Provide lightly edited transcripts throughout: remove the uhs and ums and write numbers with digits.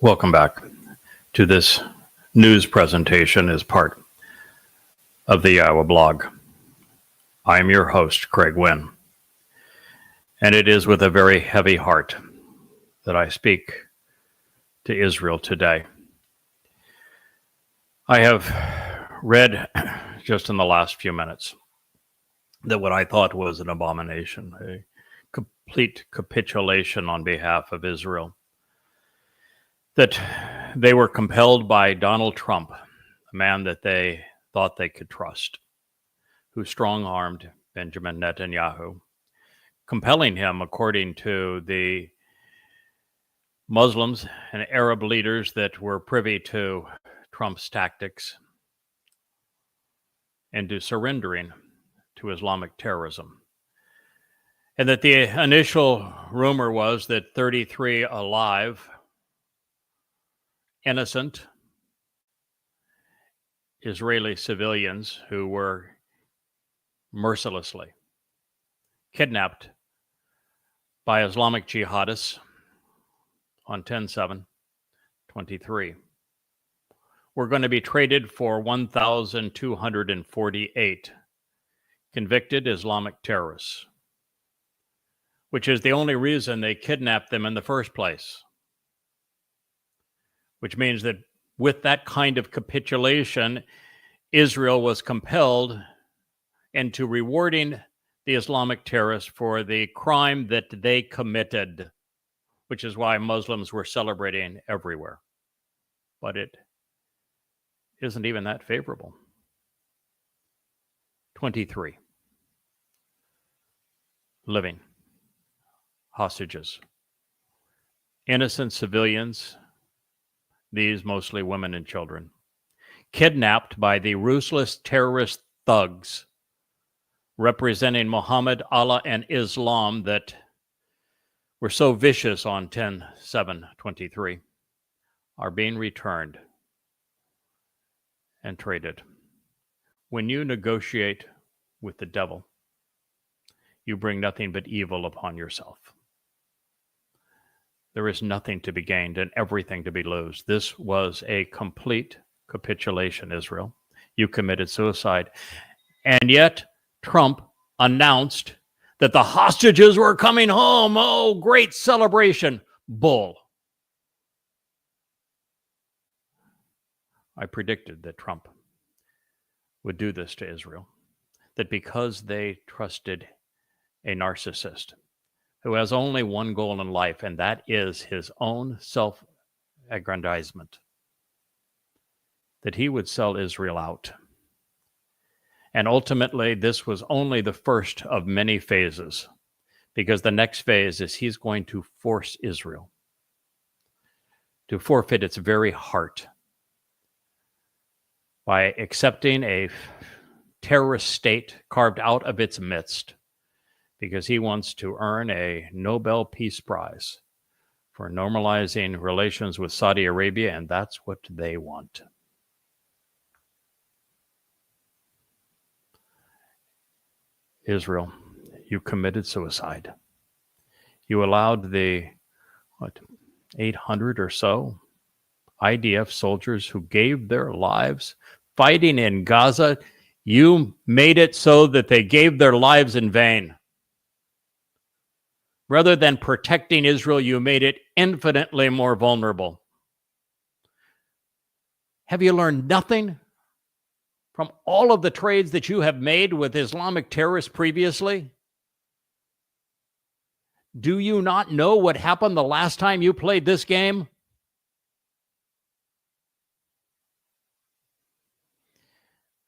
Welcome back to this news presentation as part of the YAHOWAH blog. I am your host, Craig Winn, and it is with a very heavy heart that I speak to Israel today. I have read just in the last few minutes that what I thought was an abomination, a complete capitulation on behalf of Israel, that they were compelled by Donald Trump, a man that they thought they could trust, who strong-armed Benjamin Netanyahu, compelling him, according to the Muslims and Arab leaders that were privy to Trump's tactics, into surrendering to Islamic terrorism. And that the initial rumor was that 33 alive, innocent Israeli civilians who were mercilessly kidnapped by Islamic jihadists on 10/7/23 were going to be traded for 1,248 convicted Islamic terrorists, which is the only reason they kidnapped them in the first place. Which means that with that kind of capitulation, Israel was compelled into rewarding the Islamic terrorists for the crime that they committed, which is why Muslims were celebrating everywhere. But it isn't even that favorable. 23 living hostages, innocent civilians, these mostly women and children, kidnapped by the ruthless terrorist thugs representing Muhammad, Allah, and Islam that were so vicious on 10/7/23, are being returned and traded. When you negotiate with the devil, you bring nothing but evil upon yourself. There is nothing to be gained and everything to be lost. This was a complete capitulation, Israel. You committed suicide. And yet, Trump announced that the hostages were coming home. Oh, great celebration. Bull. I predicted that Trump would do this to Israel, that because they trusted a narcissist who has only one goal in life, and that is his own self-aggrandizement, that he would sell Israel out. And ultimately, this was only the first of many phases, because the next phase is he's going to force Israel to forfeit its very heart by accepting a terrorist state carved out of its midst, because he wants to earn a Nobel Peace Prize for normalizing relations with Saudi Arabia, and that's what they want. Israel, you committed suicide. You allowed the 800 or so IDF soldiers who gave their lives fighting in Gaza, you made it so that they gave their lives in vain. Rather than protecting Israel, you made it infinitely more vulnerable. Have you learned nothing from all of the trades that you have made with Islamic terrorists previously? Do you not know what happened the last time you played this game?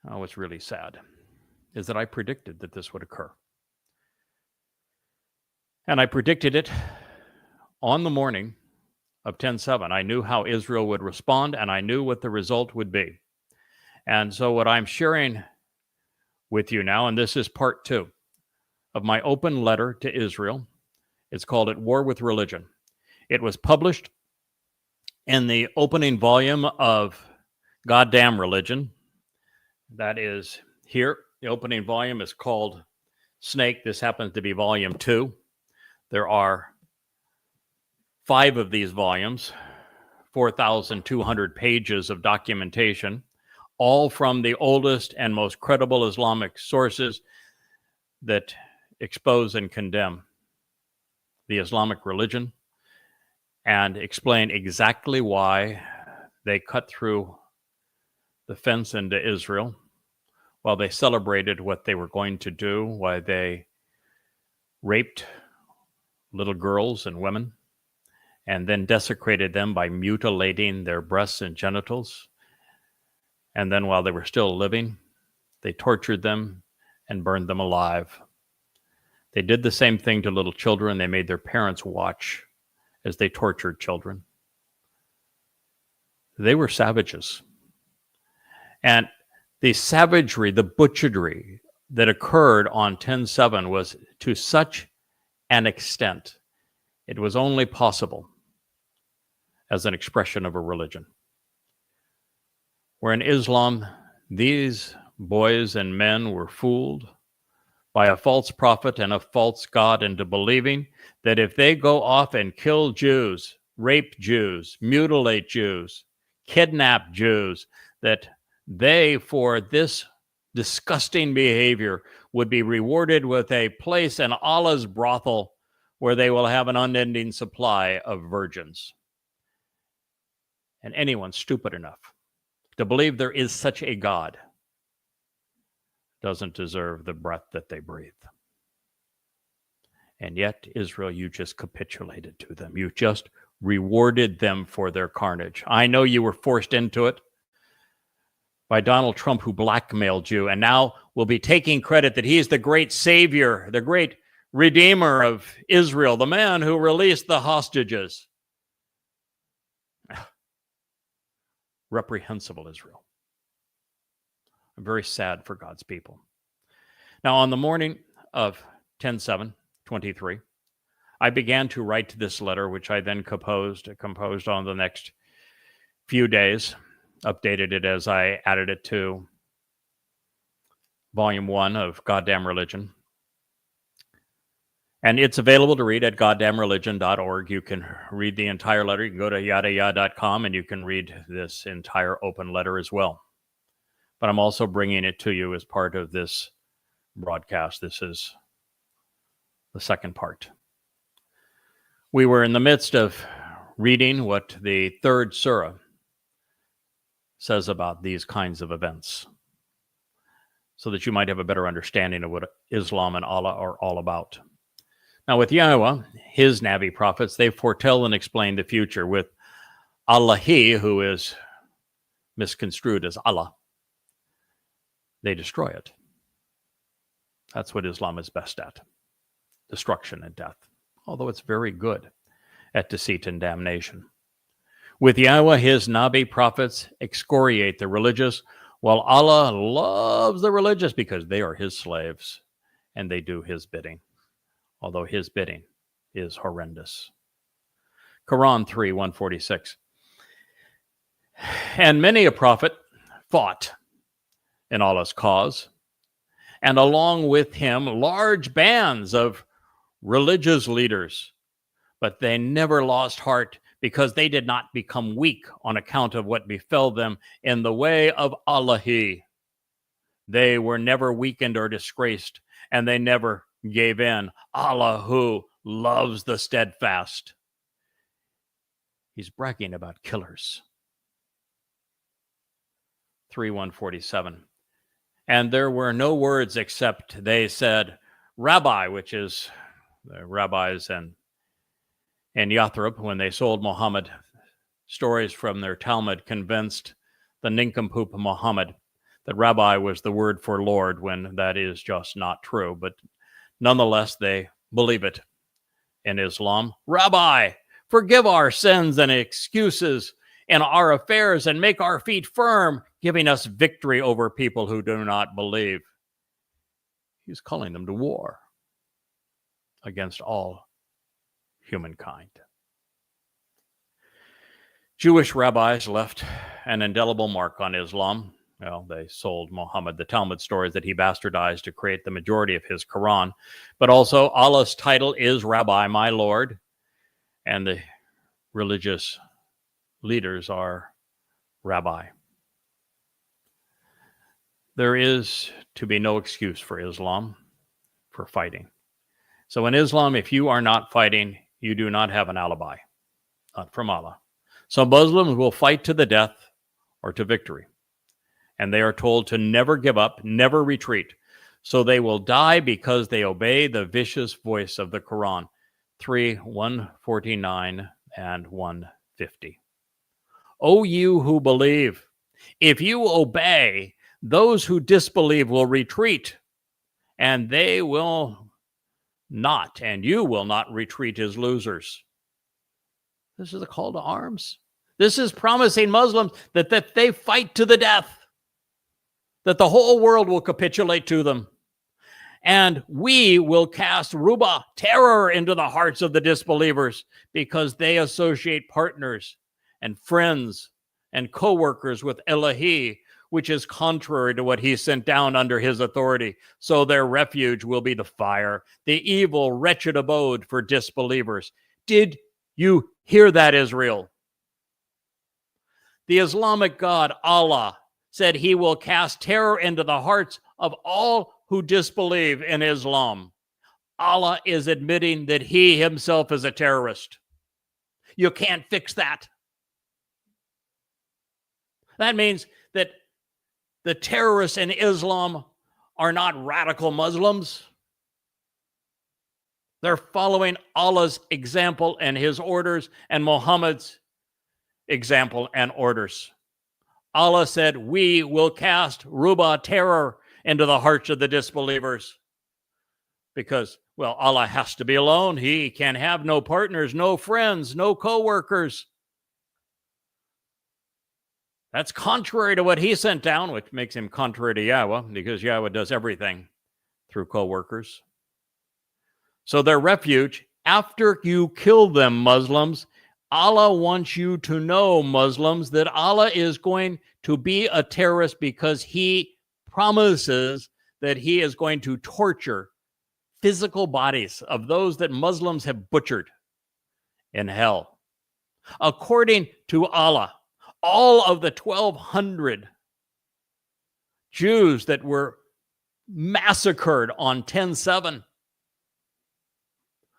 Oh, what's really sad is that I predicted that this would occur. And I predicted it on the morning of 10/7. I knew how Israel would respond, and I knew what the result would be. And so what I'm sharing with you now, and this is part 2 of my open letter to Israel. It's called At War with Religion. It was published in the opening volume of Goddamn Religion. That is here. The opening volume is called Snake. This happens to be volume 2. There are 5 of these volumes 4,200 pages of documentation, all from the oldest and most credible Islamic sources that expose and condemn the Islamic religion and explain exactly why they cut through the fence into Israel, while they celebrated what they were going to do, why they raped little girls and women, and then desecrated them by mutilating their breasts and genitals. And then while they were still living, they tortured them and burned them alive. They did the same thing to little children. They made their parents watch as they tortured children. They were savages. And the savagery, the butchery that occurred on 10/7 was to such an extent, it was only possible as an expression of a religion. Where in Islam, these boys and men were fooled by a false prophet and a false God into believing that if they go off and kill Jews, rape Jews, mutilate Jews, kidnap Jews, that they, for this disgusting behavior, would be rewarded with a place in Allah's brothel where they will have an unending supply of virgins. And anyone stupid enough to believe there is such a God doesn't deserve the breath that they breathe. And yet, Israel, you just capitulated to them. You just rewarded them for their carnage. I know you were forced into it by Donald Trump, who blackmailed you, and now will be taking credit that he's the great savior, the great redeemer of Israel, the man who released the hostages. Reprehensible Israel. I'm very sad for God's people. Now, on the morning of 10/7/23, I began to write this letter, which I then composed on the next few days, updated it as I added it to Volume 1 of Goddamn Religion. And it's available to read at goddamnreligion.org. You can read the entire letter. You can go to yadayah.com and you can read this entire open letter as well. But I'm also bringing it to you as part of this broadcast. This is the second part. We were in the midst of reading what the third surah says about these kinds of events, so that you might have a better understanding of what Islam and Allah are all about. Now, with Yahowah, his Nabi prophets, they foretell and explain the future. With Allahi, who is misconstrued as Allah, they destroy it. That's what Islam is best at: destruction and death, although it's very good at deceit and damnation. With Yahowah, his Nabi prophets excoriate the religious, while Allah loves the religious because they are his slaves and they do his bidding, although his bidding is horrendous. Quran 3:146. And many a prophet fought in Allah's cause, and along with him large bands of religious leaders, but they never lost heart, because they did not become weak on account of what befell them in the way of Allahi. They were never weakened or disgraced, and they never gave in. Allah, who loves the steadfast. He's bragging about killers. 3:147. And there were no words except they said, Rabbi, which is the rabbis and Yathrib, when they sold Muhammad, stories from their Talmud convinced the nincompoop Muhammad that Rabbi was the word for Lord, when that is just not true. But nonetheless, they believe it in Islam. Rabbi, forgive our sins and excuses in our affairs and make our feet firm, giving us victory over people who do not believe. He's calling them to war against all humankind. Jewish rabbis left an indelible mark on Islam. Well, they sold Muhammad the Talmud stories that he bastardized to create the majority of his Quran. But also, Allah's title is Rabbi, my Lord. And the religious leaders are rabbi. There is to be no excuse for Islam for fighting. So in Islam, if you are not fighting, you do not have an alibi, not from Allah. So Muslims will fight to the death or to victory. And they are told to never give up, never retreat. So they will die because they obey the vicious voice of the Quran. 3:149 and 150. O you who believe, if you obey, those who disbelieve will retreat, and they will not, and you will not retreat as losers. This is a call to arms. This is promising Muslims that they fight to the death, that the whole world will capitulate to them. And we will cast ruba, terror, into the hearts of the disbelievers because they associate partners and friends and co-workers with Elohi, which is contrary to what he sent down under his authority. So their refuge will be the fire, the evil, wretched abode for disbelievers. Did you hear that, Israel? The Islamic God, Allah, said he will cast terror into the hearts of all who disbelieve in Islam. Allah is admitting that he himself is a terrorist. You can't fix that. That means that the terrorists in Islam are not radical Muslims. They're following Allah's example and his orders and Muhammad's example and orders. Allah said, we will cast ruba, terror, into the hearts of the disbelievers. Because, well, Allah has to be alone. He can have no partners, no friends, no co-workers. That's contrary to what he sent down, which makes him contrary to Yahweh, because Yahweh does everything through co-workers. So their refuge, after you kill them, Muslims, Allah wants you to know, Muslims, that Allah is going to be a terrorist because he promises that he is going to torture physical bodies of those that Muslims have butchered in hell. According to Allah, all of the 1,200 Jews that were massacred on 10/7,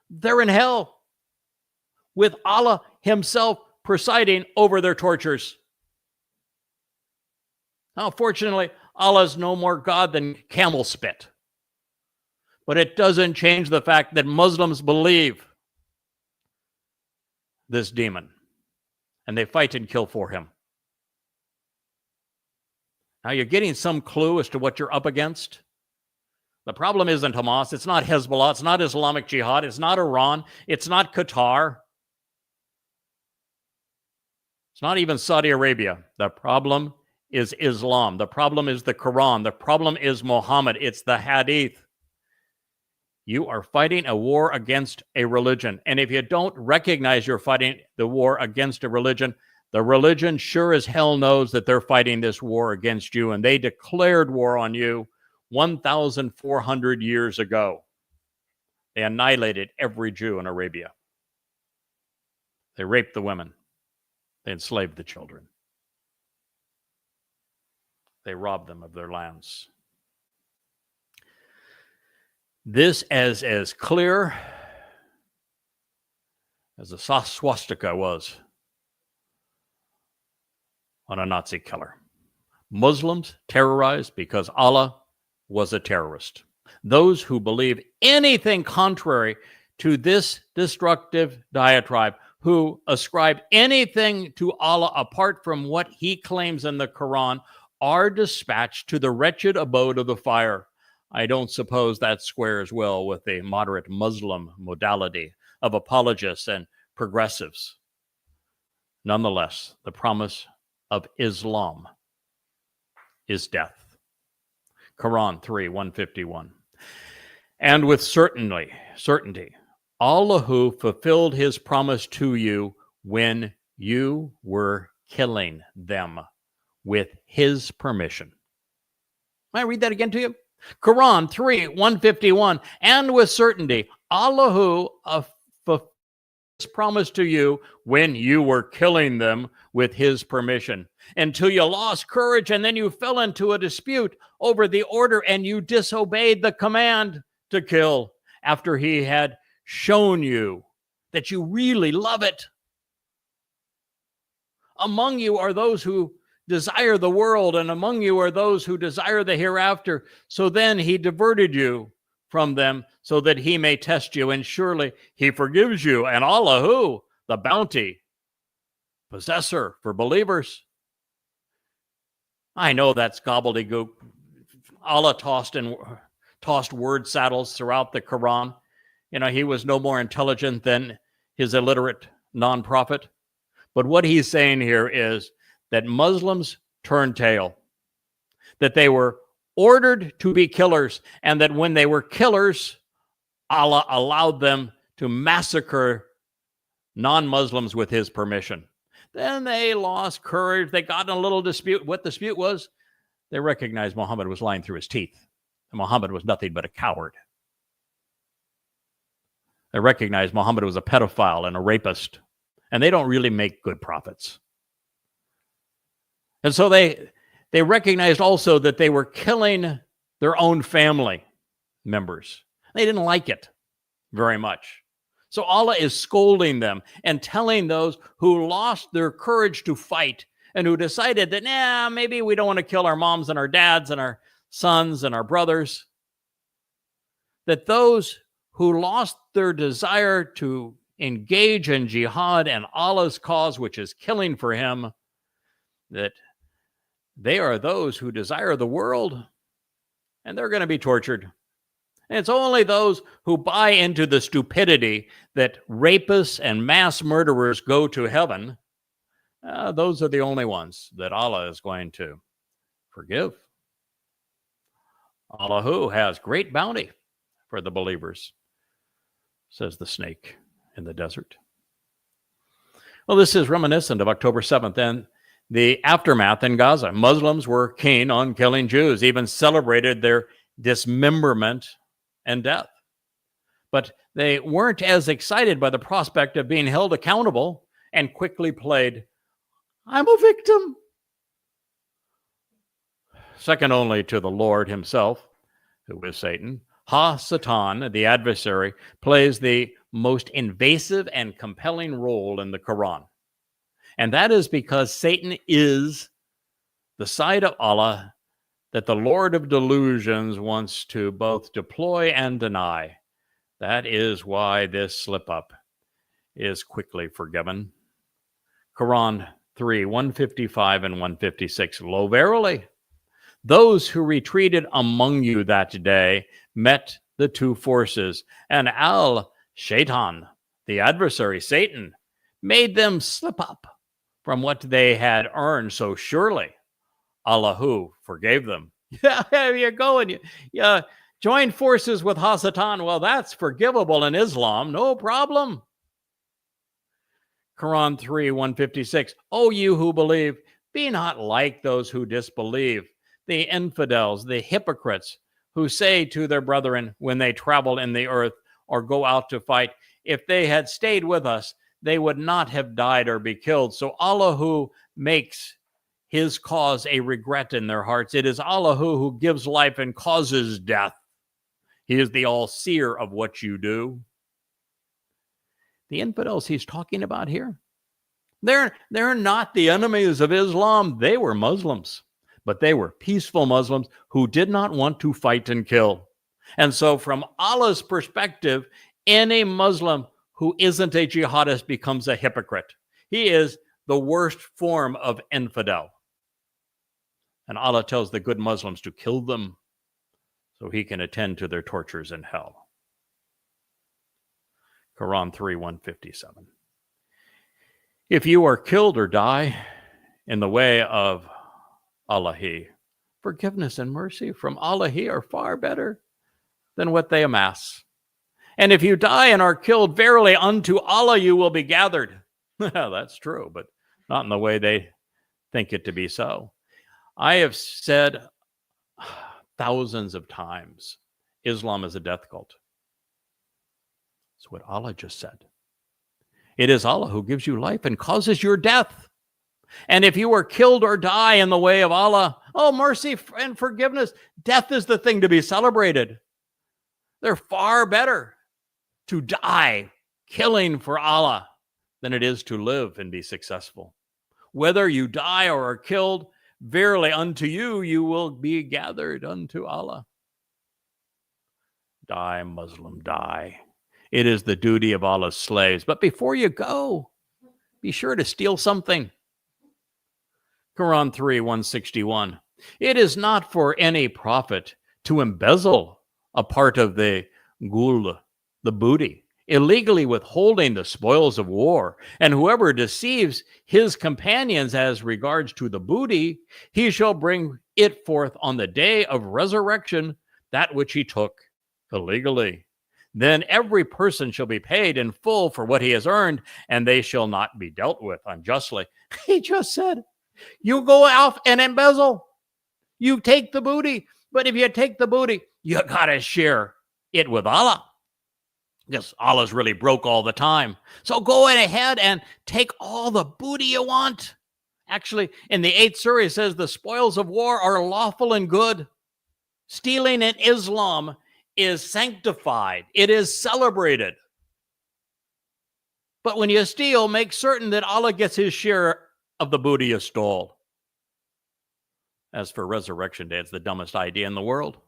they're in hell with Allah himself presiding over their tortures. Now, fortunately, Allah is no more God than camel spit. But it doesn't change the fact that Muslims believe this demon, and they fight and kill for him. Now, you're getting some clue as to what you're up against. The problem isn't Hamas. It's not Hezbollah. It's not Islamic Jihad. It's not Iran. It's not Qatar. It's not even Saudi Arabia. The problem is Islam. The problem is the Quran. The problem is Muhammad. It's the Hadith. You are fighting a war against a religion. And if you don't recognize you're fighting the war against a religion, the religion sure as hell knows that they're fighting this war against you. And they declared war on you 1,400 years ago. They annihilated every Jew in Arabia. They raped the women. They enslaved the children. They robbed them of their lands. This is as clear as a swastika was on a Nazi killer. Muslims terrorized because Allah was a terrorist. Those who believe anything contrary to this destructive diatribe, who ascribe anything to Allah apart from what he claims in the Quran, are dispatched to the wretched abode of the fire. I don't suppose that squares well with the moderate Muslim modality of apologists and progressives. Nonetheless, the promise of Islam is death. Quran 3:151. And with certainty, Allah fulfilled his promise to you when you were killing them with his permission. May I read that again to you? Quran 3:151. And with certainty, Allah fulfilled promised to you when you were killing them with his permission, until you lost courage and then you fell into a dispute over the order and you disobeyed the command to kill after he had shown you that you really love it. Among you are those who desire the world, and among you are those who desire the hereafter. So then he diverted you from them so that he may test you, and surely he forgives you. And Allah, who? The bounty possessor for believers. I know that's gobbledygook. Allah tossed word saddles throughout the Quran. You know, he was no more intelligent than his illiterate non-prophet. But what he's saying here is that Muslims turned tail, that they were ordered to be killers, and that when they were killers, Allah allowed them to massacre non-Muslims with his permission. Then they lost courage. They got in a little dispute. What dispute was? They recognized Muhammad was lying through his teeth, and Muhammad was nothing but a coward. They recognized Muhammad was a pedophile and a rapist, and they don't really make good prophets. And so they recognized also that they were killing their own family members. They didn't like it very much. So Allah is scolding them and telling those who lost their courage to fight and who decided that, maybe we don't want to kill our moms and our dads and our sons and our brothers, that those who lost their desire to engage in jihad and Allah's cause, which is killing for him, that they are those who desire the world, and they're going to be tortured. And it's only those who buy into the stupidity that rapists and mass murderers go to heaven. Those are the only ones that Allah is going to forgive. Allah who has great bounty for the believers, says the snake in the desert. Well, this is reminiscent of October 7th and the aftermath in Gaza. Muslims were keen on killing Jews, even celebrated their dismemberment and death. But they weren't as excited by the prospect of being held accountable and quickly played, I'm a victim. Second only to the Lord himself, who is Satan, Satan, the adversary, plays the most invasive and compelling role in the Quran. And that is because Satan is the side of Allah that the Lord of delusions wants to both deploy and deny. That is why this slip-up is quickly forgiven. Quran 3, 155 and 156. Lo, verily, those who retreated among you that day met the two forces, and Shaitan, the adversary, Satan, made them slip up from what they had earned. So surely Allah who forgave them. Yeah, there you go. And you join forces with Satan. Well, that's forgivable in Islam. No problem. Quran 3, 156. O you who believe, be not like those who disbelieve, the infidels, the hypocrites, who say to their brethren when they travel in the earth or go out to fight, if they had stayed with us, they would not have died or be killed. So Allah who makes his cause a regret in their hearts. It is Allah who gives life and causes death. He is the all-seer of what you do. The infidels he's talking about here, they're not the enemies of Islam. They were Muslims, but they were peaceful Muslims who did not want to fight and kill. And so from Allah's perspective, any Muslim who isn't a jihadist becomes a hypocrite. He is the worst form of infidel. And Allah tells the good Muslims to kill them so he can attend to their tortures in hell. Quran 3, 157. If you are killed or die in the way of Allah, forgiveness and mercy from Allah are far better than what they amass. And if you die and are killed, verily unto Allah you will be gathered. That's true, but not in the way they think it to be so. I have said thousands of times, Islam is a death cult. That's what Allah just said. It is Allah who gives you life and causes your death. And if you are killed or die in the way of Allah, oh, mercy and forgiveness, death is the thing to be celebrated. They're far better to die killing for Allah than it is to live and be successful. Whether you die or are killed, verily unto you, you will be gathered unto Allah. Die, Muslim, die. It is the duty of Allah's slaves. But before you go, be sure to steal something. Quran 3:161. It is not for any prophet to embezzle a part of the gul, the booty, illegally withholding the spoils of war. And whoever deceives his companions as regards to the booty, he shall bring it forth on the day of resurrection, that which he took illegally. Then every person shall be paid in full for what he has earned, and they shall not be dealt with unjustly. He just said, you go off and embezzle. You take the booty. But if you take the booty, you got to share it with Allah. Because Allah's really broke all the time. So go ahead and take all the booty you want. Actually, in the 8th surah, it says the spoils of war are lawful and good. Stealing in Islam is sanctified. It is celebrated. But when you steal, make certain that Allah gets his share of the booty you stole. As for Resurrection Day, it's the dumbest idea in the world.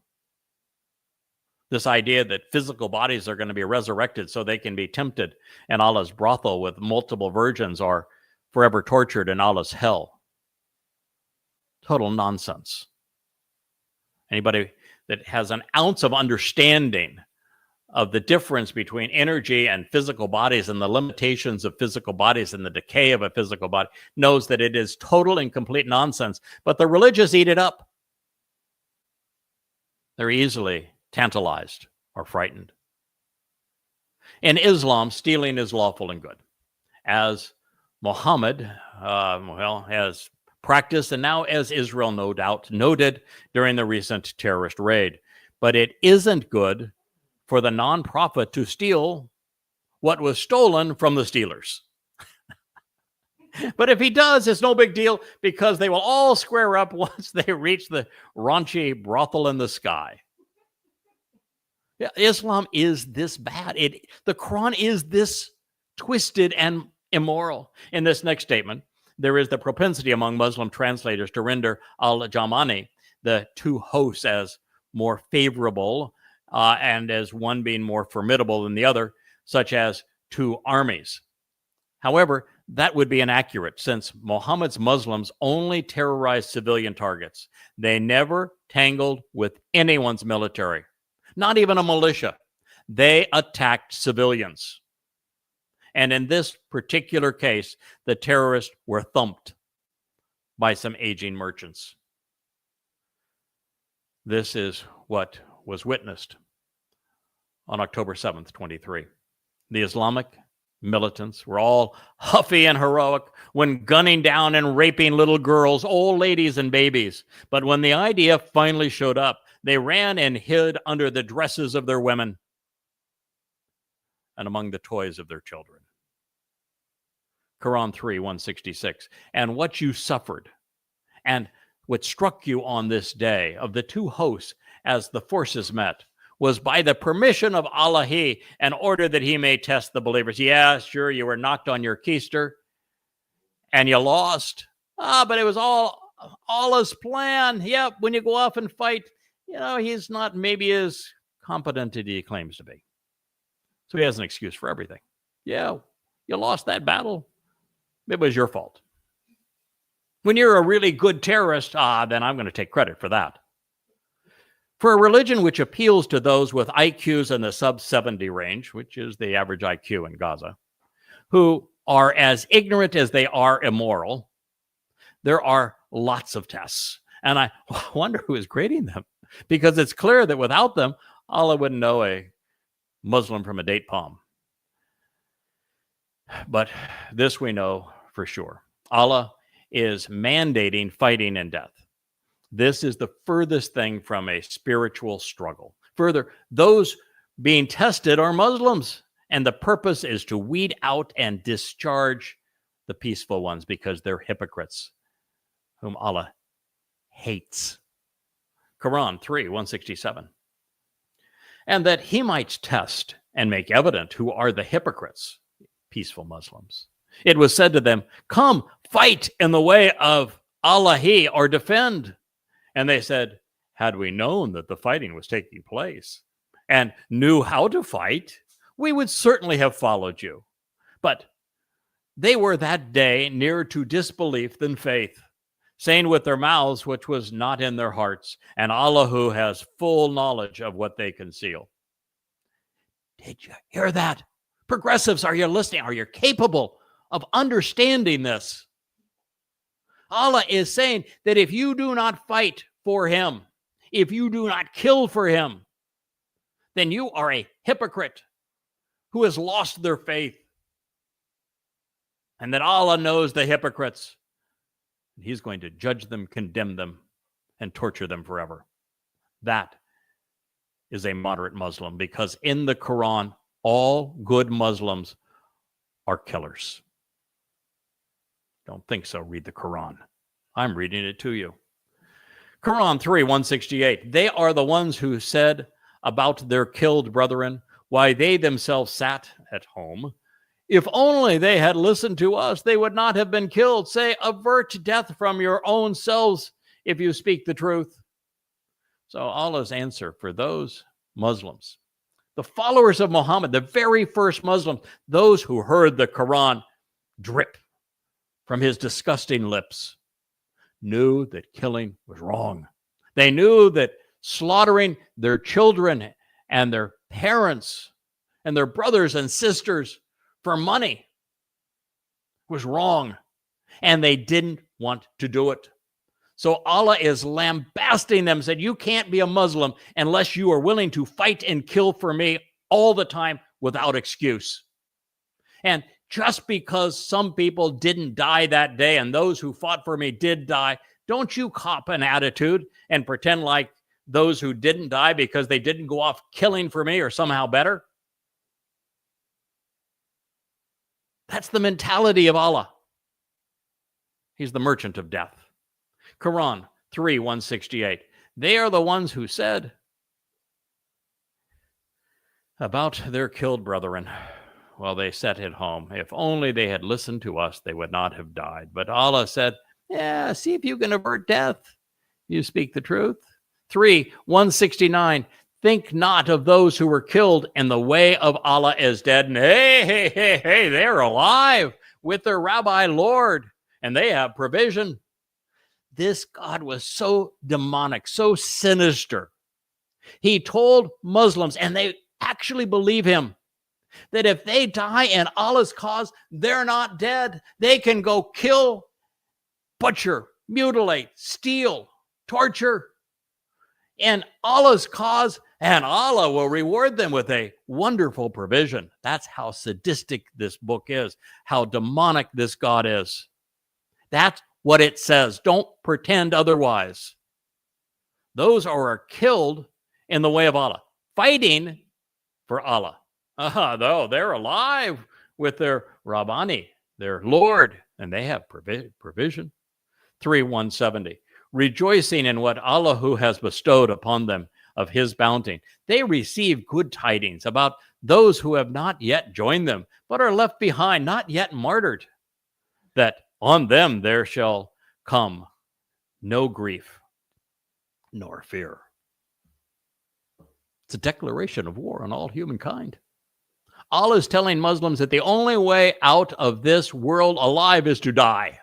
This idea that physical bodies are going to be resurrected so they can be tempted in Allah's brothel with multiple virgins or forever tortured in Allah's hell. Total nonsense. Anybody that has an ounce of understanding of the difference between energy and physical bodies and the limitations of physical bodies and the decay of a physical body knows that it is total and complete nonsense. But the religious eat it up. They're easily tantalized or frightened. In Islam, stealing is lawful and good, as Muhammad has practiced, and now as Israel no doubt noted during the recent terrorist raid. But it isn't good for the non-prophet to steal what was stolen from the stealers. But if he does, it's no big deal, because they will all square up once they reach the raunchy brothel in the sky. Yeah, Islam is this bad. The Quran is this twisted and immoral. In this next statement, there is the propensity among Muslim translators to render al-Jamani, the two hosts, as more favorable and as one being more formidable than the other, such as two armies. However, that would be inaccurate, since Muhammad's Muslims only terrorized civilian targets. They never tangled with anyone's military, not even a militia. They attacked civilians. And in this particular case, the terrorists were thumped by some aging merchants. This is what was witnessed on October 7th, 23. The Islamic militants were all huffy and heroic when gunning down and raping little girls, old ladies, and babies. But when the IDF finally showed up, they ran and hid under the dresses of their women and among the toys of their children. Quran 3:166. And what you suffered and what struck you on this day of the two hosts as the forces met was by the permission of Allah, in order that he may test the believers. Yeah, sure, you were knocked on your keister and you lost. But it was all Allah's plan. Yep, when you go off and fight, he's not maybe as competent as he claims to be. So he has an excuse for everything. Yeah, you lost that battle. It was your fault. When you're a really good terrorist, then I'm going to take credit for that. For a religion which appeals to those with IQs in the sub-70 range, which is the average IQ in Gaza, who are as ignorant as they are immoral, there are lots of tests. And I wonder who is grading them, because it's clear that without them, Allah wouldn't know a Muslim from a date palm. But this we know for sure. Allah is mandating fighting and death. This is the furthest thing from a spiritual struggle. Further, those being tested are Muslims, And the purpose is to weed out and discharge the peaceful ones because they're hypocrites whom Allah hates. Quran 3:167. And that he might test and make evident who are the hypocrites, peaceful Muslims. It was said to them, come, fight in the way of Allah or defend. And they said, had we known that the fighting was taking place and knew how to fight, we would certainly have followed you. But they were that day nearer to disbelief than faith, saying with their mouths which was not in their hearts, and Allah who has full knowledge of what they conceal. Did you hear that? Progressives, are you listening? Are you capable of understanding this? Allah is saying that if you do not fight for him, if you do not kill for him, then you are a hypocrite who has lost their faith. And that Allah knows the hypocrites. He's going to judge them, condemn them, and torture them forever. That is a moderate Muslim, because in the Quran, all good Muslims are killers. Don't think so. Read the Quran. I'm reading it to you. Quran 3:168. They are the ones who said about their killed brethren, why they themselves sat at home. If only they had listened to us, they would not have been killed. Say, avert death from your own selves if you speak the truth. So Allah's answer for those Muslims, the followers of Muhammad, the very first Muslims, those who heard the Quran drip from his disgusting lips, knew that killing was wrong. They knew that slaughtering their children and their parents and their brothers and sisters for money was wrong, and they didn't want to do it. So Allah is lambasting them, said, you can't be a Muslim unless you are willing to fight and kill for me all the time without excuse. And just because some people didn't die that day and those who fought for me did die, don't you cop an attitude and pretend like those who didn't die because they didn't go off killing for me are somehow better. That's the mentality of Allah. He's the merchant of death. Quran 3:168. They are the ones who said about their killed brethren while they sat at home, if only they had listened to us, they would not have died. But Allah said, yeah, see if you can avert death. You speak the truth. 3:169. Think not of those who were killed in the way of Allah as dead. And hey, they're alive with their Rabbi Lord, and they have provision. This God was so demonic, so sinister. He told Muslims, and they actually believe him, that if they die in Allah's cause, they're not dead. They can go kill, butcher, mutilate, steal, torture in Allah's cause, and Allah will reward them with a wonderful provision. That's how sadistic this book is, how demonic this God is. That's what it says. Don't pretend otherwise. Those are killed in the way of Allah, fighting for Allah. Though they're alive with their Rabbani, their Lord, and they have provision. 3:170. Rejoicing in what Allah who has bestowed upon them of his bounty. They receive good tidings about those who have not yet joined them, but are left behind, not yet martyred, that on them there shall come no grief nor fear. It's a declaration of war on all humankind. Allah is telling Muslims that the only way out of this world alive is to die.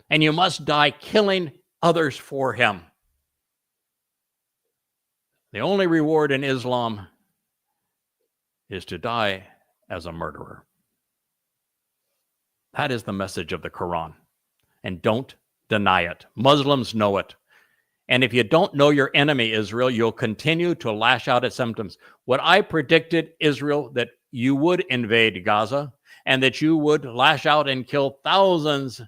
And you must die killing others for him. The only reward in Islam is to die as a murderer. That is the message of the Quran. And don't deny it. Muslims know it. And if you don't know your enemy, Israel, you'll continue to lash out at symptoms. What I predicted, Israel, that you would invade Gaza and that you would lash out and kill thousands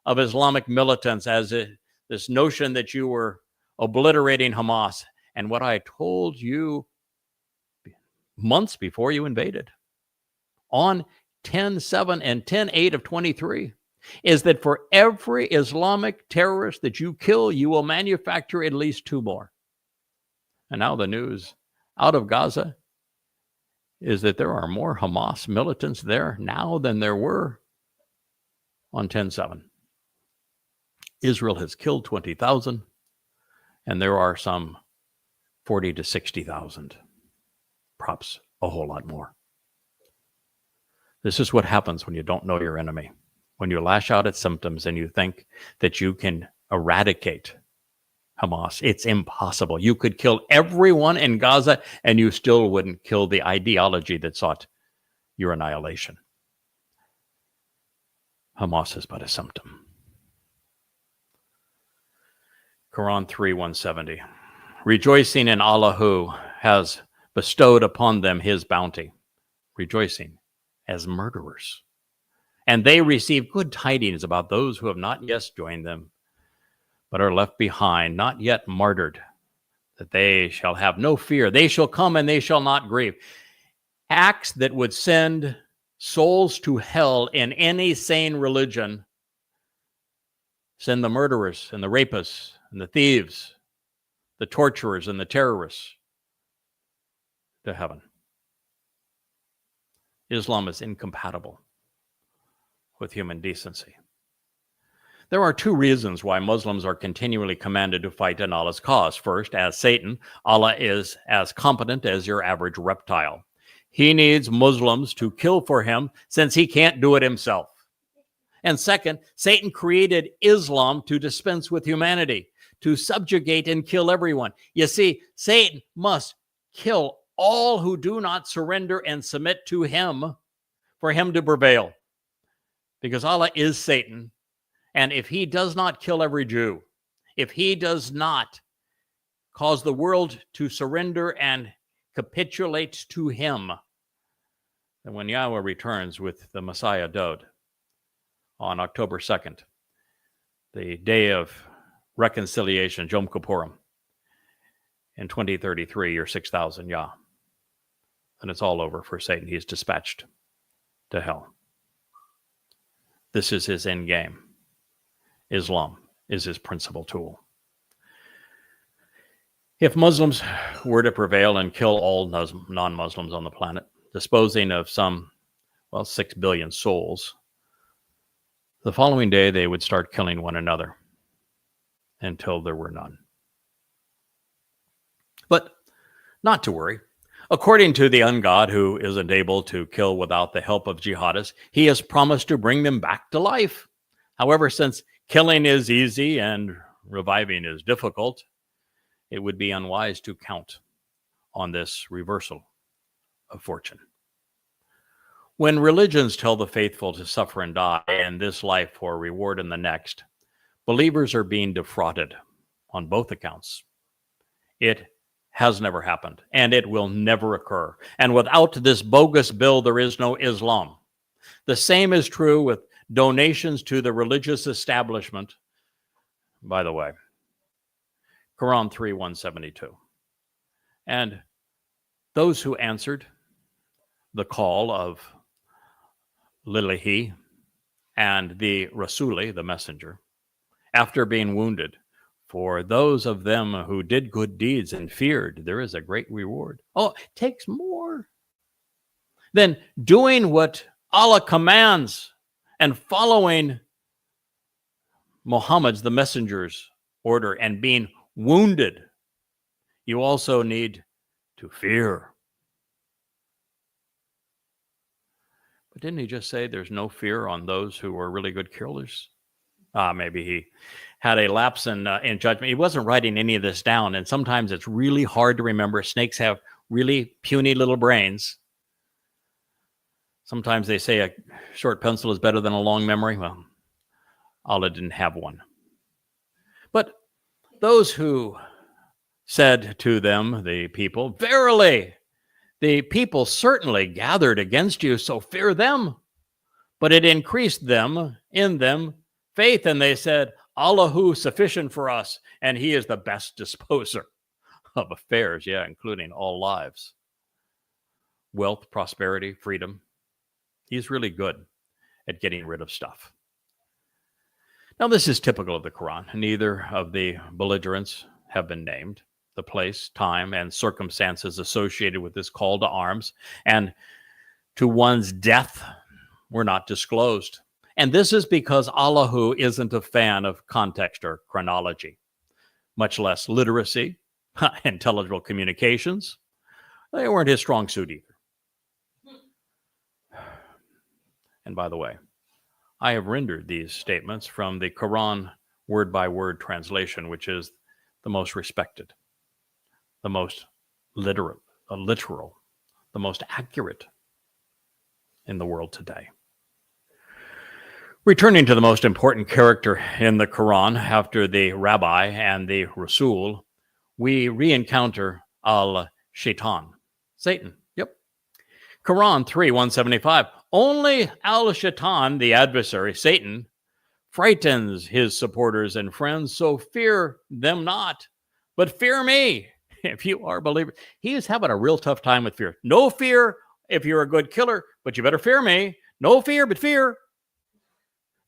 of Islamic militants, as this notion that you were obliterating Hamas. And what I told you months before you invaded, on 10/7 and 10/8 of 23, is that for every Islamic terrorist that you kill, you will manufacture at least 2 more. And now the news out of Gaza is that there are more Hamas militants there now than there were on 10/7. Israel has killed 20,000, and there are some 40 to 60,000. Perhaps a whole lot more. This is what happens when you don't know your enemy. When you lash out at symptoms and you think that you can eradicate Hamas. It's impossible. You could kill everyone in Gaza and you still wouldn't kill the ideology that sought your annihilation. Hamas is but a symptom. Quran 3:170. Rejoicing in Allah who has bestowed upon them his bounty. Rejoicing as murderers. And they receive good tidings about those who have not yet joined them, but are left behind, not yet martyred, that they shall have no fear. They shall come and they shall not grieve. Acts that would send souls to hell in any sane religion send the murderers and the rapists and the thieves, the torturers and the terrorists to heaven. Islam is incompatible with human decency. There are 2 reasons why Muslims are continually commanded to fight in Allah's cause. First, as Satan, Allah is as competent as your average reptile. He needs Muslims to kill for him since he can't do it himself. And second, Satan created Islam to dispense with humanity, to subjugate and kill everyone. You see, Satan must kill all who do not surrender and submit to him for him to prevail. Because Allah is Satan. And if he does not kill every Jew, if he does not cause the world to surrender and capitulate to him, then when Yahweh returns with the Messiah Dod on October 2nd, the day of reconciliation, Yom Kippurim, in 2033, or 6,000 Yah, and it's all over for Satan. He's dispatched to hell. This is his end game. Islam is his principal tool. If Muslims were to prevail and kill all non-Muslims on the planet, disposing of some, 6 billion souls, the following day they would start killing one another until there were none. But not to worry. According to the ungod who isn't able to kill without the help of jihadists, he has promised to bring them back to life. However, since killing is easy and reviving is difficult, it would be unwise to count on this reversal of fortune. When religions tell the faithful to suffer and die in this life for reward in the next, believers are being defrauded on both accounts. It has never happened, and it will never occur. And without this bogus bill, there is no Islam. The same is true with donations to the religious establishment. By the way, Quran 3:172. And those who answered the call of Lillahi and the Rasuli, the messenger, after being wounded, for those of them who did good deeds and feared, there is a great reward. Oh, it takes more than doing what Allah commands and following Muhammad's, the messenger's, order and being wounded. You also need to fear. But didn't he just say there's no fear on those who are really good killers? Maybe he had a lapse in judgment. He wasn't writing any of this down, and sometimes it's really hard to remember. Snakes have really puny little brains. Sometimes they say a short pencil is better than a long memory. Well, Allah didn't have one. But those who said to them, the people, verily, the people certainly gathered against you, so fear them. But it increased them, in them, faith, and they said, Allahu sufficient for us, and he is the best disposer of affairs, including all lives. wealth, prosperity, freedom. He's really good at getting rid of stuff. Now, this is typical of the Quran. Neither of the belligerents have been named. The place, time, and circumstances associated with this call to arms and to one's death were not disclosed. And this is because Allahu isn't a fan of context or chronology, much less literacy, intelligible communications. They weren't his strong suit either. And by the way, I have rendered these statements from the Quran word-by-word translation, which is the most respected, the most literal, the most accurate in the world today. Returning to the most important character in the Quran after the Rabbi and the Rasul, we re-encounter Al-Shaitan, Satan. Yep. Quran 3:175. Only Al-Shaitan, the adversary, Satan, frightens his supporters and friends, so fear them not, but fear me if you are believers. He is having a real tough time with fear. No fear if you're a good killer, but you better fear me. No fear, but fear.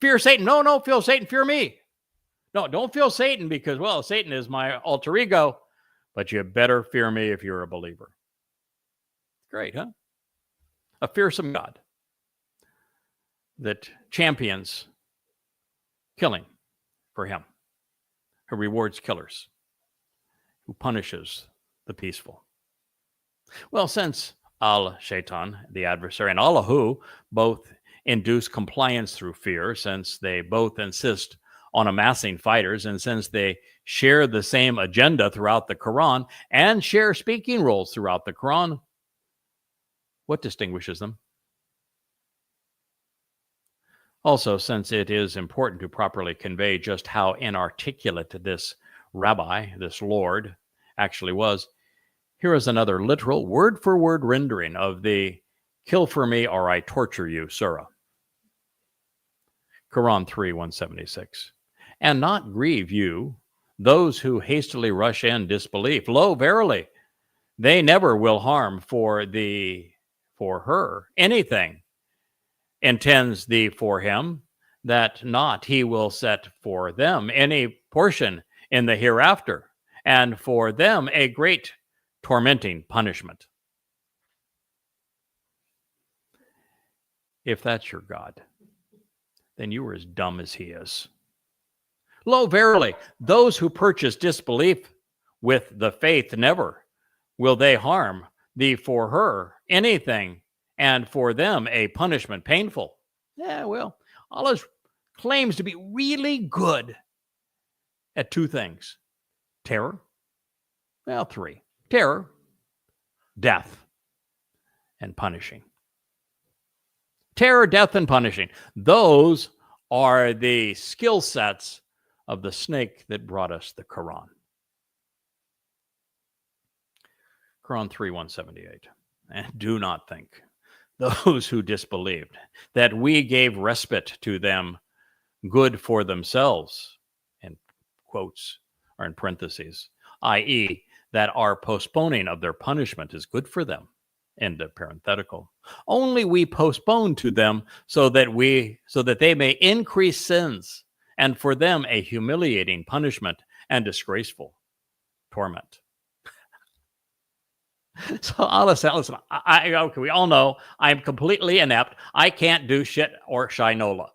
Fear Satan. No, feel Satan, fear me. No, don't feel Satan because, well, Satan is my alter ego, but you better fear me if you're a believer. Great, huh? A fearsome God that champions killing for him, who rewards killers, who punishes the peaceful. Well, since Al-Shaitan, the adversary, and Allahu both induce compliance through fear, since they both insist on amassing fighters, and since they share the same agenda throughout the Quran and share speaking roles throughout the Quran, what distinguishes them? Also, since it is important to properly convey just how inarticulate this rabbi, this Lord, actually was, here is another literal word-for-word rendering of the "kill for me or I torture you" surah. Quran 3:176. And not grieve you, those who hastily rush in disbelief. Lo, verily, they never will harm for her anything. Intends thee for him, that not he will set for them any portion in the hereafter, and for them a great tormenting punishment. If that's your God, then you are as dumb as he is. Lo, verily, those who purchase disbelief with the faith never will they harm thee for her anything, and for them a punishment painful. Yeah, well, Allah claims to be really good at two things. Terror. Well, three. Terror, death, and punishing. Terror, death, and punishing. Those are the skill sets of the snake that brought us the Quran. Quran 3:178. And do not think, those who disbelieved, that we gave respite to them good for themselves, in quotes or in parentheses, i.e., that our postponing of their punishment is good for them, end of parenthetical. Only we postpone to them so that they may increase sins, and for them a humiliating punishment and disgraceful torment. So Allah said, listen, okay, we all know I'm completely inept. I can't do shit or shinola.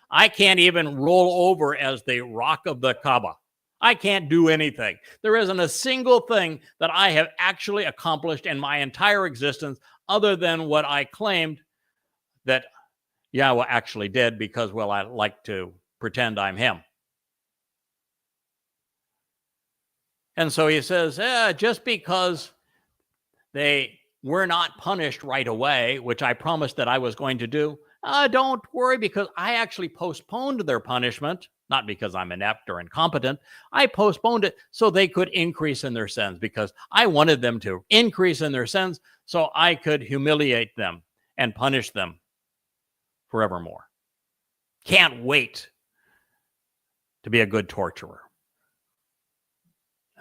I can't even roll over as the rock of the Kaaba. I can't do anything. There isn't a single thing that I have actually accomplished in my entire existence other than what I claimed that Yahweh actually did because, well, I like to pretend I'm him. And so he says, just because they were not punished right away, which I promised that I was going to do, don't worry, because I actually postponed their punishment, not because I'm inept or incompetent. I postponed it so they could increase in their sins, because I wanted them to increase in their sins so I could humiliate them and punish them forevermore. Can't wait to be a good torturer.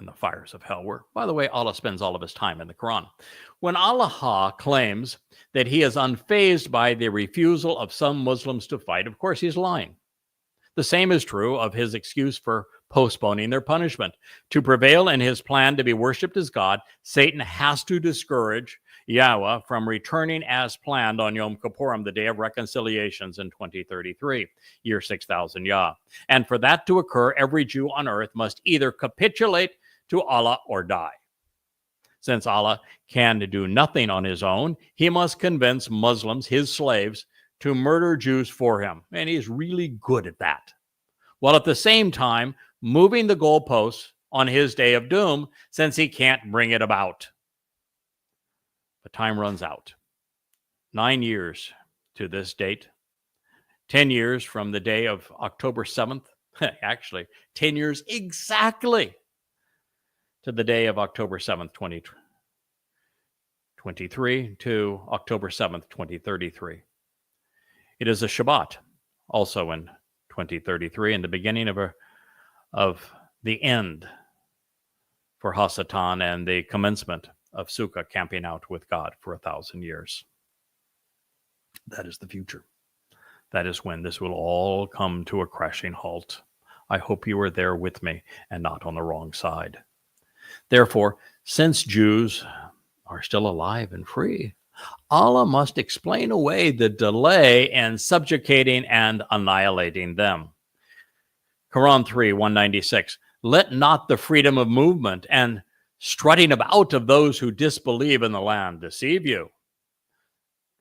and the fires of hell, where, by the way, Allah spends all of his time in the Quran. When Allah claims that he is unfazed by the refusal of some Muslims to fight, of course he's lying. The same is true of his excuse for postponing their punishment. To prevail in his plan to be worshipped as God, Satan has to discourage Yahweh from returning as planned on Yom Kippurim, the day of reconciliations in 2033, year 6000 Yah. And for that to occur, every Jew on earth must either capitulate to Allah or die. Since Allah can do nothing on his own, he must convince Muslims, his slaves, to murder Jews for him. And he's really good at that. While at the same time, moving the goalposts on his day of doom, since he can't bring it about. But time runs out. 9 years to this date. 10 years from the day of October 7th. Actually, 10 years exactly to the day of October 7th, 2023 to October 7th, 2033. It is a Shabat, also in 2033, and the beginning of the end for Hasatan and the commencement of Sukkah, camping out with God for 1,000 years. That is the future. That is when this will all come to a crashing halt. I hope you are there with me and not on the wrong side. Therefore, since Jews are still alive and free, Allah must explain away the delay in subjugating and annihilating them. Quran 3, 196. Let not the freedom of movement and strutting about of those who disbelieve in the land deceive you.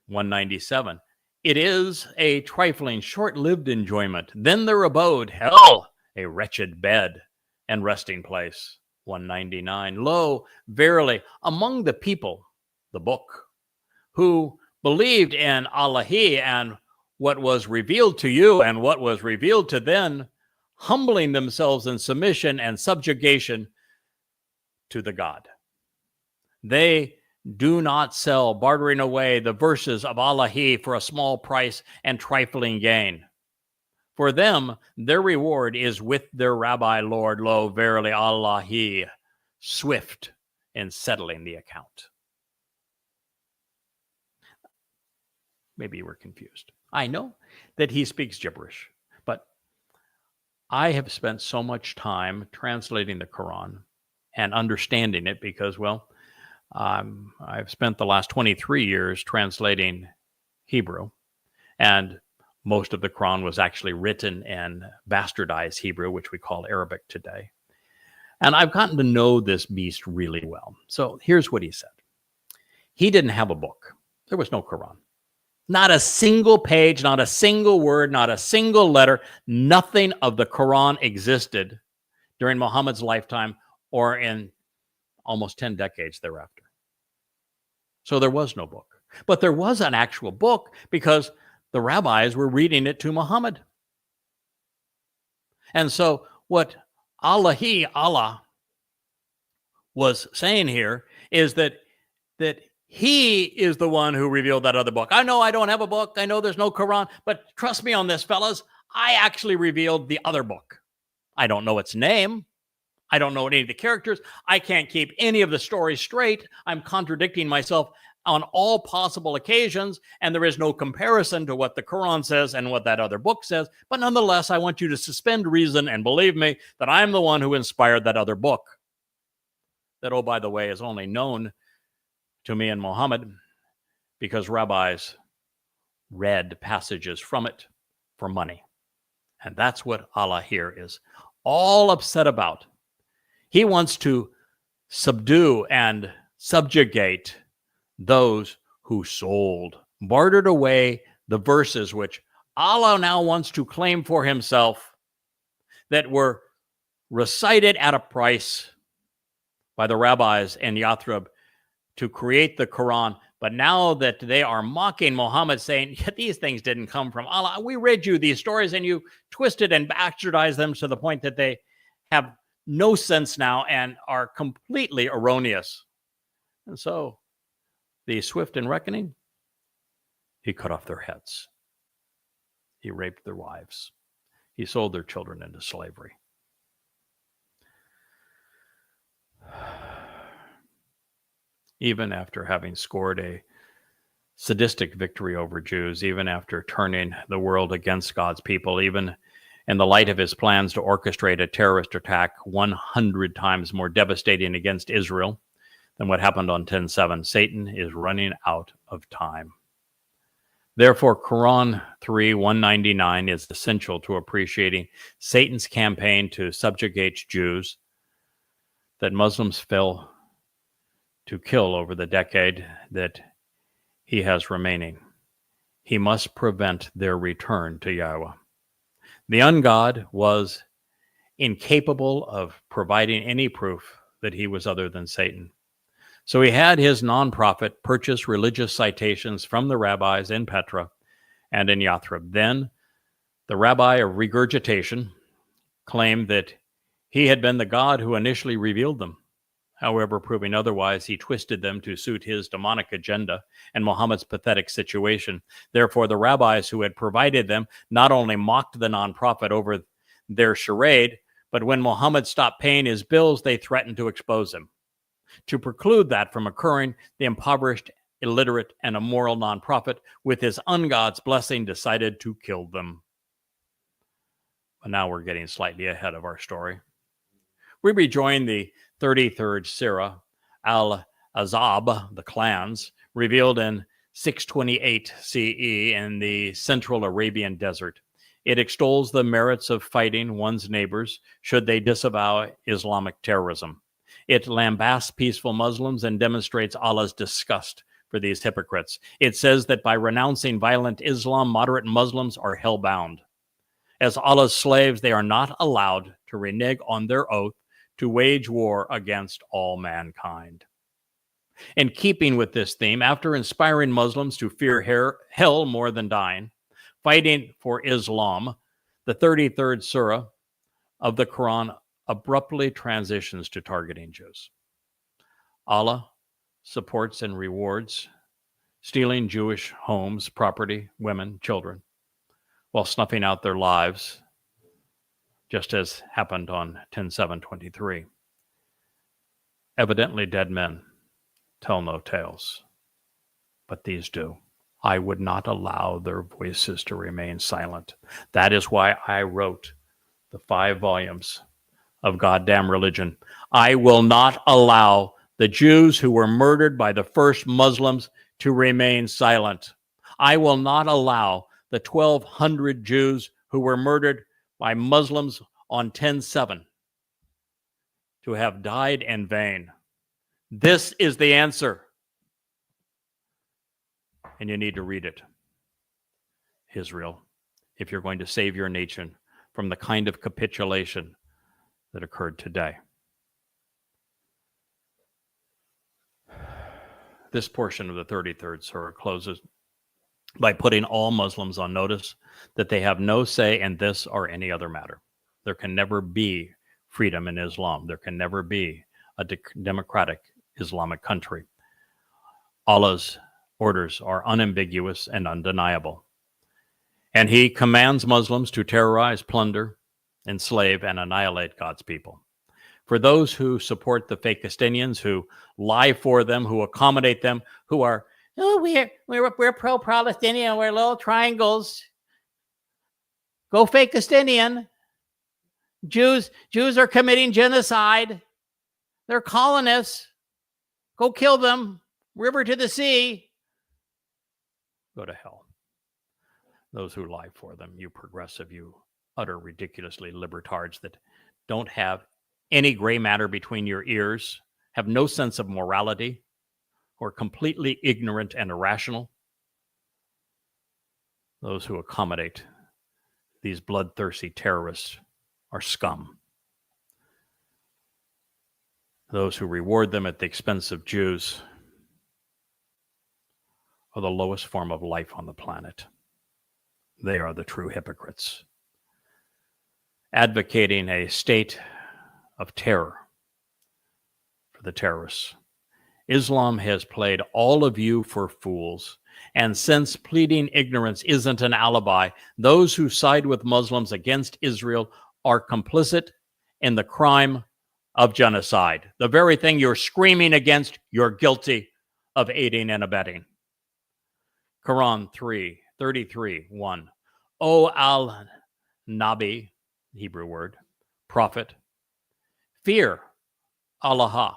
197. It is a trifling, short-lived enjoyment. Then their abode, hell, a wretched bed and resting place. 199. Lo, verily, among the people, the book, who believed in Allah and what was revealed to you and what was revealed to them, humbling themselves in submission and subjugation to the God. They do not sell, bartering away the verses of Allah for a small price and trifling gain. For them, their reward is with their Rabbi Lord. Lo, verily, Allah, swift in settling the account. Maybe you were confused. I know that he speaks gibberish, but I have spent so much time translating the Quran and understanding it because, well, I've spent the last 23 years translating Hebrew, and most of the Quran was actually written in bastardized Hebrew, which we call Arabic today. And I've gotten to know this beast really well. So here's what he said. He didn't have a book. There was no Quran. Not a single page, not a single word, not a single letter. Nothing of the Quran existed during Muhammad's lifetime or in almost 10 decades thereafter. So there was no book. But there was an actual book because the rabbis were reading it to Muhammad. And so what Allah was saying here is that he is the one who revealed that other book. I know I don't have a book. I know there's no Quran, but trust me on this, fellas. I actually revealed the other book. I don't know its name. I don't know any of the characters. I can't keep any of the stories straight. I'm contradicting myself on all possible occasions, and there is no comparison to what the Quran says and what that other book says. But nonetheless, I want you to suspend reason and believe me that I'm the one who inspired that other book. That, oh, by the way, is only known to me and Muhammad because rabbis read passages from it for money. And that's what Allah here is all upset about. He wants to subdue and subjugate those who sold, bartered away the verses which Allah now wants to claim for himself that were recited at a price by the rabbis in Yathrib to create the Quran. But now that they are mocking Muhammad, saying, these things didn't come from Allah. We read you these stories and you twisted and bastardized them to the point that they have no sense now and are completely erroneous. And so the swift in reckoning, he cut off their heads. He raped their wives. He sold their children into slavery. even after having scored a sadistic victory over Jews, even after turning the world against God's people, even in the light of his plans to orchestrate a terrorist attack 100 times more devastating against Israel than what happened on 10/7, Satan is running out of time. Therefore, Quran 3:199 is essential to appreciating Satan's campaign to subjugate Jews that Muslims fail to kill over the decade that he has remaining. He must prevent their return to Yahweh. The ungod was incapable of providing any proof that he was other than Satan. So he had his non-prophet purchase religious citations from the rabbis in Petra and in Yathrib. Then the rabbi of regurgitation claimed that he had been the God who initially revealed them. However, proving otherwise, he twisted them to suit his demonic agenda and Muhammad's pathetic situation. Therefore, the rabbis who had provided them not only mocked the non-prophet over their charade, but when Muhammad stopped paying his bills, they threatened to expose him. To preclude that from occurring, the impoverished, illiterate, and immoral non-prophet, with his ungod's blessing, decided to kill them. But now we're getting slightly ahead of our story. We rejoin the 33rd Surah, Al-Ahzab, the clans, revealed in 628 CE in the Central Arabian Desert. It extols the merits of fighting one's neighbors should they disavow Islamic terrorism. It lambasts peaceful Muslims and demonstrates Allah's disgust for these hypocrites. It says that by renouncing violent Islam, moderate Muslims are hell-bound. As Allah's slaves, they are not allowed to renege on their oath to wage war against all mankind. In keeping with this theme, after inspiring Muslims to fear hell more than dying, fighting for Islam, the 33rd Surah of the Quran abruptly transitions to targeting Jews. Allah supports and rewards stealing Jewish homes, property, women, children, while snuffing out their lives, just as happened on 10/7/23. Evidently dead men tell no tales, but these do. I would not allow their voices to remain silent. That is why I wrote the 5 volumes of Goddamn Religion. I will not allow the Jews who were murdered by the first Muslims to remain silent. I will not allow the 1,200 Jews who were murdered by Muslims on 10/7 to have died in vain. This is the answer. And you need to read it, Israel, if you're going to save your nation from the kind of capitulation that occurred today. This portion of the 33rd Surah closes by putting all Muslims on notice that they have no say in this or any other matter. There can never be freedom in Islam. There can never be a democratic Islamic country. Allah's orders are unambiguous and undeniable. And he commands Muslims to terrorize, plunder, enslave, and annihilate God's people. For those who support the Fakistinians, who lie for them, who accommodate them, who are, we're pro-Palestinian, we're little triangles. Go Fakistinian. Jews are committing genocide. They're colonists. Go kill them. River to the sea. Go to hell. Those who lie for them, you progressive, you utter ridiculously libertards that don't have any gray matter between your ears, have no sense of morality, who are completely ignorant and irrational. Those who accommodate these bloodthirsty terrorists are scum. Those who reward them at the expense of Jews are the lowest form of life on the planet. They are the true hypocrites, advocating a state of terror for the terrorists. Islam has played all of you for fools, and since pleading ignorance isn't an alibi, those who side with Muslims against Israel are complicit in the crime of genocide. The very thing you're screaming against, you're guilty of aiding and abetting. Quran 3:33:1. O al-Nabi, Hebrew word, prophet, fear Allah,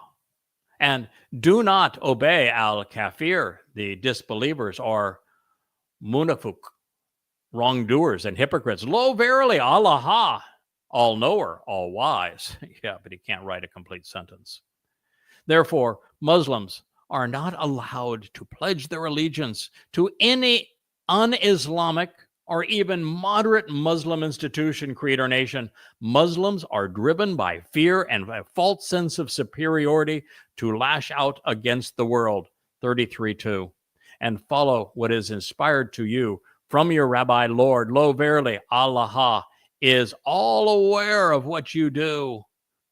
and do not obey al-Kafir, the disbelievers, or munafuk, wrongdoers and hypocrites. Lo, verily, Allah, all-knower, all-wise. Yeah, but he can't write a complete sentence. Therefore, Muslims are not allowed to pledge their allegiance to any un-Islamic or even moderate Muslim institution, creed, or nation. Muslims are driven by fear and a false sense of superiority to lash out against the world, 33:2, and follow what is inspired to you from your Rabbi Lord. Lo, verily, Allah is all aware of what you do,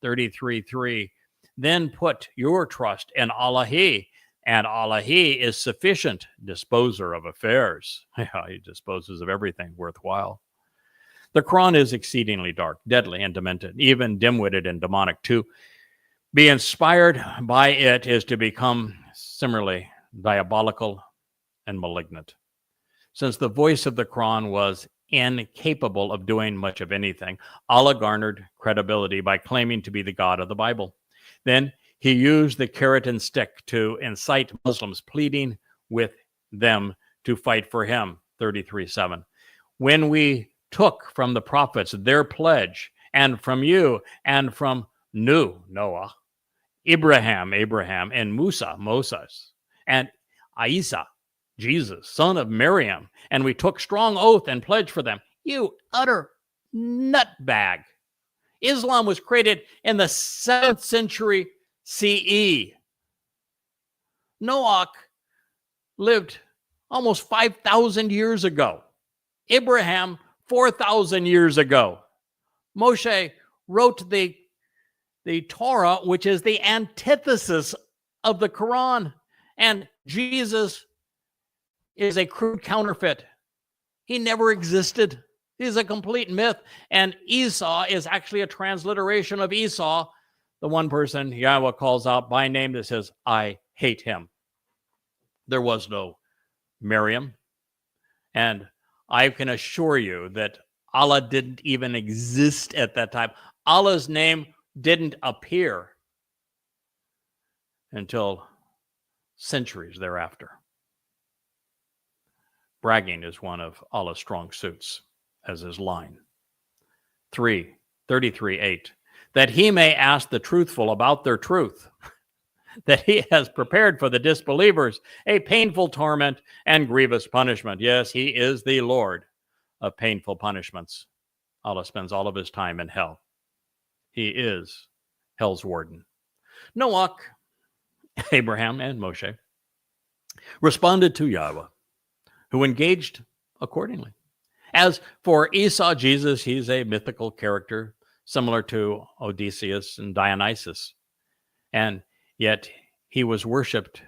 33:3. Then put your trust in Allah, and Allah is sufficient disposer of affairs. Yeah, he disposes of everything worthwhile. The Quran is exceedingly dark, deadly, and demented, even dim-witted and demonic. To be inspired by it is to become similarly diabolical and malignant. Since the voice of the Quran was incapable of doing much of anything, Allah garnered credibility by claiming to be the God of the Bible. Then he used the carrot and stick to incite Muslims, pleading with them to fight for him, 33:7. When we took from the prophets their pledge, and from you, and from Noah, Abraham, and Musa, Moses, and Isa, Jesus, son of Maryam, and we took strong oath and pledge for them. You utter nutbag. Islam was created in the 7th century CE. Noah lived almost 5,000 years ago. Abraham, 4,000 years ago. Moshe wrote the Torah, which is the antithesis of the Quran. And Jesus is a crude counterfeit. He never existed. He's a complete myth. And Esau is actually a transliteration of Esau, the one person Yahweh calls out by name that says, I hate him. There was no Miriam. And I can assure you that Allah didn't even exist at that time. Allah's name didn't appear until centuries thereafter. Bragging is one of Allah's strong suits, as his line. 33:8, that he may ask the truthful about their truth, that he has prepared for the disbelievers a painful torment and grievous punishment. Yes, he is the Lord of painful punishments. Allah spends all of his time in hell. He is hell's warden. Noah, Abraham, and Moshe responded to Yahweh, who engaged accordingly. As for Esau, Jesus, he's a mythical character similar to Odysseus and Dionysus. And yet he was worshipped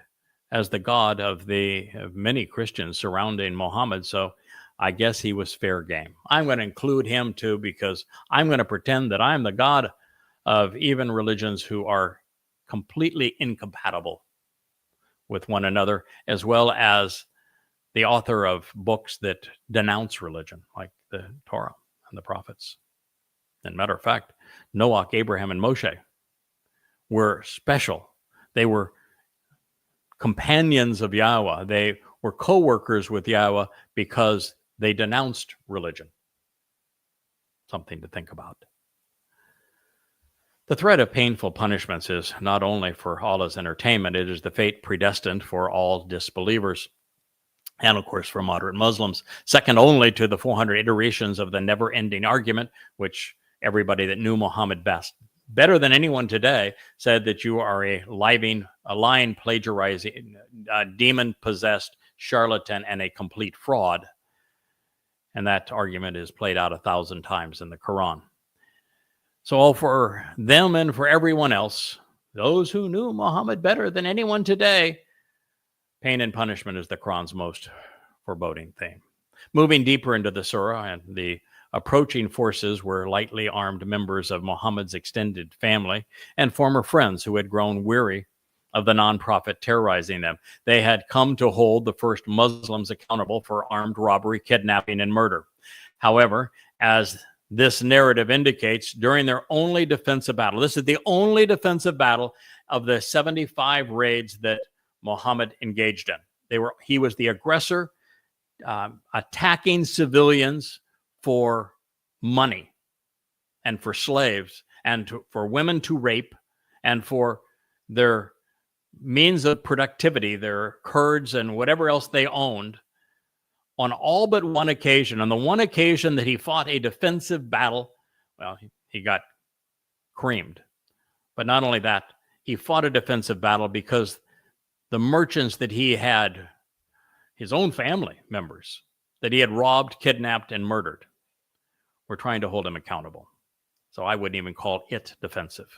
as the god of many Christians surrounding Muhammad. So I guess he was fair game. I'm going to include him too, because I'm going to pretend that I'm the god of even religions who are completely incompatible with one another, as well as the author of books that denounce religion, like the Torah and the prophets. And matter of fact, Noah, Abraham, and Moshe were special. They were companions of Yahweh. They were co-workers with Yahweh because they denounced religion. Something to think about. The threat of painful punishments is not only for Allah's entertainment, it is the fate predestined for all disbelievers, and of course for moderate Muslims, second only to the 400 iterations of the never-ending argument, which everybody that knew Muhammad better than anyone today, said that you are a lying, plagiarizing, demon-possessed charlatan and a complete fraud. And that argument is played out 1,000 times in the Quran. So all for them and for everyone else, those who knew Muhammad better than anyone today, pain and punishment is the Quran's most foreboding theme. Moving deeper into the surah, and the approaching forces were lightly armed members of Muhammad's extended family and former friends who had grown weary of the nonprofit terrorizing them. They had come to hold the first Muslims accountable for armed robbery, kidnapping, and murder. However, as this narrative indicates, during their only defensive battle, this is the only defensive battle of the 75 raids that Muhammad engaged in. He was the aggressor, attacking civilians for money and for slaves and for women to rape and for their means of productivity, their curds and whatever else they owned, on all but one occasion. On the one occasion that he fought a defensive battle, well, he got creamed. But not only that, he fought a defensive battle because the merchants that he had, his own family members, that he had robbed, kidnapped, and murdered, were trying to hold him accountable. So I wouldn't even call it defensive.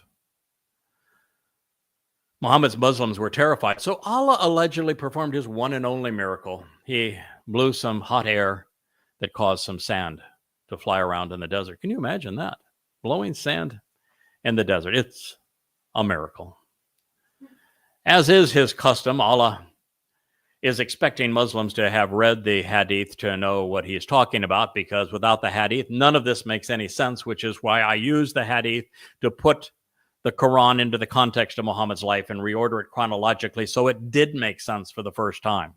Muhammad's Muslims were terrified. So Allah allegedly performed his one and only miracle. He blew some hot air that caused some sand to fly around in the desert. Can you imagine that? Blowing sand in the desert. It's a miracle. As is his custom, Allah is expecting Muslims to have read the hadith to know what he is talking about, because without the hadith, none of this makes any sense, which is why I use the hadith to put the Quran into the context of Muhammad's life and reorder it chronologically so it did make sense for the first time.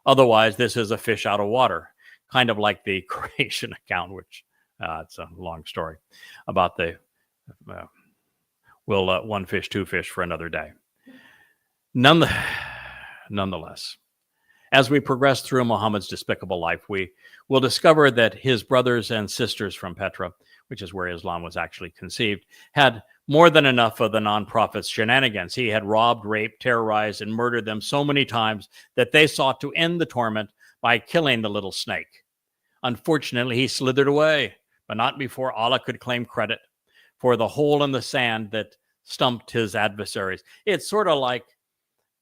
Otherwise, this is a fish out of water, kind of like the creation account, which it's a long story about the one fish, two fish for another day. Nonetheless, as we progress through Muhammad's despicable life, we will discover that his brothers and sisters from Petra, which is where Islam was actually conceived, had more than enough of the non-prophet's shenanigans. He had robbed, raped, terrorized, and murdered them so many times that they sought to end the torment by killing the little snake. Unfortunately, he slithered away, but not before Allah could claim credit for the hole in the sand that stumped his adversaries. It's sort of like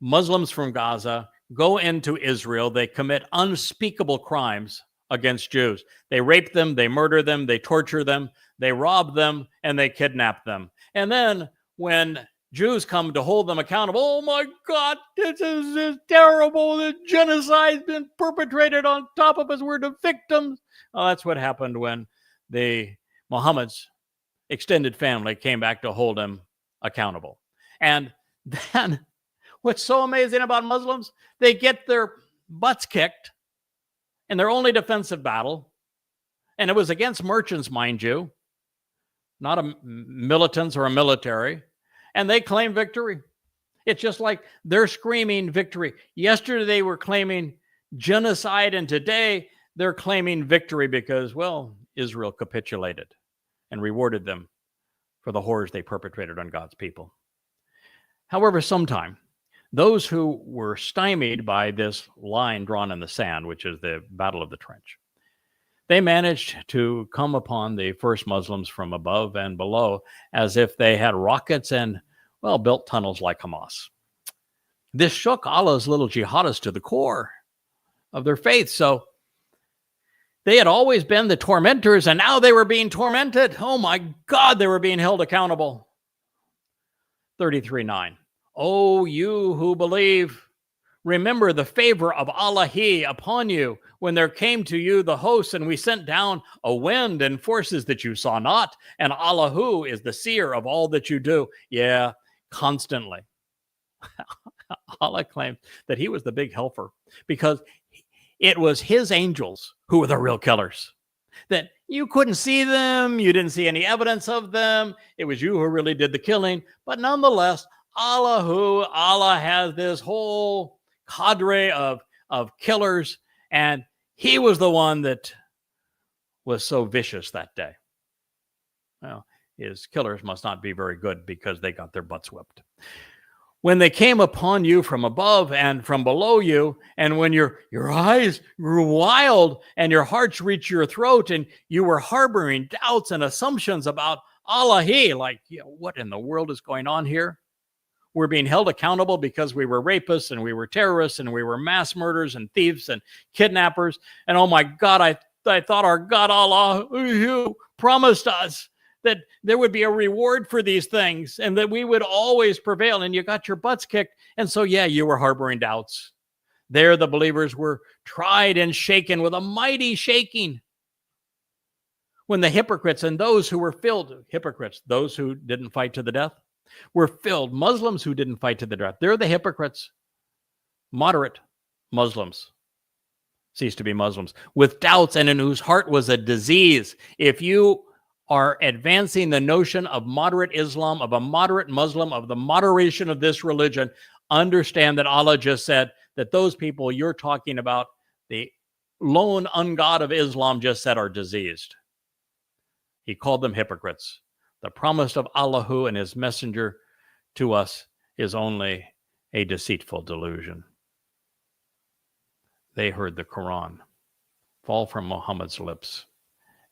Muslims from Gaza go into Israel. They commit unspeakable crimes against Jews. They rape them, they murder them, they torture them, they rob them, and they kidnap them. And then when Jews come to hold them accountable, oh my God, this is terrible. The genocide's been perpetrated on top of us. We're the victims. Well, that's what happened when Muhammad's extended family came back to hold him accountable. And then what's so amazing about Muslims, they get their butts kicked in their only defensive battle. And it was against merchants, mind you, not a militants or a military. And they claim victory. It's just like they're screaming victory. Yesterday they were claiming genocide, and today they're claiming victory because, well, Israel capitulated and rewarded them for the horrors they perpetrated on God's people. However, sometime, those who were stymied by this line drawn in the sand, which is the Battle of the Trench, they managed to come upon the first Muslims from above and below as if they had rockets and, well, built tunnels like Hamas. This shook Allah's little jihadists to the core of their faith. So they had always been the tormentors, and now they were being tormented. Oh my God, they were being held accountable. 33:9. Oh, you who believe, remember the favor of Allah upon you when there came to you the hosts, and we sent down a wind and forces that you saw not, and Allah is the seer of all that you do. Yeah, constantly. Allah claimed that he was the big helper because it was his angels who were the real killers. That you couldn't see them, you didn't see any evidence of them. It was you who really did the killing. But nonetheless, Allah has this whole cadre of killers, and he was the one that was so vicious that day. Well, his killers must not be very good because they got their butts whipped. When they came upon you from above and from below you, and when your eyes grew wild and your hearts reached your throat, and you were harboring doubts and assumptions about Allah, like, what in the world is going on here? We're being held accountable because we were rapists and we were terrorists and we were mass murderers and thieves and kidnappers. And oh my God, I thought our God Allah, you promised us that there would be a reward for these things and that we would always prevail, and you got your butts kicked. And so, yeah, you were harboring doubts. There, the believers were tried and shaken with a mighty shaking. When the hypocrites and those who were filled, hypocrites, those who didn't fight to the death, were filled. Muslims who didn't fight to the death, they're the hypocrites. Moderate Muslims ceased to be Muslims with doubts, and in whose heart was a disease. If you are advancing the notion of moderate Islam, of a moderate Muslim, of the moderation of this religion, understand that Allah just said that those people you're talking about, the lone ungod of Islam, just said are diseased. He called them hypocrites. The promise of Allahu and his messenger to us is only a deceitful delusion. They heard the Quran fall from Muhammad's lips,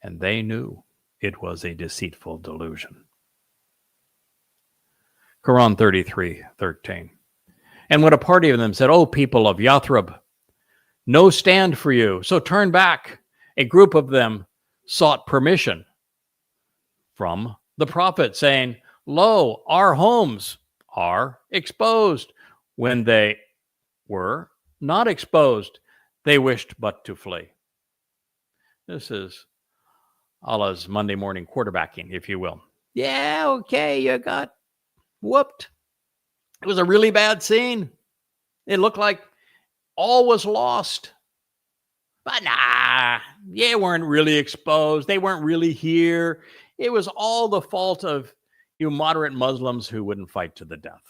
and they knew it was a deceitful delusion. Quran 33:13. And when a party of them said, "O people of Yathrib, no stand for you, so turn back," a group of them sought permission from the prophet, saying, "Lo, our homes are exposed." When they were not exposed, they wished but to flee. This is Allah's Monday morning quarterbacking, if you will. Yeah, okay, you got whooped. It was a really bad scene. It looked like all was lost. But nah, they weren't really exposed. They weren't really here. It was all the fault of you moderate Muslims who wouldn't fight to the death.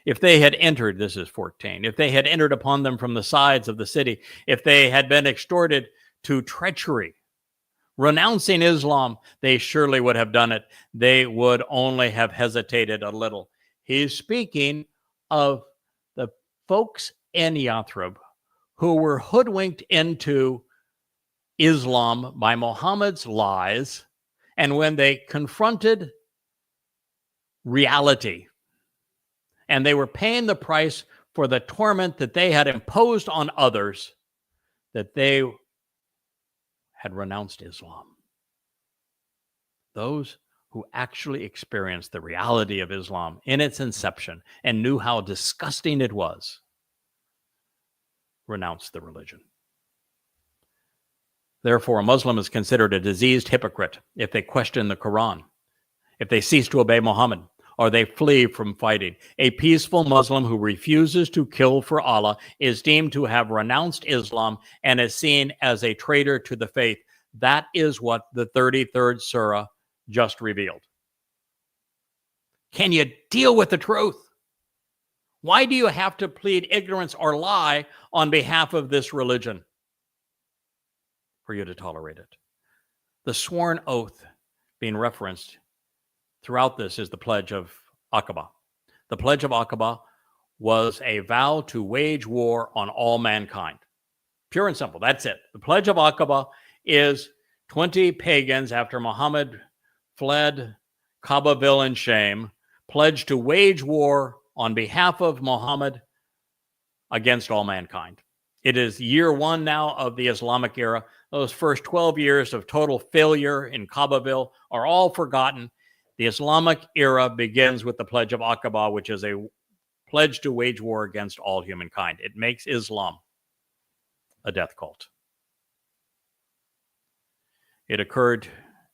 If they had entered, this is 14, if they had entered upon them from the sides of the city, if they had been extorted to treachery, renouncing Islam, they surely would have done it. They would only have hesitated a little. He's speaking of the folks in Yathrib who were hoodwinked into Islam by Muhammad's lies, and when they confronted reality, and they were paying the price for the torment that they had imposed on others, that they had renounced Islam. Those who actually experienced the reality of Islam in its inception and knew how disgusting it was, renounced the religion. Therefore, a Muslim is considered a diseased hypocrite if they question the Quran, if they cease to obey Muhammad, or they flee from fighting. A peaceful Muslim who refuses to kill for Allah is deemed to have renounced Islam and is seen as a traitor to the faith. That is what the 33rd surah just revealed. Can you deal with the truth? Why do you have to plead ignorance or lie on behalf of this religion for you to tolerate it? The sworn oath being referenced throughout this is the Pledge of Aqaba. The Pledge of Aqaba was a vow to wage war on all mankind. Pure and simple, that's it. The Pledge of Aqaba is 20 pagans after Muhammad fled Kabaville in shame, pledged to wage war on behalf of Muhammad against all mankind. It is year one now of the Islamic era. Those first 12 years of total failure in Kabaville are all forgotten. The Islamic era begins with the Pledge of Aqaba, which is a pledge to wage war against all humankind. It makes Islam a death cult. It occurred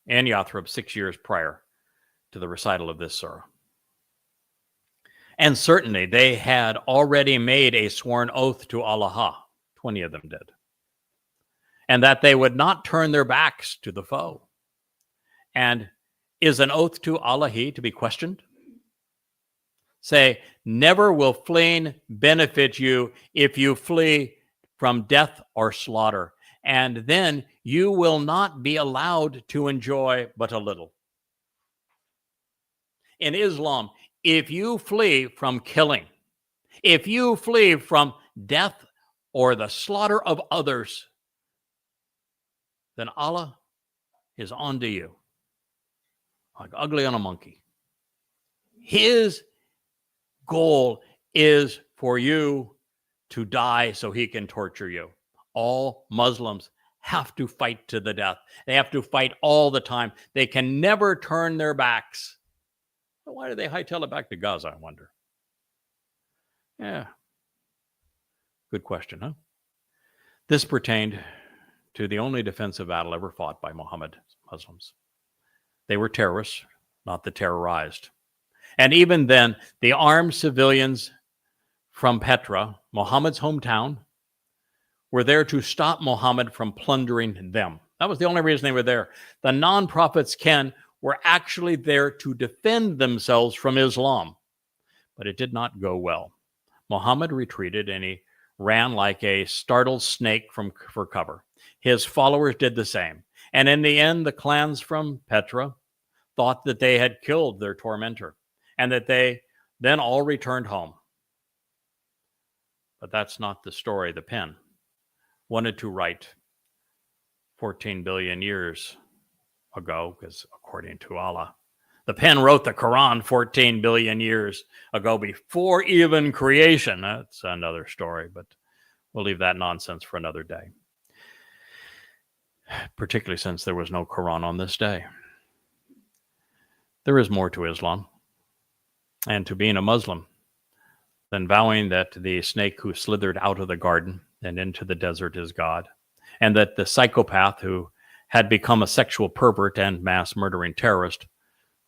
in Yathrib 6 years prior to the recital of this surah. And certainly they had already made a sworn oath to Allah. 20 of them did. And that they would not turn their backs to the foe. And is an oath to Allah to be questioned? Say, never will fleeing benefit you if you flee from death or slaughter. And then you will not be allowed to enjoy but a little. In Islam, if you flee from killing, if you flee from death or the slaughter of others, then Allah is onto you, like ugly on a monkey. His goal is for you to die so he can torture you. All Muslims have to fight to the death. They have to fight all the time. They can never turn their backs. But why do they hightail it back to Gaza, I wonder? Yeah. Good question, huh? This pertained to the only defensive battle ever fought by Muhammad Muslims. They were terrorists, not the terrorized. And even then, the armed civilians from Petra, Muhammad's hometown, were there to stop Muhammad from plundering them. That was the only reason they were there. The non-prophets, Ken, were actually there to defend themselves from Islam. But it did not go well. Muhammad retreated and he ran like a startled snake for cover. His followers did the same. And in the end, the clans from Petra thought that they had killed their tormentor and that they then all returned home. But that's not the story the pen wanted to write 14 billion years ago, because according to Allah, the pen wrote the Quran 14 billion years ago before even creation. That's another story, but we'll leave that nonsense for another day, particularly since there was no Quran on this day. There is more to Islam and to being a Muslim than vowing that the snake who slithered out of the garden and into the desert is God, and that the psychopath who had become a sexual pervert and mass murdering terrorist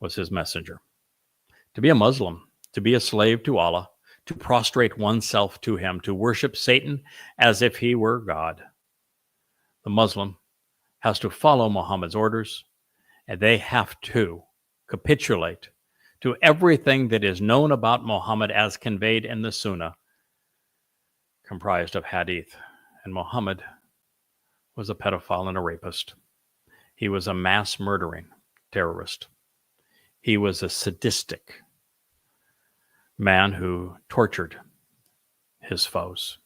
was his messenger. To be a Muslim, to be a slave to Allah, to prostrate oneself to him, to worship Satan as if he were God. The Muslim has to follow Muhammad's orders, and they have to capitulate to everything that is known about Muhammad as conveyed in the Sunnah, comprised of hadith. And Muhammad was a pedophile and a rapist. He was a mass murdering terrorist. He was a sadistic man who tortured his foes.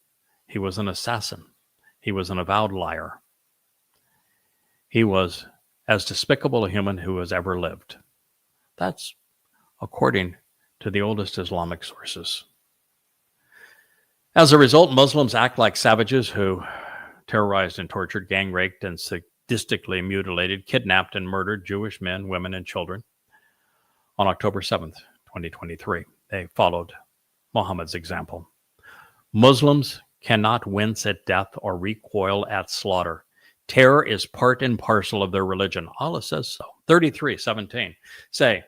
He was an assassin. He was an avowed liar. He was as despicable a human who has ever lived. That's according to the oldest Islamic sources. As a result, Muslims act like savages who terrorized and tortured, gang raped, and sadistically mutilated, kidnapped, and murdered Jewish men, women, and children. On October 7th, 2023, they followed Muhammad's example. Muslims cannot wince at death or recoil at slaughter. Terror is part and parcel of their religion. Allah says so. 33:17. Say,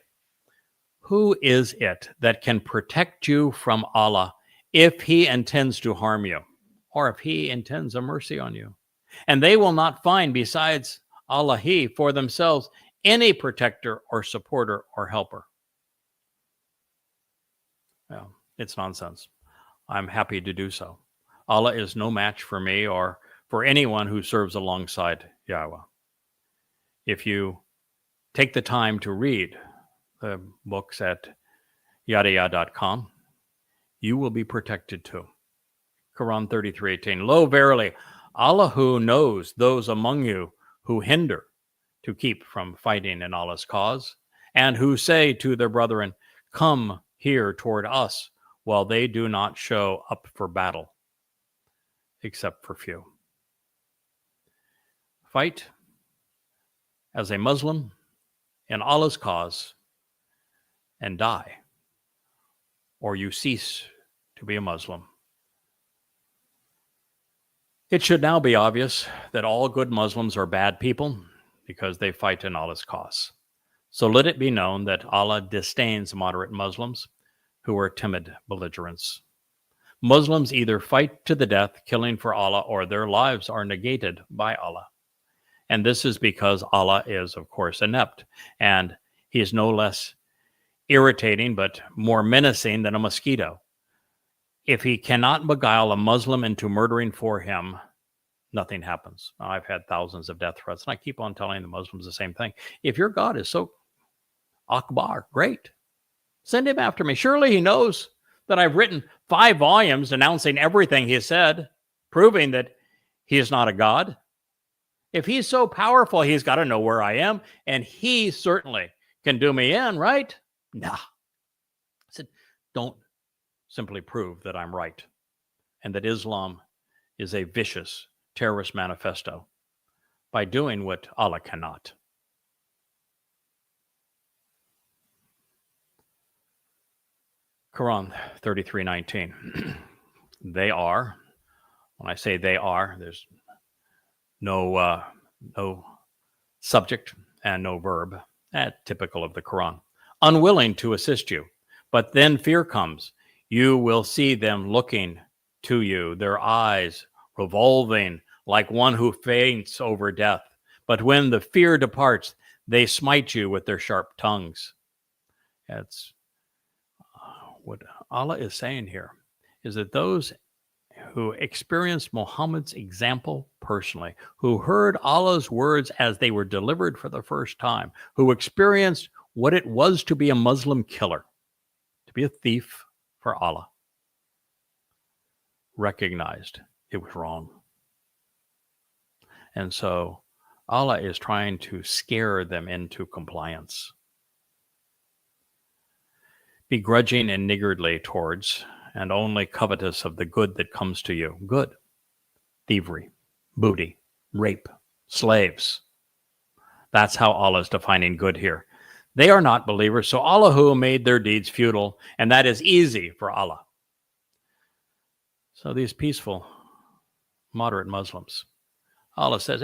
who is it that can protect you from Allah if he intends to harm you, or if he intends a mercy on you? And they will not find besides Allah for themselves any protector or supporter or helper. Well, it's nonsense. I'm happy to do so. Allah is no match for me or for anyone who serves alongside Yahweh. If you take the time to read the books at YAHOWAH.com, you will be protected too. Quran 33:18. Lo, verily, Allah who knows those among you who hinder to keep from fighting in Allah's cause, and who say to their brethren, come here toward us, while they do not show up for battle, except for few. Fight as a Muslim in Allah's cause and die, or you cease to be a Muslim. It should now be obvious that all good Muslims are bad people because they fight in Allah's cause. So let it be known that Allah disdains moderate Muslims who are timid belligerents. Muslims either fight to the death, killing for Allah, or their lives are negated by Allah. And this is because Allah is, of course, inept, and he is no less irritating but more menacing than a mosquito. If he cannot beguile a Muslim into murdering for him, nothing happens. I've had thousands of death threats, and I keep on telling the Muslims the same thing. If your God is so Akbar, great. Send him after me. Surely he knows that I've written 5 volumes announcing everything he said, proving that he is not a God. If he's so powerful, he's got to know where I am, and he certainly can do me in, right? Nah. I said, don't simply prove that I'm right and that Islam is a vicious terrorist manifesto. by doing what Allah cannot. Quran 33:19. They are, when I say they are, there's no subject and no verb, typical of the Quran, unwilling to assist you. But then fear comes. You will see them looking to you, their eyes revolving like one who faints over death. But when the fear departs, they smite you with their sharp tongues. That's what Allah is saying here, is that those who experienced Muhammad's example personally, who heard Allah's words as they were delivered for the first time, who experienced what it was to be a Muslim killer, to be a thief for Allah, recognized it was wrong. And so Allah is trying to scare them into compliance. Begrudging and niggardly towards, and only covetous of the good that comes to you. Good. Thievery, booty, rape, slaves. That's how Allah is defining good here. They are not believers, so Allah who made their deeds futile, and that is easy for Allah. So these peaceful, moderate Muslims, Allah says,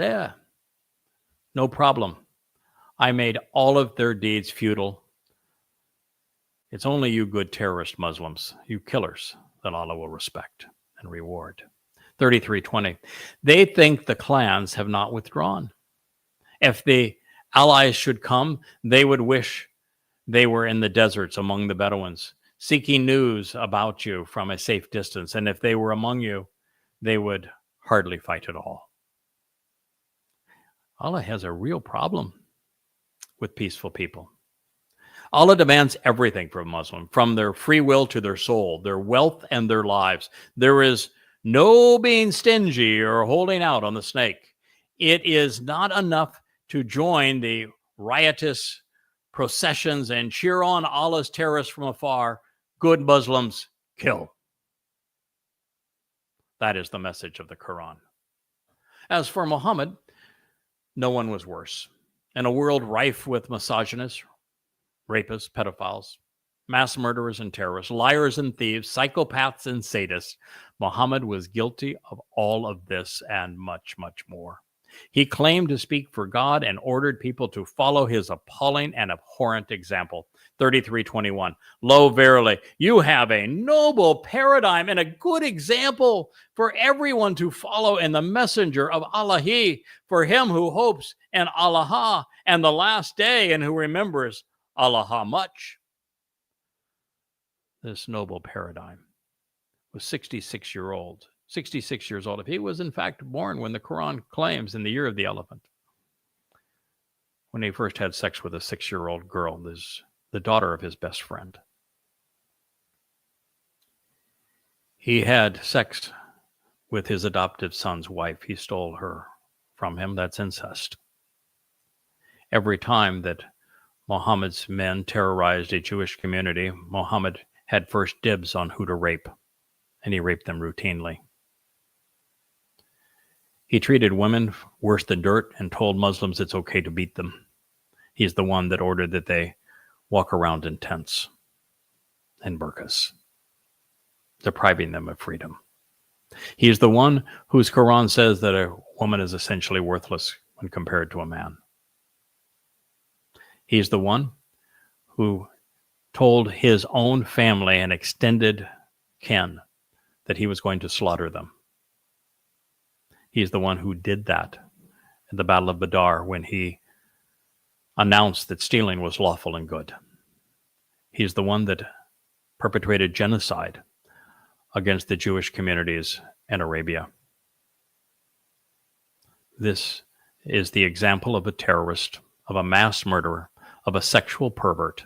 no problem. I made all of their deeds futile. It's only you good terrorist Muslims, you killers, that Allah will respect and reward. 33:20. They think the clans have not withdrawn. If the allies should come, they would wish they were in the deserts among the Bedouins, seeking news about you from a safe distance. And if they were among you, they would hardly fight at all. Allah has a real problem with peaceful people. Allah demands everything from Muslims, from their free will to their soul, their wealth and their lives. There is no being stingy or holding out on the snake. It is not enough to join the riotous processions and cheer on Allah's terrorists from afar. Good Muslims kill. That is the message of the Quran. As for Muhammad, no one was worse. In a world rife with misogynists, rapists, pedophiles, mass murderers and terrorists, liars and thieves, psychopaths and sadists, Muhammad was guilty of all of this and much, much more. He claimed to speak for God and ordered people to follow his appalling and abhorrent example. 33:21. Lo, verily, you have a noble paradigm and a good example for everyone to follow in the messenger of Allah, for him who hopes in Allah and the last day and who remembers Allah much. This noble paradigm was 66 years old. If he was in fact born when the Quran claims in the year of the elephant, when he first had sex with a 6-year-old girl, the daughter of his best friend. He had sex with his adoptive son's wife. He stole her from him. That's incest. Every time that Muhammad's men terrorized a Jewish community, Muhammad had first dibs on who to rape, and he raped them routinely. He treated women worse than dirt and told Muslims it's okay to beat them. He's the one that ordered that they walk around in tents and burqas, depriving them of freedom. He is the one whose Quran says that a woman is essentially worthless when compared to a man. He's the one who told his own family and extended kin that he was going to slaughter them. He's the one who did that at the Battle of Badr when he announced that stealing was lawful and good. He's the one that perpetrated genocide against the Jewish communities in Arabia. This is the example of a terrorist, of a mass murderer, of a sexual pervert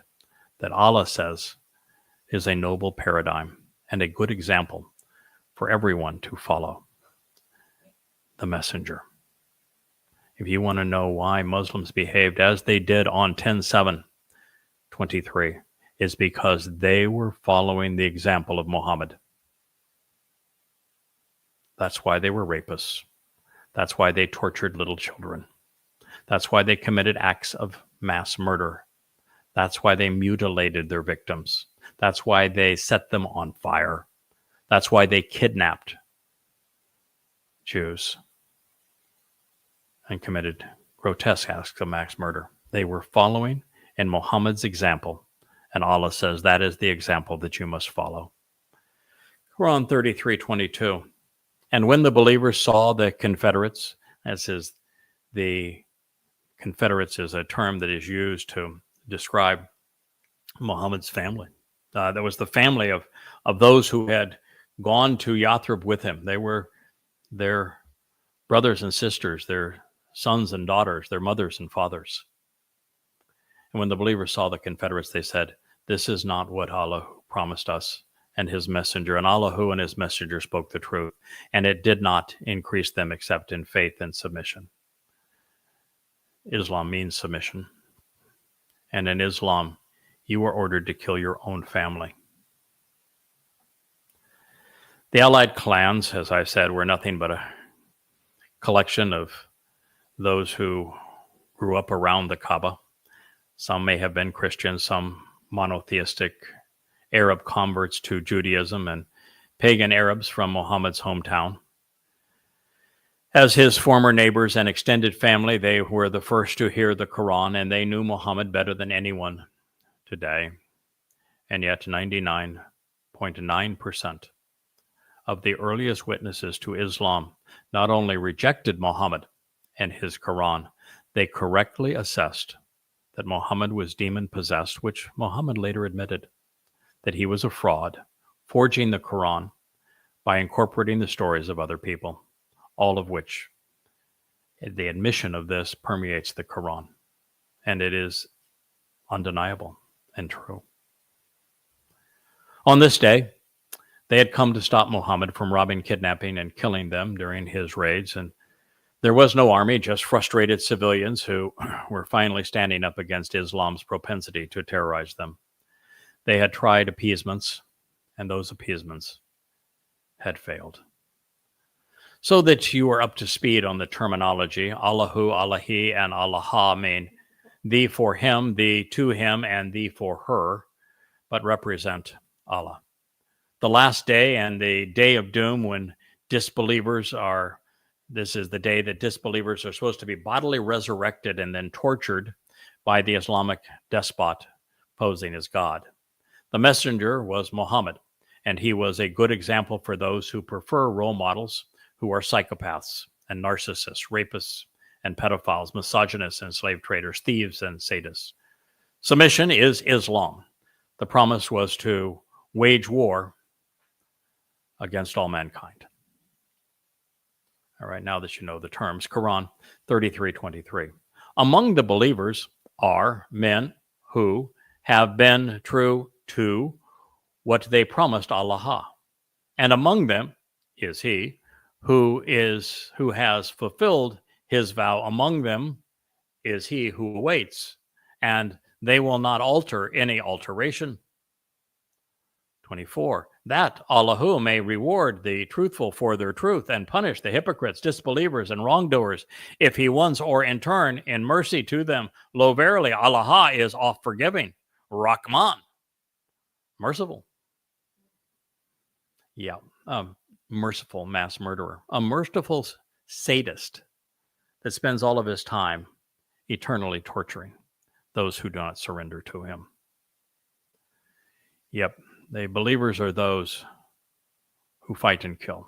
that Allah says is a noble paradigm and a good example for everyone to follow. The messenger. If you want to know why Muslims behaved as they did on 10/7/23, is because they were following the example of Muhammad. That's why they were rapists. That's why they tortured little children. That's why they committed acts of mass murder. That's why they mutilated their victims. That's why they set them on fire. That's why they kidnapped Jews and committed grotesque acts of mass murder. They were following in Muhammad's example, and Allah says that is the example that you must follow. Quran 33:22. And when the believers saw the Confederates, as is the Confederates is a term that is used to describe Muhammad's family. That was the family of those who had gone to Yathrib with him. They were their brothers and sisters, their sons and daughters, their mothers and fathers. And when the believers saw the Confederates, they said, this is not what Allah promised us and his messenger. And Allah and his messenger spoke the truth. And it did not increase them except in faith and submission. Islam means submission. And in Islam, you are ordered to kill your own family. The Allied clans, as I said, were nothing but a collection of those who grew up around the Kaaba. Some may have been Christians, some monotheistic Arab converts to Judaism, and pagan Arabs from Muhammad's hometown. As his former neighbors and extended family, they were the first to hear the Quran, and they knew Muhammad better than anyone today. And yet 99.9% of the earliest witnesses to Islam not only rejected Muhammad and his Quran, they correctly assessed that Muhammad was demon-possessed, which Muhammad later admitted, that he was a fraud, forging the Quran by incorporating the stories of other people, all of which, the admission of this permeates the Quran, and it is undeniable and true. On this day, they had come to stop Muhammad from robbing, kidnapping, and killing them during his raids, and there was no army, just frustrated civilians who were finally standing up against Islam's propensity to terrorize them. They had tried appeasements, and those appeasements had failed. So that you are up to speed on the terminology, Allahu, Allahi, and Allaha mean thee for him, thee to him, and thee for her, but represent Allah. The last day and the day of doom when disbelievers are, this is the day that disbelievers are supposed to be bodily resurrected and then tortured by the Islamic despot posing as God. The messenger was Muhammad, and he was a good example for those who prefer role models who are psychopaths and narcissists, rapists and pedophiles, misogynists and slave traders, thieves and sadists. Submission is Islam. The promise was to wage war against all mankind. All right, now that you know the terms, Quran 33:23. Among the believers are men who have been true to what they promised Allah, and among them is he who has fulfilled his vow. Among them is he who awaits, and they will not alter any alteration. 24. That Allah may reward the truthful for their truth and punish the hypocrites, disbelievers, and wrongdoers, if he wants, or in turn in mercy to them. Lo, verily, Allah is oft forgiving, Rahman, merciful. Yeah, merciful mass murderer, a merciful sadist that spends all of his time eternally torturing those who do not surrender to him. Yep, the believers are those who fight and kill.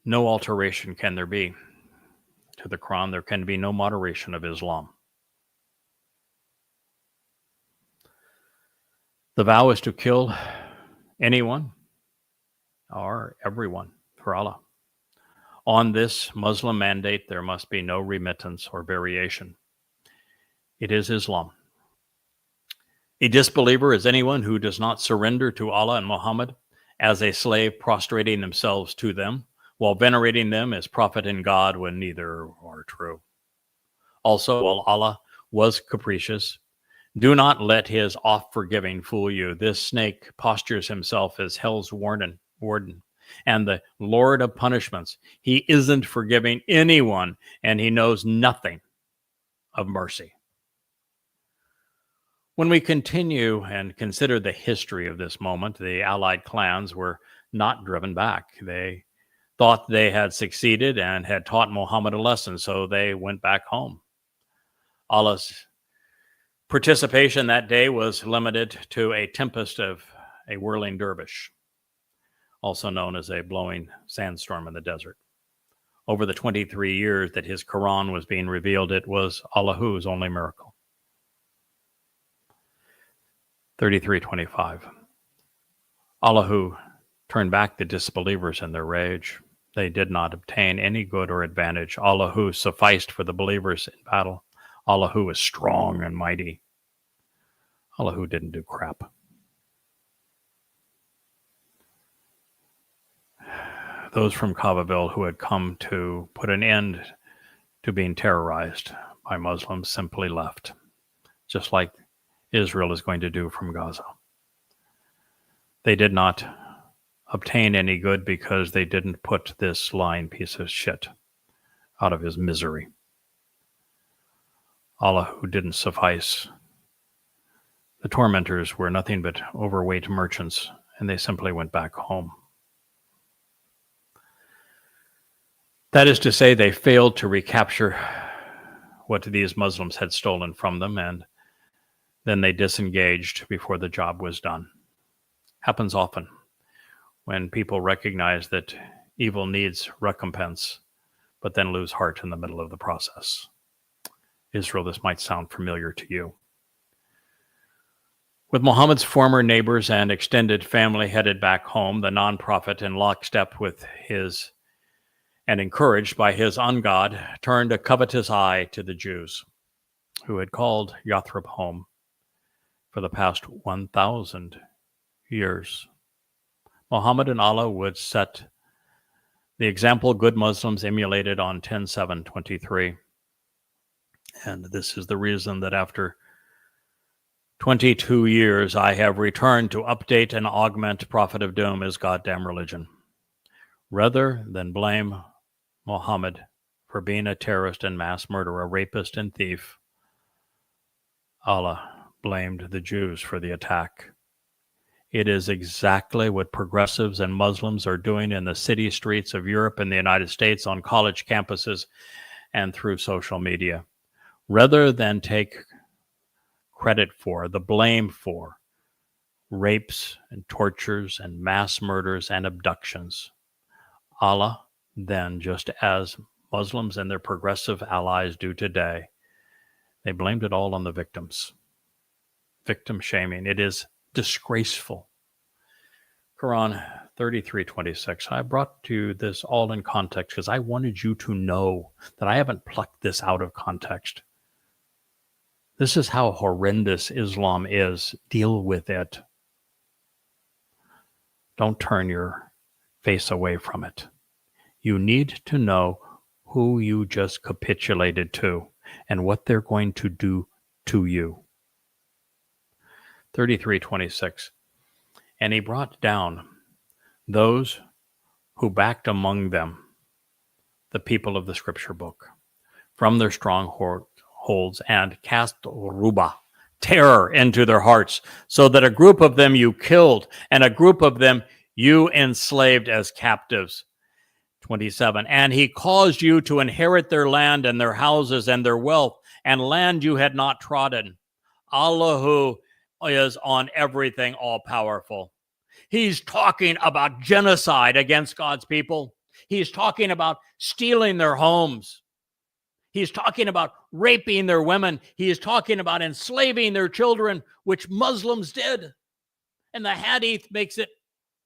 No alteration can there be to the Quran. There can be no moderation of Islam. The vow is to kill anyone or everyone for Allah. On this Muslim mandate, there must be no remittance or variation. It is Islam. A disbeliever is anyone who does not surrender to Allah and Muhammad as a slave, prostrating themselves to them, while venerating them as prophet and God when neither are true. Also, while Allah was capricious, do not let his oft-forgiving fool you. This snake postures himself as hell's warden, and the Lord of punishments. He isn't forgiving anyone, and he knows nothing of mercy. When we continue and consider the history of this moment, the Allied clans were not driven back. They thought they had succeeded and had taught Muhammad a lesson, so they went back home. Allah's participation that day was limited to a tempest of a whirling dervish, also known as a blowing sandstorm in the desert. Over the 23 years that his Quran was being revealed, it was Allahu's only miracle. 33:25. Allahu turned back the disbelievers in their rage. They did not obtain any good or advantage. Allahu sufficed for the believers in battle. Allahu is strong and mighty. Allahu didn't do crap. Those from Babel who had come to put an end to being terrorized by Muslims simply left, just like Israel is going to do from Gaza. They did not obtain any good because they didn't put this lying piece of shit out of his misery. Allahu didn't suffice. The tormentors were nothing but overweight merchants, and they simply went back home. That is to say, they failed to recapture what these Muslims had stolen from them, and then they disengaged before the job was done. Happens often when people recognize that evil needs recompense, but then lose heart in the middle of the process. Israel, this might sound familiar to you. With Muhammad's former neighbors and extended family headed back home, the non-prophet, in lockstep with his and encouraged by his ungod, turned a covetous eye to the Jews who had called Yathrib home for the past 1,000 years. Muhammad and Allah would set the example good Muslims emulated on 10/7/23. And this is the reason that after 22 years, I have returned to update and augment Prophet of Doom as goddamn religion. Rather than blame Muhammad for being a terrorist and mass murderer, rapist and thief, Allah blamed the Jews for the attack. It is exactly what progressives and Muslims are doing in the city streets of Europe and the United States, on college campuses, and through social media. Rather than take credit for, the blame for, rapes and tortures and mass murders and abductions, Allah then, just as Muslims and their progressive allies do today, they blamed it all on the victims. Victim shaming. It is disgraceful. Quran 33:26. I brought to this all in context because I wanted you to know that I haven't plucked this out of context. This is how horrendous Islam is. Deal with it. Don't turn your face away from it. You need to know who you just capitulated to and what they're going to do to you. 33:26. And he brought down those who backed among them the people of the scripture book from their strongholds and cast ruba, terror, into their hearts, so that a group of them you killed and a group of them you enslaved as captives. 27. And he caused you to inherit their land and their houses and their wealth and land you had not trodden. Allahu is on everything all powerful. He's talking about genocide against God's people. He's talking about stealing their homes. He's talking about raping their women. He is talking about enslaving their children, which Muslims did. And the hadith makes it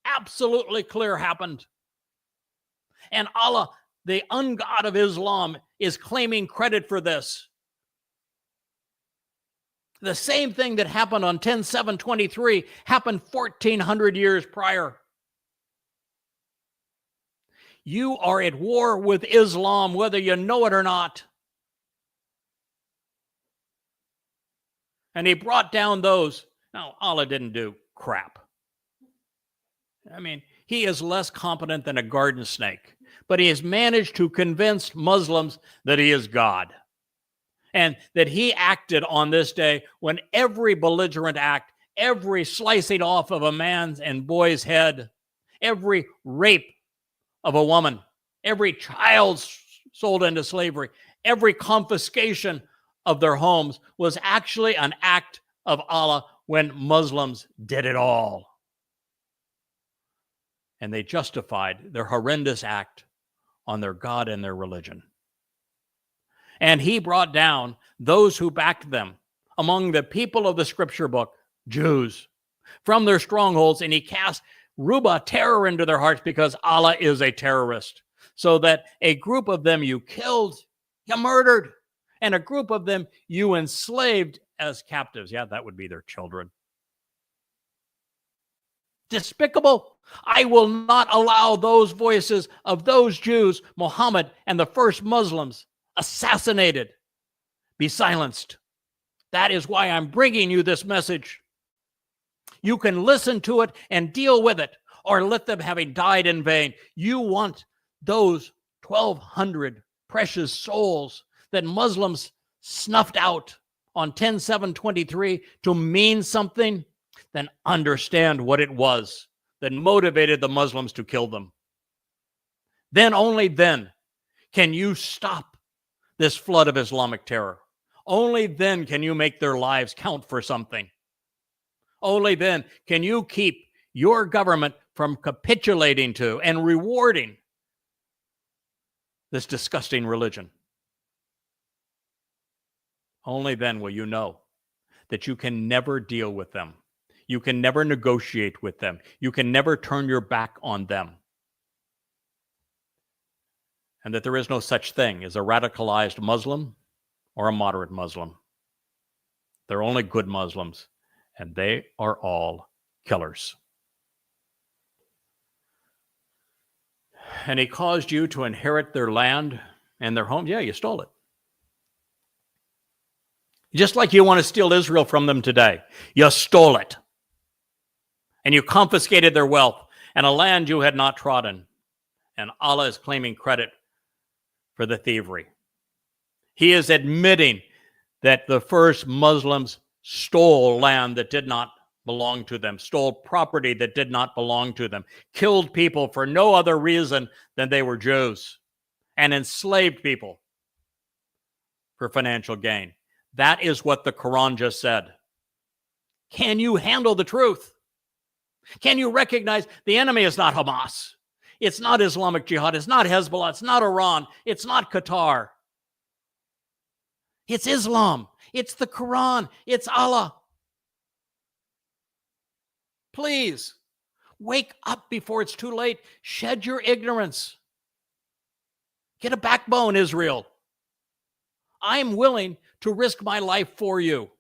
absolutely clear happened. And Allah, the ungod of Islam, is claiming credit for this. The same thing that happened on 10/7/23 happened 1,400 years prior. You are at war with Islam, whether you know it or not. And he brought down those. Now, Allah didn't do crap. I mean, He is less competent than a garden snake, but he has managed to convince Muslims that he is God and that he acted on this day when every belligerent act, every slicing off of a man's and boy's head, every rape of a woman, every child sold into slavery, every confiscation of their homes was actually an act of Allah when Muslims did it all. And they justified their horrendous act on their God and their religion. And he brought down those who backed them among the people of the scripture book, Jews, from their strongholds, and he cast Ruba, terror, into their hearts because Allah is a terrorist. So that a group of them you killed, you murdered, and a group of them you enslaved as captives. Yeah, that would be their children. Despicable. I will not allow those voices of those Jews, Muhammad, and the first Muslims assassinated be silenced. That is why I'm bringing you this message. You can listen to it and deal with it, or let them having died in vain. You want those 1,200 precious souls that Muslims snuffed out on 10/7/23 to mean something, then understand what it was that motivated the Muslims to kill them. Then, only then, can you stop this flood of Islamic terror. Only then can you make their lives count for something. Only then can you keep your government from capitulating to and rewarding this disgusting religion. Only then will you know that you can never deal with them. You can never negotiate with them. You can never turn your back on them. And that there is no such thing as a radicalized Muslim or a moderate Muslim. They're only good Muslims, and they are all killers. And he caused you to inherit their land and their homes. Yeah, you stole it. Just like you want to steal Israel from them today. You stole it. And you confiscated their wealth and a land you had not trodden. And Allah is claiming credit for the thievery. He is admitting that the first Muslims stole land that did not belong to them, stole property that did not belong to them, killed people for no other reason than they were Jews, and enslaved people for financial gain. That is what the Quran just said. Can you handle the truth? Can you recognize the enemy is not Hamas? It's not Islamic Jihad. It's not Hezbollah. It's not Iran. It's not Qatar. It's Islam. It's the Quran. It's Allah. Please, wake up before it's too late. Shed your ignorance. Get a backbone, Israel. I'm willing to risk my life for you.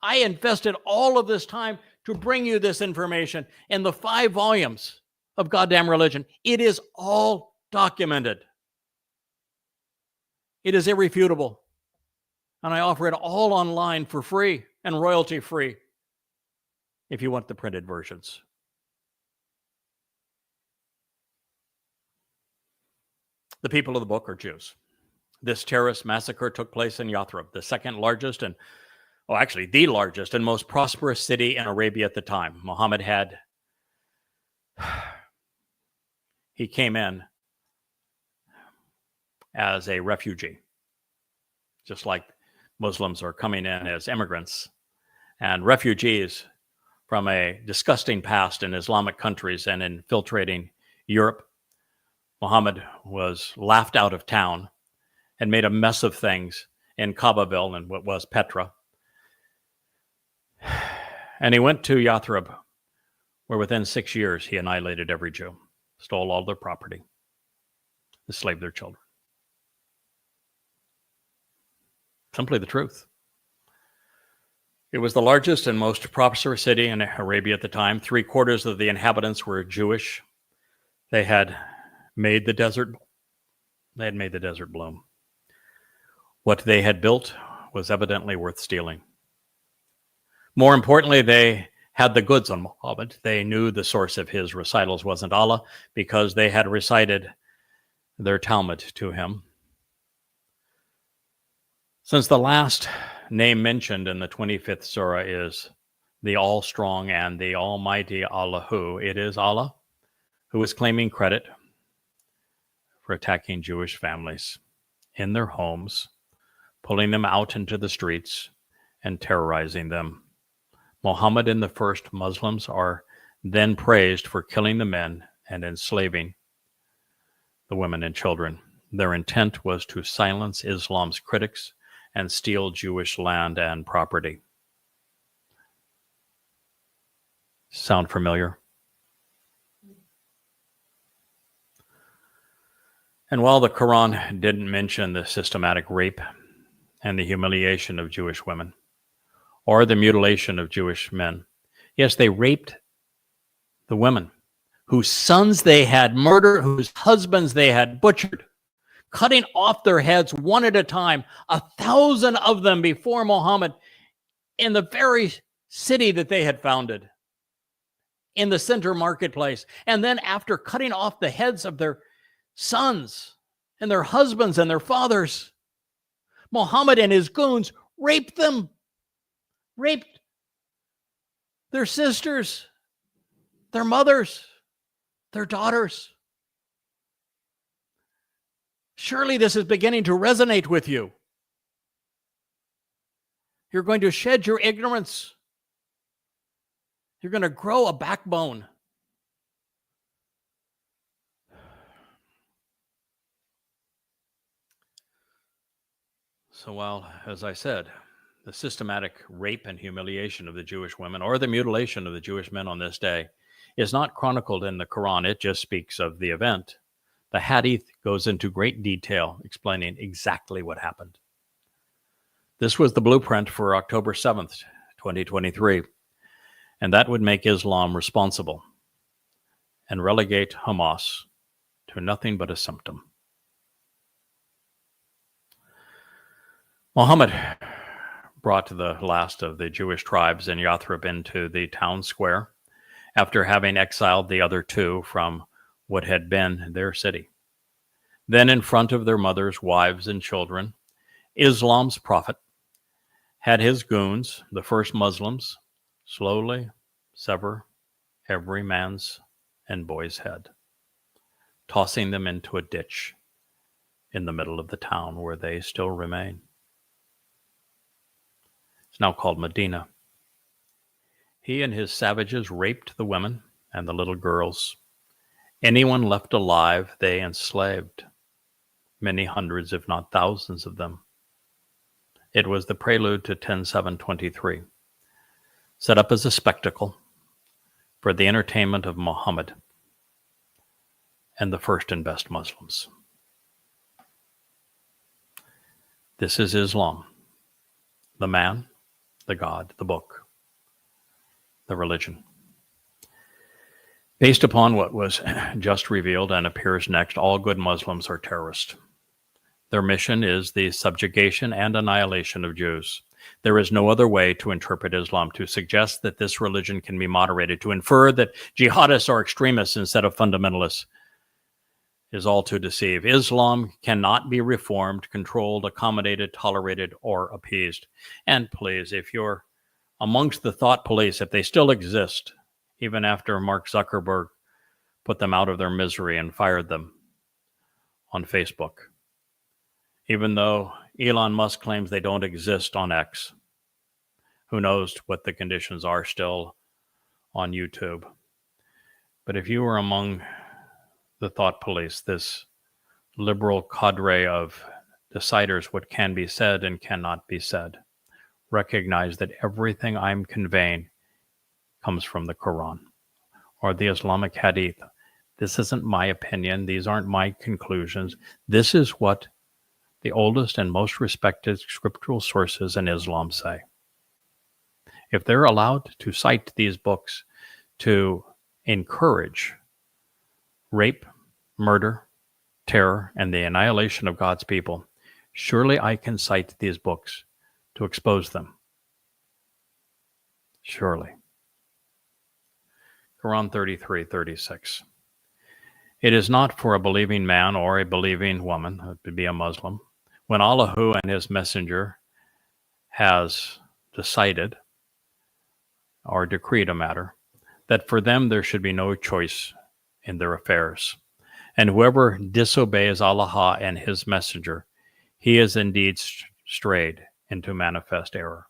I invested all of this time to bring you this information in the 5 volumes of Goddamn Religion. It is all documented. It is irrefutable. And I offer it all online for free and royalty free if you want the printed versions. The people of the book are Jews. This terrorist massacre took place in Yathrib, the second largest and, actually the largest and most prosperous city in Arabia at the time. Muhammad he came in as a refugee, just like Muslims are coming in as immigrants and refugees from a disgusting past in Islamic countries and infiltrating Europe. Muhammad was laughed out of town and made a mess of things in Kabaville and what was Petra. And he went to Yathrib, where within 6 years he annihilated every Jew, stole all their property, enslaved their children. Simply the truth. It was the largest and most prosperous city in Arabia at the time. 3/4 of the inhabitants were Jewish. They had made the desert bloom. What they had built was evidently worth stealing. More importantly, they had the goods on Muhammad. They knew the source of his recitals wasn't Allah because they had recited their Talmud to him. Since the last name mentioned in the 25th surah is the all-strong and the almighty Allahu, it is Allah who is claiming credit for attacking Jewish families in their homes, pulling them out into the streets, and terrorizing them. Muhammad and the first Muslims are then praised for killing the men and enslaving the women and children. Their intent was to silence Islam's critics and steal Jewish land and property. Sound familiar? And while the Quran didn't mention the systematic rape and the humiliation of Jewish women or the mutilation of Jewish men, yes, they raped the women whose sons they had murdered, whose husbands they had butchered, cutting off their heads one at a time, 1,000 of them before Muhammad in the very city that they had founded, in the center marketplace. And then after cutting off the heads of their sons and their husbands and their fathers, Muhammad and his goons raped them, raped their sisters, their mothers, their daughters. Surely this is beginning to resonate with you. You're going to shed your ignorance. You're going to grow a backbone. So while, as I said, the systematic rape and humiliation of the Jewish women or the mutilation of the Jewish men on this day is not chronicled in the Quran, it just speaks of the event. The Hadith goes into great detail explaining exactly what happened. This was the blueprint for October 7th, 2023, and that would make Islam responsible and relegate Hamas to nothing but a symptom. Muhammad brought the last of the Jewish tribes in Yathrib into the town square after having exiled the other two from what had been their city. Then in front of their mothers, wives, and children, Islam's prophet had his goons, the first Muslims, slowly sever every man's and boy's head, tossing them into a ditch in the middle of the town where they still remain. It's now called Medina. He and his savages raped the women and the little girls. Anyone left alive, they enslaved. Many hundreds, if not thousands of them. It was the prelude to 10/7/23, set up as a spectacle for the entertainment of Muhammad and the first and best Muslims. This is Islam, the man, the God, the book, the religion. Based upon what was just revealed and appears next, all good Muslims are terrorists. Their mission is the subjugation and annihilation of Jews. There is no other way to interpret Islam. To suggest that this religion can be moderated, to infer that jihadists are extremists instead of fundamentalists, is all to deceive. Islam cannot be reformed, controlled, accommodated, tolerated, or appeased. And please, if you're amongst the thought police, if they still exist, even after Mark Zuckerberg put them out of their misery and fired them on Facebook, even though Elon Musk claims they don't exist on X, who knows what the conditions are still on YouTube. But if you are among the thought police, this liberal cadre of deciders what can be said and cannot be said, recognize that everything I'm conveying comes from the Quran or the Islamic Hadith. This isn't my opinion. These aren't my conclusions. This is what the oldest and most respected scriptural sources in Islam say. If they're allowed to cite these books to encourage rape, murder, terror, and the annihilation of God's people, surely I can cite these books to expose them. Surely. Quran 33:36. It is not for a believing man or a believing woman to be a Muslim when Allahu and his messenger has decided or decreed a matter that for them there should be no choice in their affairs. And whoever disobeys Allah and his messenger, he is indeed strayed into manifest error.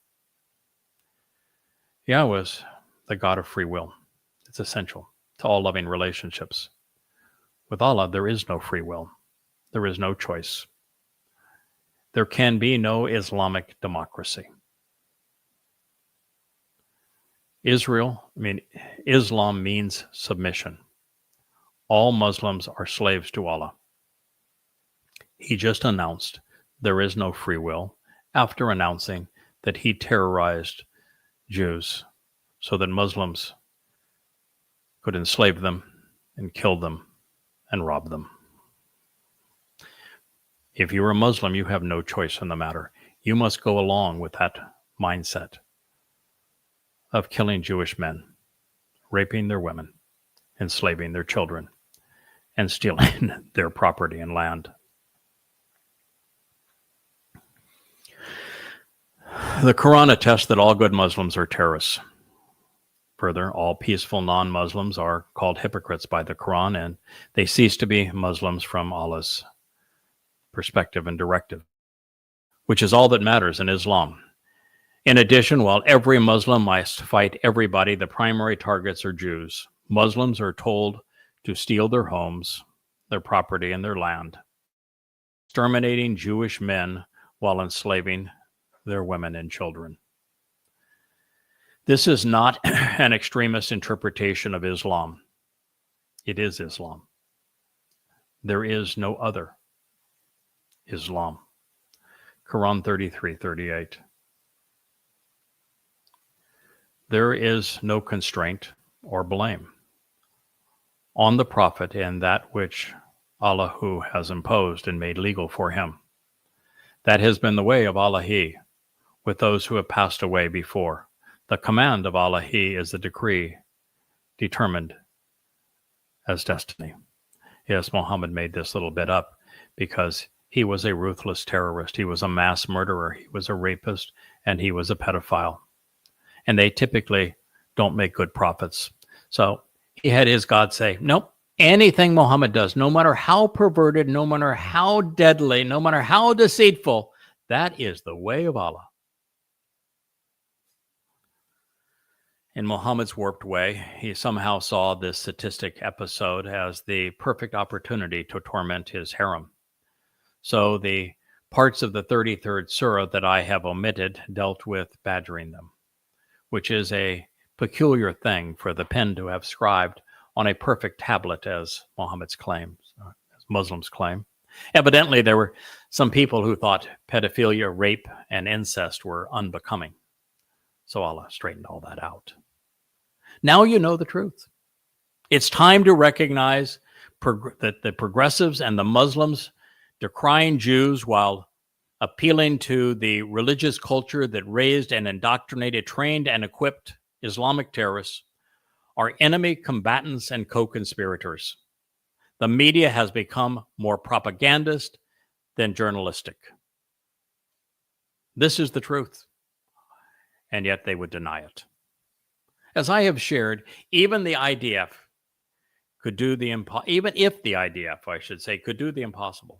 Yahweh is the God of free will. It's essential to all loving relationships. With Allah, there is no free will. There is no choice. There can be no Islamic democracy. Islam means submission. All Muslims are slaves to Allah. He just announced there is no free will after announcing that he terrorized Jews so that Muslims could enslave them and kill them and rob them. If you're a Muslim, you have no choice in the matter. You must go along with that mindset of killing Jewish men, raping their women, enslaving their children, and stealing their property and land. The Quran attests that all good Muslims are terrorists. Further, all peaceful non-Muslims are called hypocrites by the Quran, and they cease to be Muslims from Allah's perspective and directive, which is all that matters in Islam. In addition, while every Muslim must fight everybody, the primary targets are Jews. Muslims are told to steal their homes, their property, and their land, exterminating Jewish men while enslaving their women and children. This is not an extremist interpretation of Islam. It is Islam. There is no other Islam. Quran 33:38. There is no constraint or blame on the Prophet in that which Allahu has imposed and made legal for him. That has been the way of Allahi with those who have passed away before. The command of Allahi is the decree determined as destiny. Yes, Muhammad made this little bit up because he was a ruthless terrorist. He was a mass murderer. He was a rapist, and he was a pedophile. And they typically don't make good prophets. So he had his God say, nope, anything Muhammad does, no matter how perverted, no matter how deadly, no matter how deceitful, that is the way of Allah. In Muhammad's warped way, he somehow saw this sadistic episode as the perfect opportunity to torment his harem. So the parts of the 33rd surah that I have omitted dealt with badgering them, which is a peculiar thing for the pen to have scribed on a perfect tablet, as Muhammad's claims, as Muslims claim. Evidently, there were some people who thought pedophilia, rape, and incest were unbecoming. So Allah straightened all that out. Now you know the truth. It's time to recognize that the progressives and the Muslims decrying Jews while appealing to the religious culture that raised and indoctrinated, trained and equipped Islamic terrorists are enemy combatants and co-conspirators. The media has become more propagandist than journalistic. This is the truth, and yet they would deny it. As I have shared, even the IDF could do the even if the IDF, I should say, could do the impossible.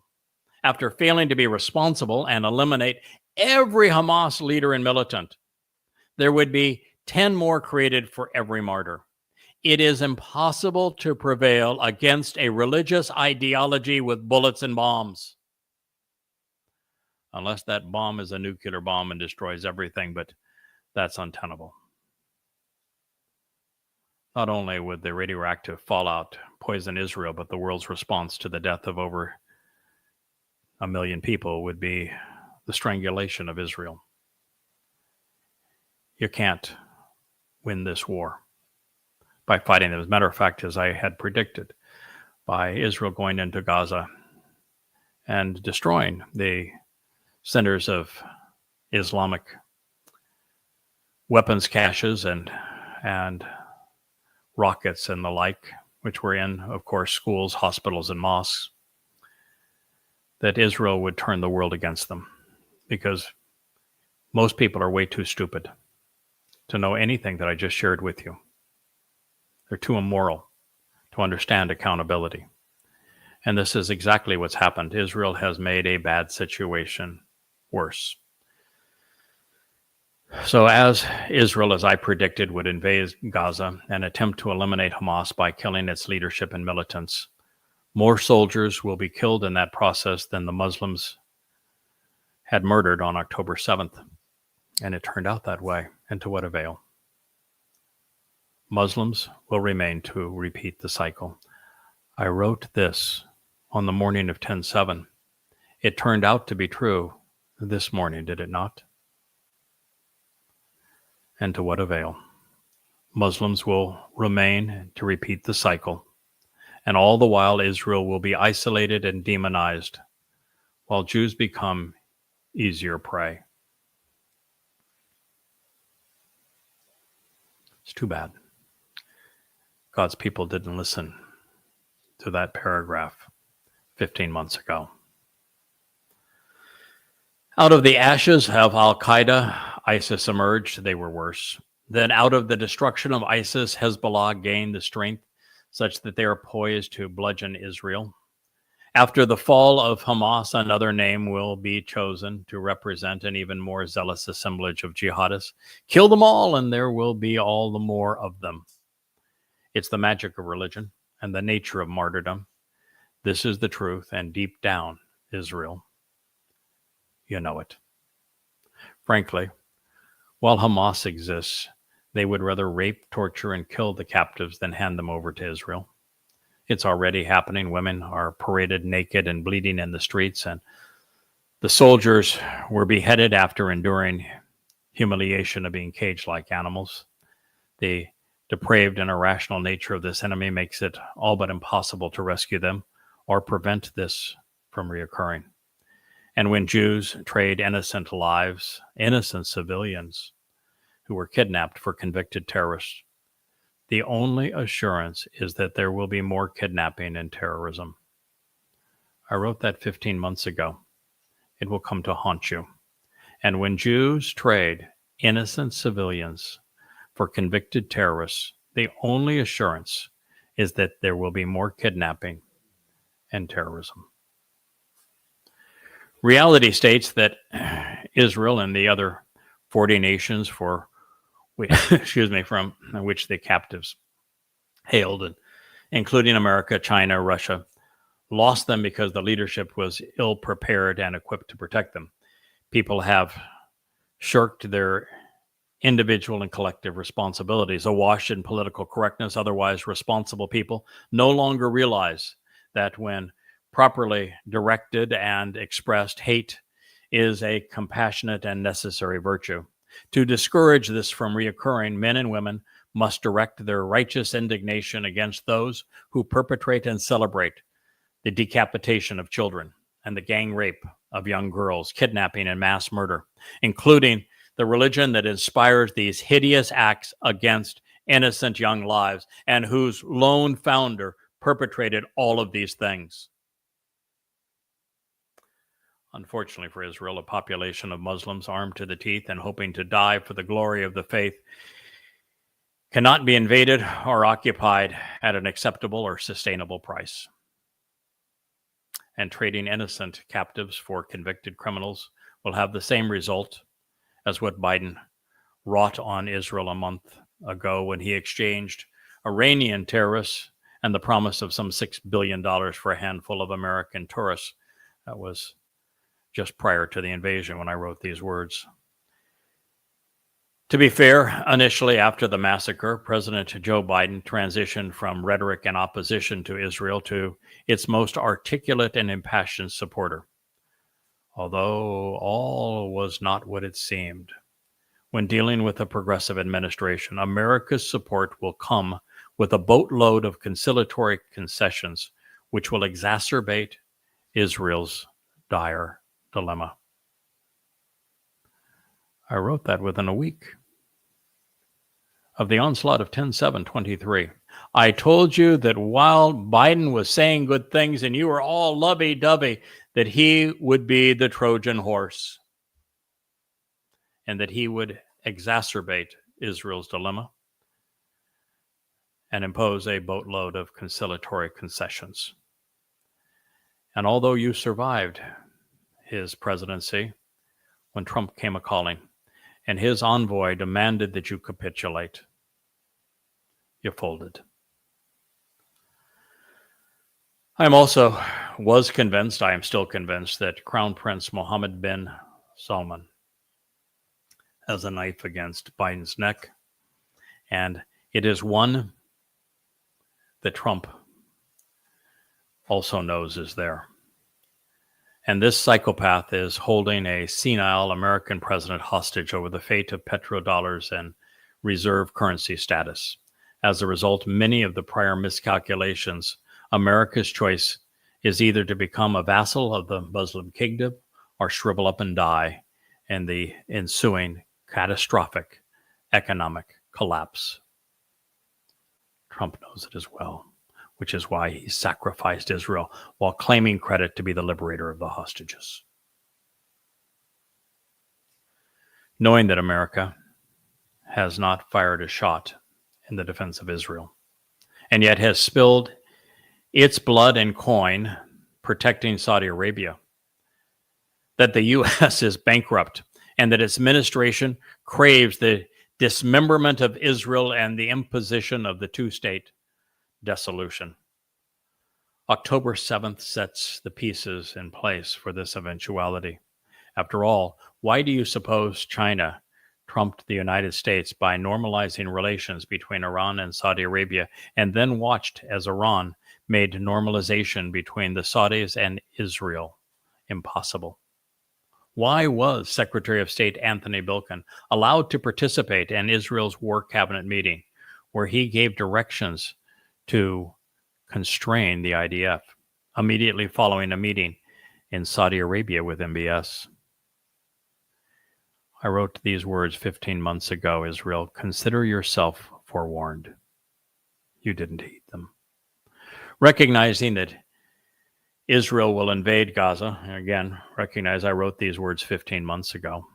After failing to be responsible and eliminate every Hamas leader and militant, there would be 10 more created for every martyr. It is impossible to prevail against a religious ideology with bullets and bombs. Unless that bomb is a nuclear bomb and destroys everything, but that's untenable. Not only would the radioactive fallout poison Israel, but the world's response to the death of over 1 million people would be the strangulation of Israel. You can't win this war by fighting them. As a matter of fact, as I had predicted, by Israel going into Gaza and destroying the centers of Islamic weapons caches and rockets and the like, which were in, of course, schools, hospitals, and mosques, that Israel would turn the world against them, because most people are way too stupid to know anything that I just shared with you. They're too immoral to understand accountability. And this is exactly what's happened. Israel has made a bad situation worse. So as Israel, as I predicted, would invade Gaza and attempt to eliminate Hamas by killing its leadership and militants, more soldiers will be killed in that process than the Muslims had murdered on October 7th. And it turned out that way. And to what avail? Muslims will remain to repeat the cycle. I wrote this on the morning of 10/7. It turned out to be true this morning, did it not? And to what avail? Muslims will remain to repeat the cycle, and all the while Israel will be isolated and demonized, while Jews become easier prey. It's too bad God's people didn't listen to that paragraph 15 months ago. Out of the ashes of Al-Qaeda, ISIS emerged. They were worse. Then out of the destruction of ISIS, Hezbollah gained the strength such that they are poised to bludgeon Israel. After the fall of Hamas, another name will be chosen to represent an even more zealous assemblage of jihadists. Kill them all, and there will be all the more of them. It's the magic of religion and the nature of martyrdom. This is the truth, and deep down, Israel, you know it. Frankly, while Hamas exists, they would rather rape, torture, and kill the captives than hand them over to Israel. It's already happening. Women are paraded naked and bleeding in the streets, and the soldiers were beheaded after enduring humiliation of being caged like animals. The depraved and irrational nature of this enemy makes it all but impossible to rescue them or prevent this from reoccurring. And when Jews trade innocent lives, innocent civilians who were kidnapped for convicted terrorists, the only assurance is that there will be more kidnapping and terrorism. I wrote that 15 months ago. It will come to haunt you. And when Jews trade innocent civilians for convicted terrorists, the only assurance is that there will be more kidnapping and terrorism. Reality states that Israel and the other 40 nations from which the captives hailed, and including America, China, Russia, lost them because the leadership was ill prepared and equipped to protect them. People have shirked their individual and collective responsibilities. Awash in political correctness, otherwise responsible people no longer realize that when properly directed and expressed, hate is a compassionate and necessary virtue. To discourage this from reoccurring, men and women must direct their righteous indignation against those who perpetrate and celebrate the decapitation of children and the gang rape of young girls, kidnapping and mass murder, including the religion that inspires these hideous acts against innocent young lives and whose lone founder perpetrated all of these things. Unfortunately for Israel, a population of Muslims armed to the teeth and hoping to die for the glory of the faith cannot be invaded or occupied at an acceptable or sustainable price. And trading innocent captives for convicted criminals will have the same result as what Biden wrought on Israel a month ago when he exchanged Iranian terrorists and the promise of some $6 billion for a handful of American tourists. That was just prior to the invasion when I wrote these words. To be fair, initially after the massacre, President Joe Biden transitioned from rhetoric and opposition to Israel to its most articulate and impassioned supporter. Although all was not what it seemed. When dealing with a progressive administration, America's support will come with a boatload of conciliatory concessions, which will exacerbate Israel's dire dilemma. I wrote that within a week of the onslaught of 10/7/23. I told you that while Biden was saying good things and you were all lovey-dovey, that he would be the Trojan horse and that he would exacerbate Israel's dilemma and impose a boatload of conciliatory concessions. And although you survived his presidency, when Trump came a-calling and his envoy demanded that you capitulate, you folded. I am still convinced that Crown Prince Mohammed bin Salman has a knife against Biden's neck, and it is one that Trump also knows is there. And this psychopath is holding a senile American president hostage over the fate of petrodollars and reserve currency status. As a result, many of the prior miscalculations, America's choice is either to become a vassal of the Muslim kingdom or shrivel up and die in the ensuing catastrophic economic collapse. Trump knows it as well, which is why he sacrificed Israel while claiming credit to be the liberator of the hostages. Knowing that America has not fired a shot in the defense of Israel, and yet has spilled its blood and coin protecting Saudi Arabia, that the U.S. is bankrupt, and that its administration craves the dismemberment of Israel and the imposition of the two-state dissolution. October 7th sets the pieces in place for this eventuality. After all, why do you suppose China trumped the United States by normalizing relations between Iran and Saudi Arabia, and then watched as Iran made normalization between the Saudis and Israel impossible? Why was Secretary of State Anthony Blinken allowed to participate in Israel's War Cabinet meeting, where he gave directions to constrain the IDF, immediately following a meeting in Saudi Arabia with MBS? I wrote these words 15 months ago, Israel, consider yourself forewarned. You didn't heed them. Recognizing that Israel will invade Gaza, and again, recognize I wrote these words 15 months ago,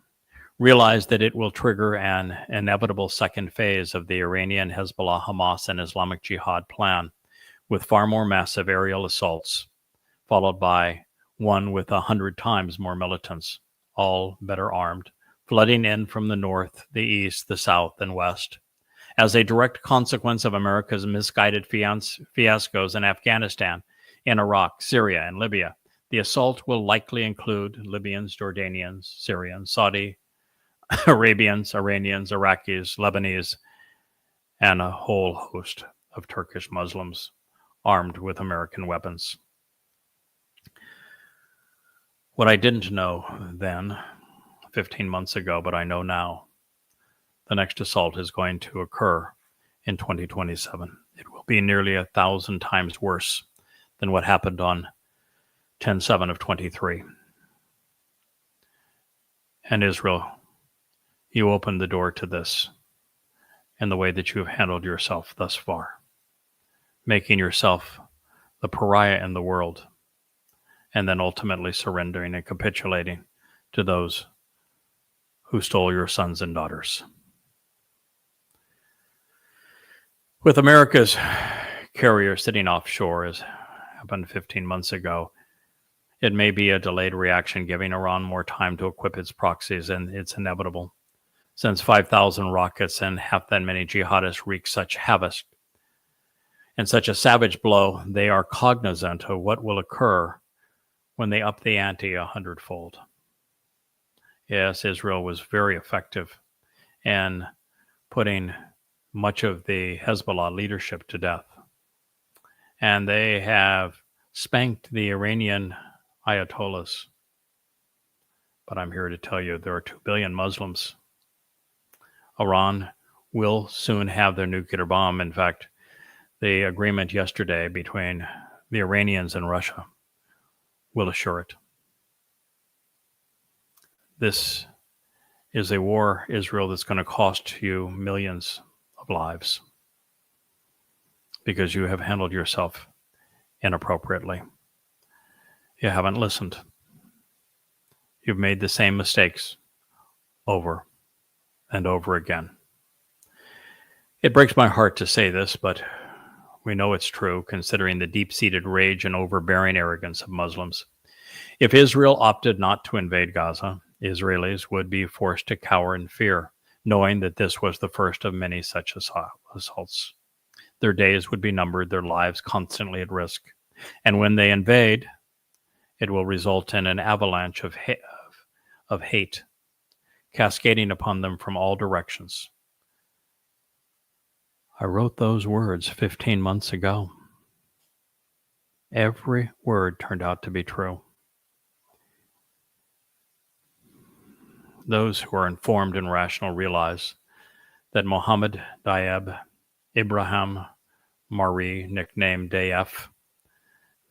realize that it will trigger an inevitable second phase of the Iranian, Hezbollah, Hamas, and Islamic Jihad plan, with far more massive aerial assaults, followed by one with 100 times more militants, all better armed, flooding in from the north, the east, the south, and west. As a direct consequence of America's misguided fiascos in Afghanistan, in Iraq, Syria, and Libya, the assault will likely include Libyans, Jordanians, Syrians, Saudi Arabians, Iranians, Iraqis, Lebanese, and a whole host of Turkish Muslims armed with American weapons. What I didn't know then, 15 months ago, but I know now, the next assault is going to occur in 2027. It will be nearly 1,000 times worse than what happened on 10/7/23. And Israel, you opened the door to this in the way that you have handled yourself thus far, making yourself the pariah in the world, and then ultimately surrendering and capitulating to those who stole your sons and daughters. With America's carrier sitting offshore, as happened 15 months ago, it may be a delayed reaction, giving Iran more time to equip its proxies, and it's inevitable, since 5,000 rockets and half that many jihadists wreak such havoc and such a savage blow. They are cognizant of what will occur when they up the ante 100-fold. Yes, Israel was very effective in putting much of the Hezbollah leadership to death. And they have spanked the Iranian Ayatollahs. But I'm here to tell you there are 2 billion Muslims. Iran will soon have their nuclear bomb. In fact, the agreement yesterday between the Iranians and Russia will assure it. This is a war, Israel, that's going to cost you millions of lives because you have handled yourself inappropriately. You haven't listened. You've made the same mistakes over and over again. It breaks my heart to say this, but we know it's true, considering the deep-seated rage and overbearing arrogance of Muslims. If Israel opted not to invade Gaza, Israelis would be forced to cower in fear, knowing that this was the first of many such assaults. Their days would be numbered, their lives constantly at risk. And when they invade, it will result in an avalanche of hate cascading upon them from all directions. I wrote those words 15 months ago. Every word turned out to be true. Those who are informed and rational realize that Mohammed Diab Ibrahim Marie, nicknamed Dayef,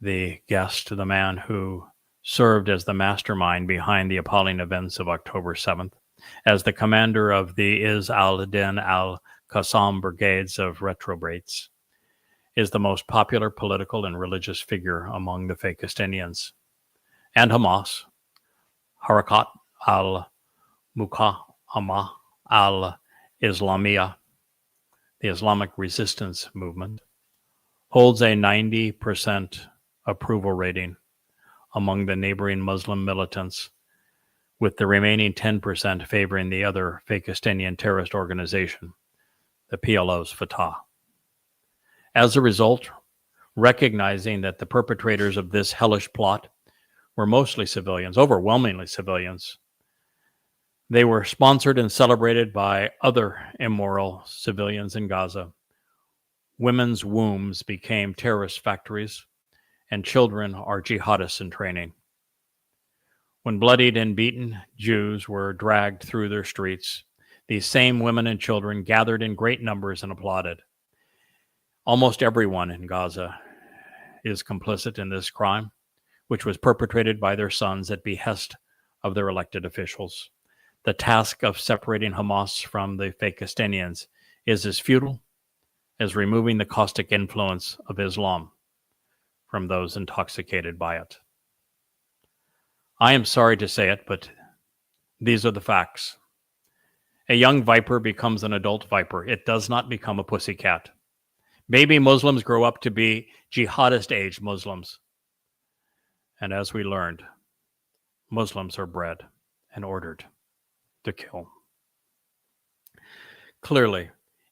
the guest, the man who served as the mastermind behind the appalling events of October 7th, as the commander of the Is al-Din al-Qassam brigades of retrobates, is the most popular political and religious figure among the Fakistinians. And Hamas, Harakat al-Muqawamah al-Islamiyah, the Islamic resistance movement, holds a 90% approval rating among the neighboring Muslim militants, with the remaining 10% favoring the other Fakistinian terrorist organization, the PLO's Fatah. As a result, recognizing that the perpetrators of this hellish plot were mostly civilians, overwhelmingly civilians, they were sponsored and celebrated by other immoral civilians in Gaza. Women's wombs became terrorist factories, and children are jihadists in training. When bloodied and beaten Jews were dragged through their streets, these same women and children gathered in great numbers and applauded. Almost everyone in Gaza is complicit in this crime, which was perpetrated by their sons at behest of their elected officials. The task of separating Hamas from the Fakistinians is as futile as removing the caustic influence of Islam from those intoxicated by it. I am sorry to say it, but these are the facts. A young viper becomes an adult viper. It does not become a pussycat. Baby Muslims grow up to be jihadist-age Muslims. And as we learned, Muslims are bred and ordered to kill. Clearly,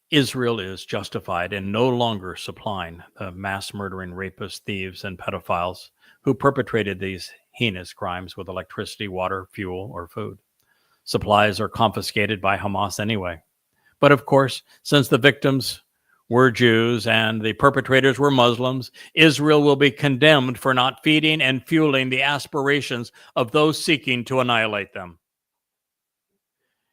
Israel is justified in no longer supplying the mass murdering rapists, thieves, and pedophiles who perpetrated these heinous crimes with electricity, water, fuel, or food. Supplies are confiscated by Hamas anyway. But of course, since the victims were Jews and the perpetrators were Muslims, Israel will be condemned for not feeding and fueling the aspirations of those seeking to annihilate them.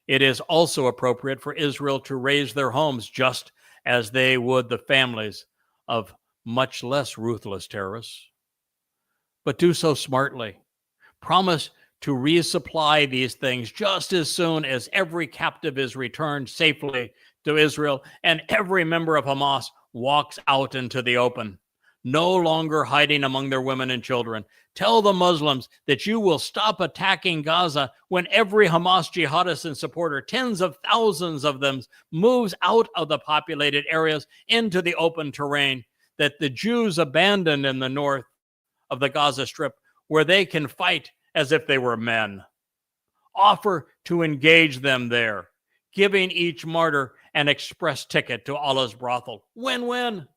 It is also appropriate for Israel to raise their homes just as they would the families of much less ruthless terrorists. But do so smartly. Promise to resupply these things just as soon as every captive is returned safely to Israel and every member of Hamas walks out into the open, no longer hiding among their women and children. Tell the Muslims that you will stop attacking Gaza when every Hamas jihadist and supporter, tens of thousands of them, moves out of the populated areas into the open terrain that the Jews abandoned in the north of the Gaza Strip, where they can fight as if they were men. Offer to engage them there, giving each martyr an express ticket to Allah's brothel. Win-win.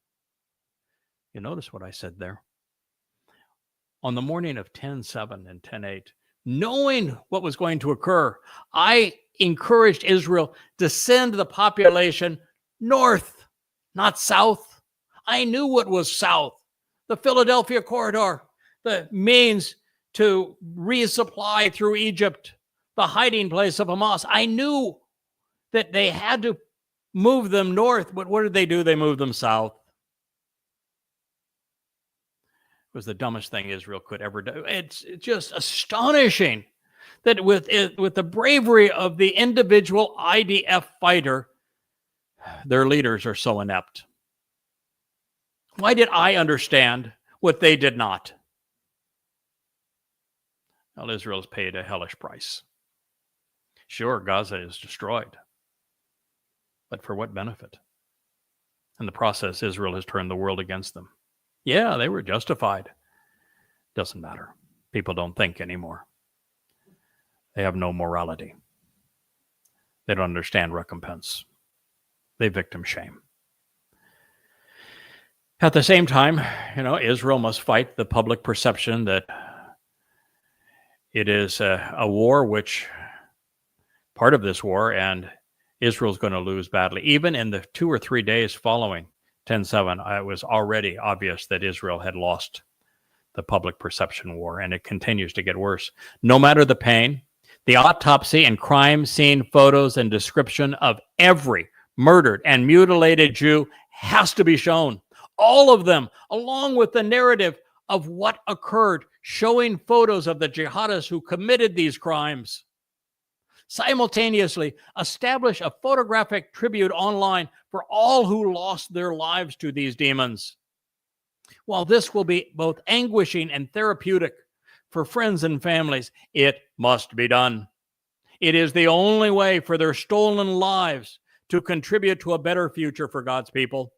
You notice what I said there? On the morning of 10/7 and 10/8, knowing what was going to occur, I encouraged Israel to send the population north, not south. I knew what was south. The Philadelphia corridor, the means to resupply through Egypt, the hiding place of Hamas. I knew that they had to move them north, but what did they do? They moved them south. It was the dumbest thing Israel could ever do. It's just astonishing that with the bravery of the individual IDF fighter, their leaders are so inept? Why did I understand what they did not? Well, Israel's paid a hellish price. Sure, Gaza is destroyed. But for what benefit? In the process, Israel has turned the world against them. Yeah, they were justified. Doesn't matter. People don't think anymore. They have no morality. They don't understand recompense. They victim shame. At the same time, Israel must fight the public perception that it is a war which, part of this war, and Israel's going to lose badly. Even in the 2 or 3 days following 10/7, it was already obvious that Israel had lost the public perception war, and it continues to get worse. No matter the pain, the autopsy and crime scene photos and description of every murdered and mutilated Jew has to be shown. All of them, along with the narrative of what occurred, showing photos of the jihadists who committed these crimes. Simultaneously, establish a photographic tribute online for all who lost their lives to these demons. While this will be both anguishing and therapeutic for friends and families, it must be done. It is the only way for their stolen lives to contribute to a better future for God's people.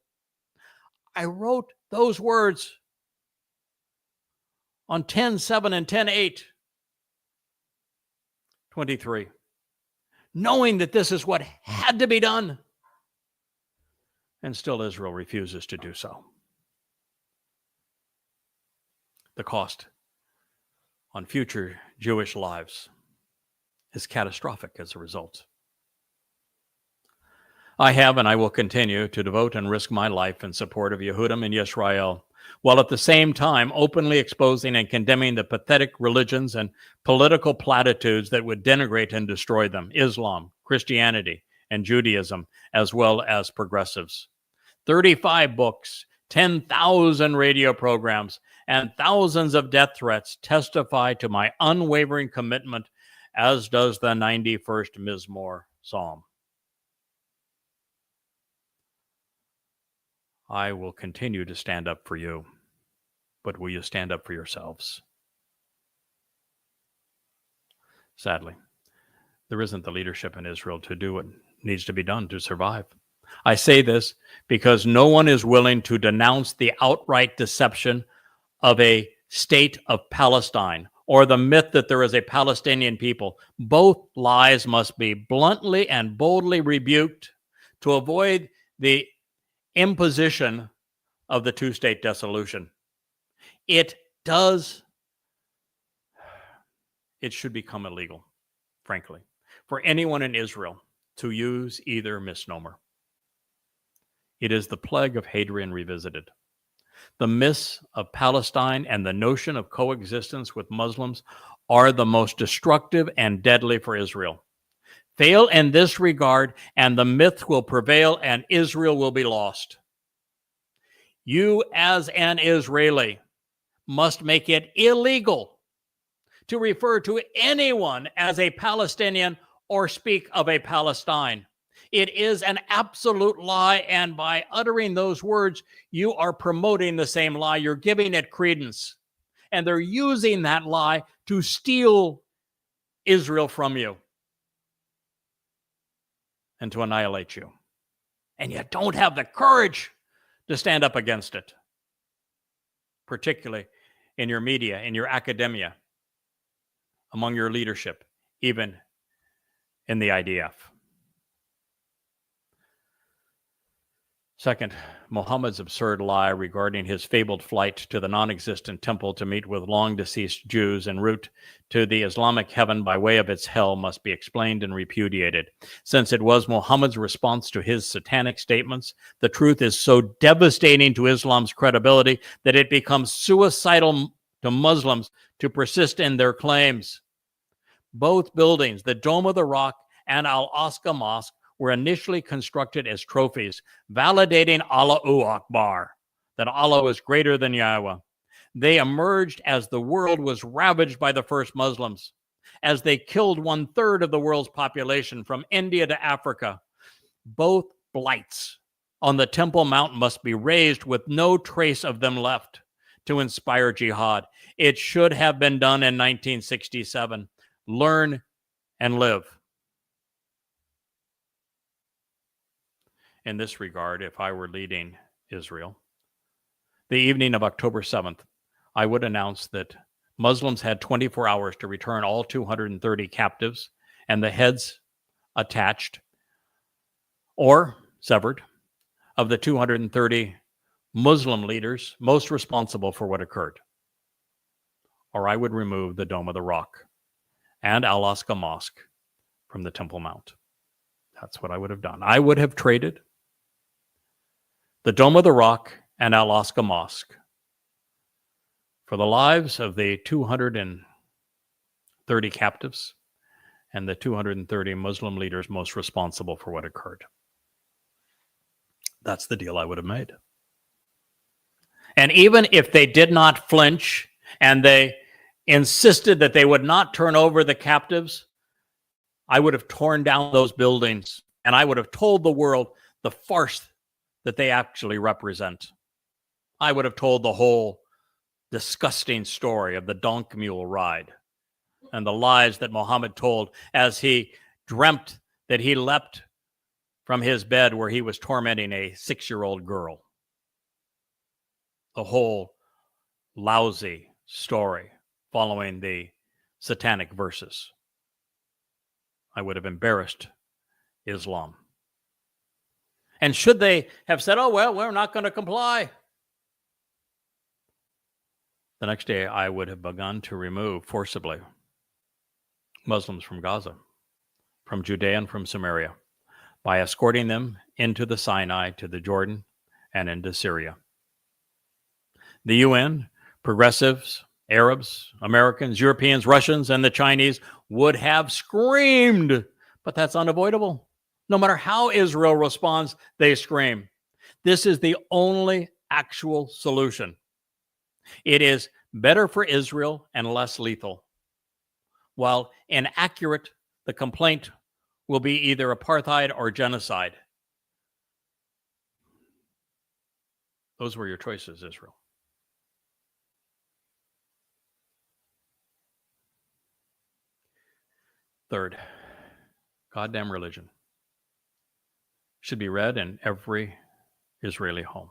I wrote those words on 10/7 and 10/8, 23, knowing that this is what had to be done. And still Israel refuses to do so. The cost on future Jewish lives is catastrophic as a result. I have and I will continue to devote and risk my life in support of Yehudim and Yisrael, while at the same time openly exposing and condemning the pathetic religions and political platitudes that would denigrate and destroy them, Islam, Christianity, and Judaism, as well as progressives. 35 books, 10,000 radio programs, and thousands of death threats testify to my unwavering commitment, as does the 91st Mizmor Psalm. I will continue to stand up for you, but will you stand up for yourselves? Sadly, there isn't the leadership in Israel to do what needs to be done to survive. I say this because no one is willing to denounce the outright deception of a state of Palestine or the myth that there is a Palestinian people. Both lies must be bluntly and boldly rebuked to avoid the imposition of the two-state dissolution. It should become illegal, frankly, for anyone in Israel to use either misnomer. It is the plague of Hadrian revisited. The myths of Palestine and the notion of coexistence with Muslims are the most destructive and deadly for Israel. Fail in this regard, and the myth will prevail, and Israel will be lost. You, as an Israeli, must make it illegal to refer to anyone as a Palestinian or speak of a Palestine. It is an absolute lie, and by uttering those words, you are promoting the same lie. You're giving it credence, and they're using that lie to steal Israel from you and to annihilate you. And you don't have the courage to stand up against it, particularly in your media, in your academia, among your leadership, even in the IDF. Second, Muhammad's absurd lie regarding his fabled flight to the non-existent temple to meet with long-deceased Jews en route to the Islamic heaven by way of its hell must be explained and repudiated. Since it was Muhammad's response to his satanic statements, the truth is so devastating to Islam's credibility that it becomes suicidal to Muslims to persist in their claims. Both buildings, the Dome of the Rock and Al-Aqsa Mosque, were initially constructed as trophies, validating Allahu Akbar, that Allah was greater than Yahowah. They emerged as the world was ravaged by the first Muslims, as they killed 1/3 of the world's population from India to Africa. Both blights on the Temple Mount must be raised with no trace of them left to inspire jihad. It should have been done in 1967. Learn and live. In this regard, if I were leading Israel, the evening of October 7th, I would announce that Muslims had 24 hours to return all 230 captives and the heads attached or severed of the 230 Muslim leaders most responsible for what occurred. Or I would remove the Dome of the Rock and Al-Aqsa Mosque from the Temple Mount. That's what I would have done. I would have traded the Dome of the Rock and Al-Aqsa Mosque for the lives of the 230 captives and the 230 Muslim leaders most responsible for what occurred. That's the deal I would have made. And even if they did not flinch and they insisted that they would not turn over the captives, I would have torn down those buildings and I would have told the world the farce that they actually represent. I would have told the whole disgusting story of the donkey mule ride and the lies that Muhammad told as he dreamt that he leapt from his bed where he was tormenting a 6-year-old girl. The whole lousy story following the satanic verses. I would have embarrassed Islam. And should they have said, oh, well, we're not going to comply, the next day I would have begun to remove forcibly Muslims from Gaza, from Judea and from Samaria, by escorting them into the Sinai, to the Jordan, and into Syria. The UN, progressives, Arabs, Americans, Europeans, Russians, and the Chinese would have screamed, but that's unavoidable. No matter how Israel responds, they scream. This is the only actual solution. It is better for Israel and less lethal. While inaccurate, the complaint will be either apartheid or genocide. Those were your choices, Israel. Third, goddamn religion should be read in every Israeli home.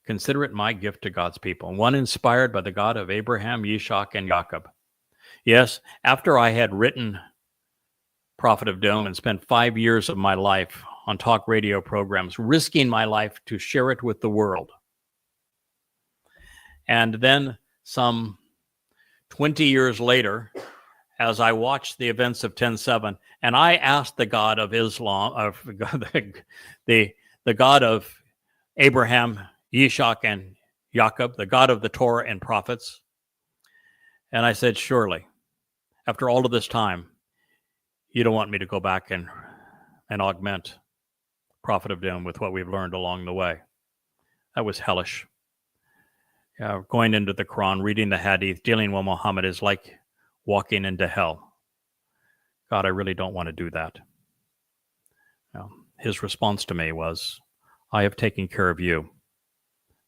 Consider it my gift to God's people, one inspired by the God of Abraham, Yitzhak, and Jacob. Yes, after I had written Prophet of Doom and spent 5 years of my life on talk radio programs, risking my life to share it with the world. And then some 20 years later, as I watched the events of 10/7, and I asked the God of Islam, the God of Abraham, Yitzhak, and Jacob, the God of the Torah and prophets, and I said, surely, after all of this time, you don't want me to go back and augment Prophet of Doom with what we've learned along the way. That was hellish. Going into the Quran, reading the Hadith, dealing with Muhammad is like walking into hell. God, I really don't want to do that. His response to me was, I have taken care of you.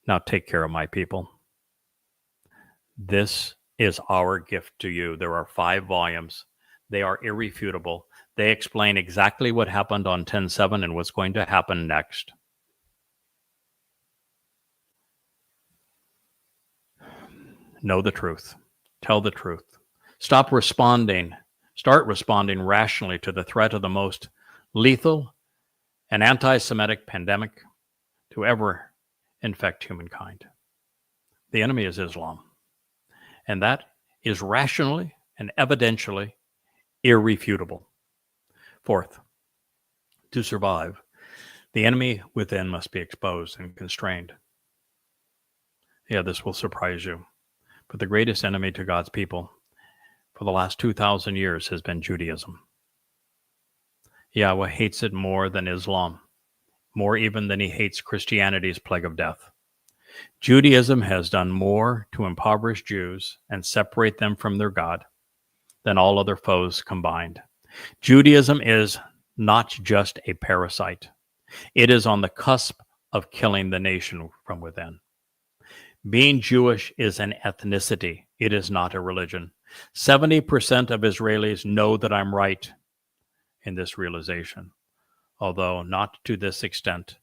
Now take care of my people. This is our gift to you. There are 5 volumes. They are irrefutable. They explain exactly what happened on 10/7 and what's going to happen next. Know the truth. Tell the truth. Start responding rationally to the threat of the most lethal and anti-Semitic pandemic to ever infect humankind. The enemy is Islam. And that is rationally and evidentially irrefutable. Fourth, to survive, the enemy within must be exposed and constrained. Yeah, this will surprise you, but the greatest enemy to God's people for the last 2,000 years has been Judaism. Yahweh hates it more than Islam, more even than he hates Christianity's plague of death. Judaism has done more to impoverish Jews and separate them from their God than all other foes combined. Judaism is not just a parasite. It is on the cusp of killing the nation from within. Being Jewish is an ethnicity. It is not a religion. 70% of Israelis know that I'm right in this realization, although not to this extent,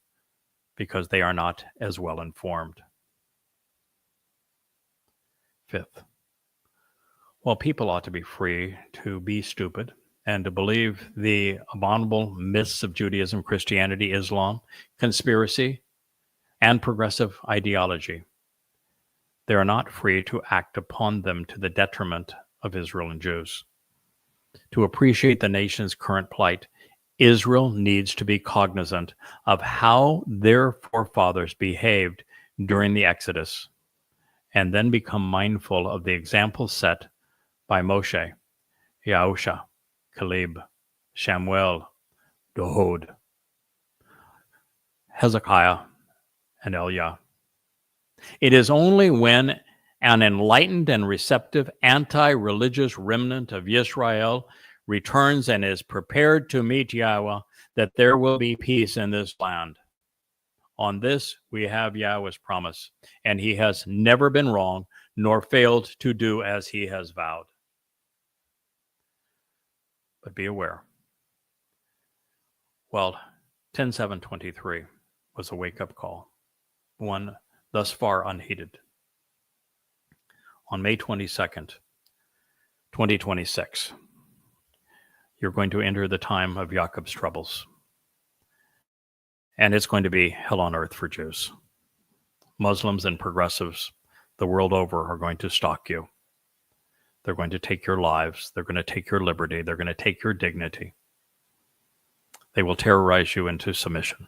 because they are not as well informed. Fifth, while people ought to be free to be stupid and to believe the abominable myths of Judaism, Christianity, Islam, conspiracy, and progressive ideology, they are not free to act upon them to the detriment of Israel and Jews. To appreciate the nation's current plight, Israel needs to be cognizant of how their forefathers behaved during the Exodus, and then become mindful of the example set by Moshe, Yahusha, Caleb, Shamuel, Dohod, Hezekiah, and Eliah. It is only when an enlightened and receptive anti-religious remnant of Yisrael returns and is prepared to meet Yahweh that there will be peace in this land. On this, we have Yahweh's promise, and he has never been wrong nor failed to do as he has vowed. But be aware. Well, 10:7:23 was a wake-up call, one thus far unheeded. On May 22nd, 2026, you're going to enter the time of Jacob's troubles. And it's going to be hell on earth for Jews. Muslims and progressives the world over are going to stalk you. They're going to take your lives. They're going to take your liberty. They're going to take your dignity. They will terrorize you into submission.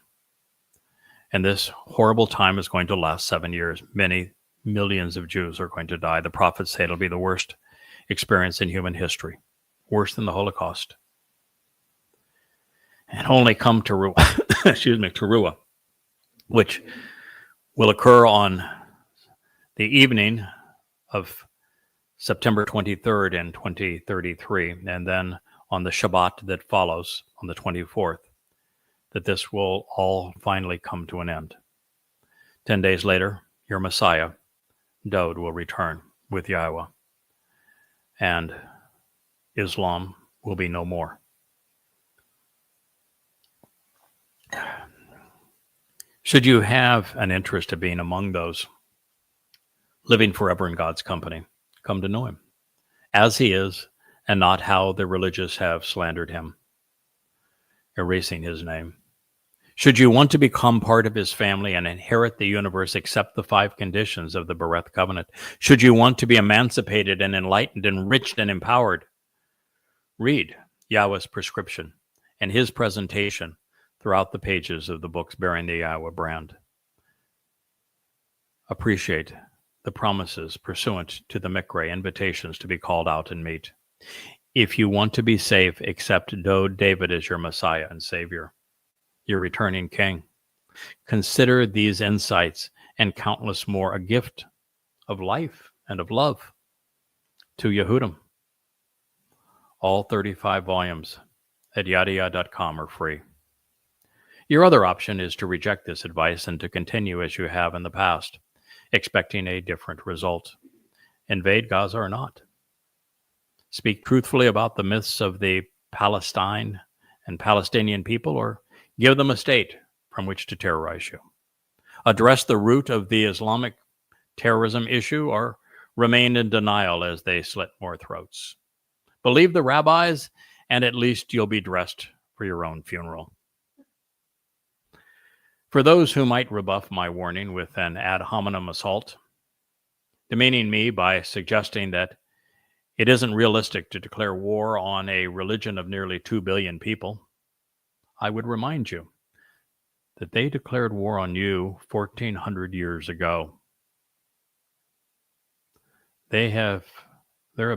And this horrible time is going to last 7 years. Many millions of Jews are going to die. The prophets say it'll be the worst experience in human history, worse than the Holocaust. And only come to Towrah, which will occur on the evening of September 23rd in 2033, and then on the Shabat that follows on the 24th, that this will all finally come to an end. 10 days later, your Messiah, Dowd, will return with Yahowah, and Islam will be no more. Should you have an interest in being among those living forever in God's company, come to know him as he is, and not how the religious have slandered him, erasing his name. Should you want to become part of his family and inherit the universe, accept the 5 conditions of the Bereth covenant. Should you want to be emancipated and enlightened, enriched and empowered, read Yahweh's prescription and his presentation throughout the pages of the books bearing the Yahowah brand. Appreciate the promises pursuant to the Mikra, invitations to be called out and meet. If you want to be safe, accept David as your Messiah and Savior, your returning King. Consider these insights and countless more a gift of life and of love to Yehudim. All 35 volumes at YADAYAH.com are free. Your other option is to reject this advice and to continue as you have in the past, expecting a different result. Invade Gaza or not. Speak truthfully about the myths of the Palestine and Palestinian people, or give them a state from which to terrorize you. Address the root of the Islamic terrorism issue, or remain in denial as they slit more throats. Believe the rabbis, and at least you'll be dressed for your own funeral. For those who might rebuff my warning with an ad hominem assault, demeaning me by suggesting that it isn't realistic to declare war on a religion of nearly 2 billion people, I would remind you that they declared war on you 1,400 years ago. There have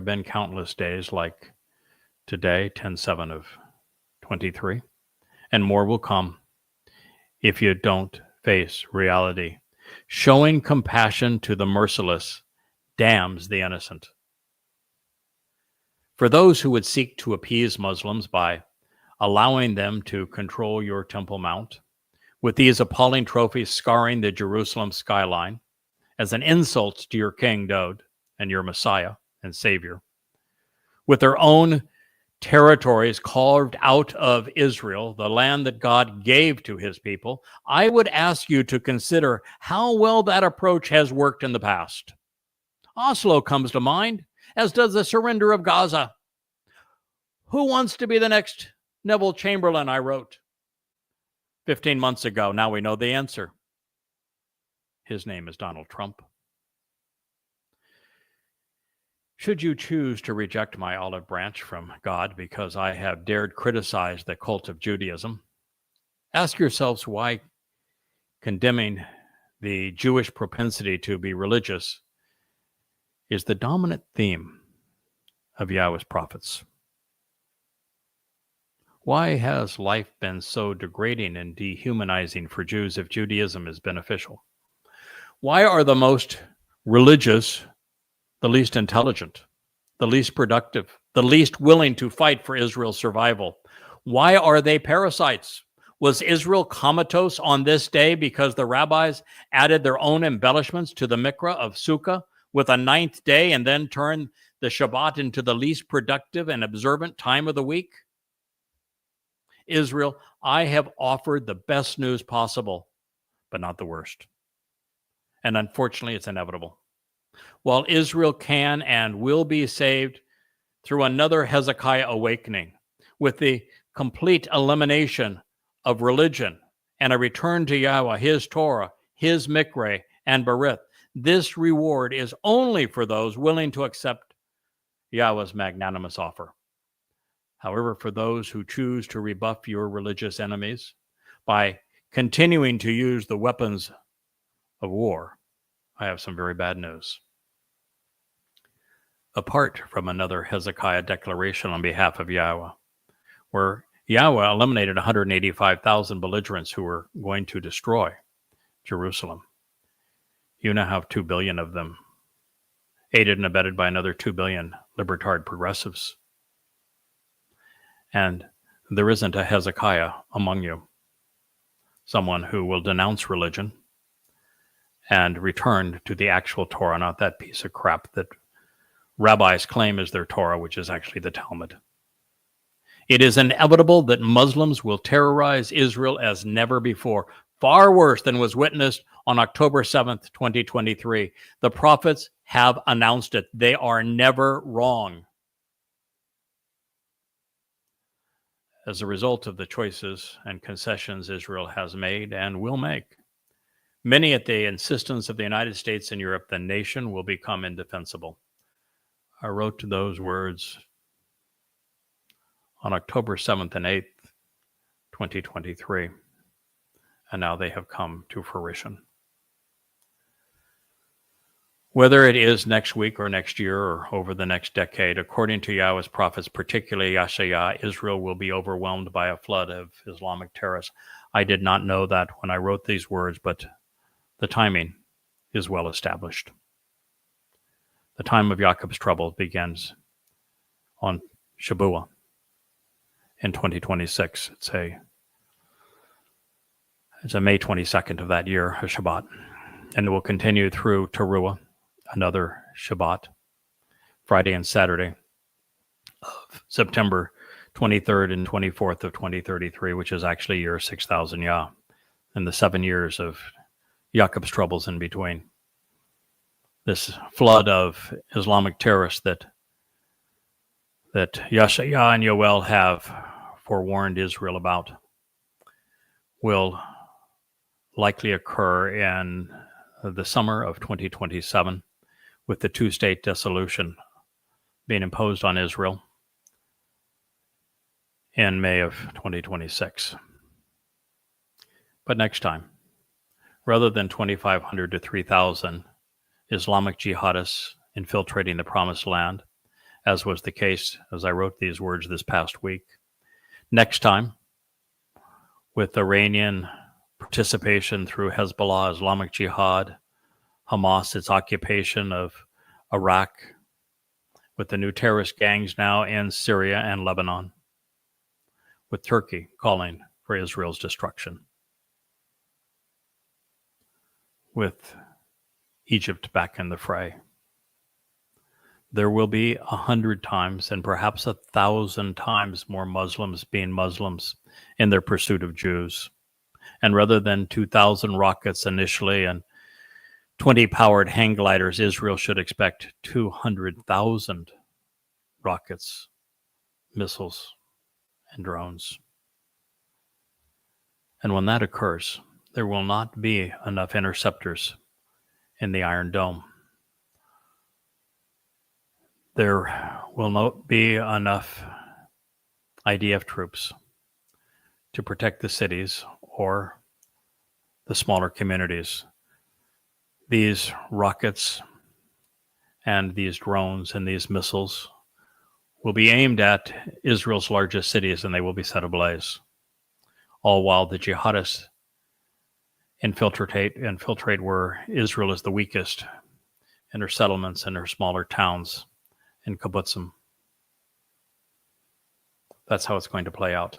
been countless days like today, 10/7/23, and more will come if you don't face reality. Showing compassion to the merciless damns the innocent. For those who would seek to appease Muslims by allowing them to control your Temple Mount, with these appalling trophies scarring the Jerusalem skyline as an insult to your King Dod and your Messiah and Savior, with their own territories carved out of Israel, the land that God gave to his people, I would ask you to consider how well that approach has worked in the past. Oslo comes to mind, as does the surrender of Gaza. Who wants to be the next Neville Chamberlain, I wrote 15 months ago. Now we know the answer. His name is Donald Trump. Should you choose to reject my olive branch from God because I have dared criticize the cult of Judaism, ask yourselves why condemning the Jewish propensity to be religious is the dominant theme of Yahweh's prophets. Why has life been so degrading and dehumanizing for Jews if Judaism is beneficial? Why are the most religious the least intelligent, the least productive, the least willing to fight for Israel's survival? Why are they parasites? Was Israel comatose on this day because the rabbis added their own embellishments to the mikra of Sukkah with a ninth day and then turned the Shabat into the least productive and observant time of the week? Israel, I have offered the best news possible, but not the worst. And unfortunately, it's inevitable. While Israel can and will be saved through another Hezekiah awakening, with the complete elimination of religion and a return to Yahweh, his Torah, his Mikre, and Berith, this reward is only for those willing to accept Yahweh's magnanimous offer. However, for those who choose to rebuff your religious enemies by continuing to use the weapons of war, I have some very bad news. Apart from another Hezekiah declaration on behalf of Yahweh, where Yahweh eliminated 185,000 belligerents who were going to destroy Jerusalem, you now have 2 billion of them, aided and abetted by another 2 billion libertard progressives. And there isn't a Hezekiah among you, someone who will denounce religion and return to the actual Torah, not that piece of crap that rabbis claim is their Torah, which is actually the Talmud. It is inevitable that Muslims will terrorize Israel as never before, far worse than was witnessed on October 7th, 2023. The prophets have announced it. They are never wrong. As a result of the choices and concessions Israel has made and will make, many at the insistence of the United States and Europe, the nation will become indefensible. I wrote those words on October 7th and 8th, 2023, and now they have come to fruition. Whether it is next week or next year or over the next decade, according to Yahweh's prophets, particularly Yeshayah, Israel will be overwhelmed by a flood of Islamic terrorists. I did not know that when I wrote these words, but the timing is well established. The time of Jacob's trouble begins on Shabuah in 2026. It's a May 22nd of that year, a Shabbat, and it will continue through Towrah, another Shabbat, Friday and Saturday of September 23rd and 24th of 2033, which is actually year 6000 Yah, and the 7 years of Jacob's troubles in between. This flood of Islamic terrorists that Yeshayah and Yoel have forewarned Israel about will likely occur in the summer of 2027, with the two-state dissolution being imposed on Israel in May of 2026. But next time, rather than 2,500 to 3,000 Islamic jihadists infiltrating the Promised Land, as was the case as I wrote these words this past week, next time, with Iranian participation through Hezbollah, Islamic Jihad, Hamas, its occupation of Iraq, with the new terrorist gangs now in Syria and Lebanon, with Turkey calling for Israel's destruction. with Egypt back in the fray. There will be 100 times and perhaps 1,000 times more Muslims being Muslims in their pursuit of Jews. And rather than 2,000 rockets initially and 20 powered hang gliders, Israel should expect 200,000 rockets, missiles, and drones. And when that occurs, there will not be enough interceptors in the Iron Dome. There will not be enough IDF troops to protect the cities or the smaller communities. These rockets and these drones and these missiles will be aimed at Israel's largest cities, and they will be set ablaze, all while the jihadists infiltrate where Israel is the weakest, in her settlements and her smaller towns in kibbutzim. That's how it's going to play out.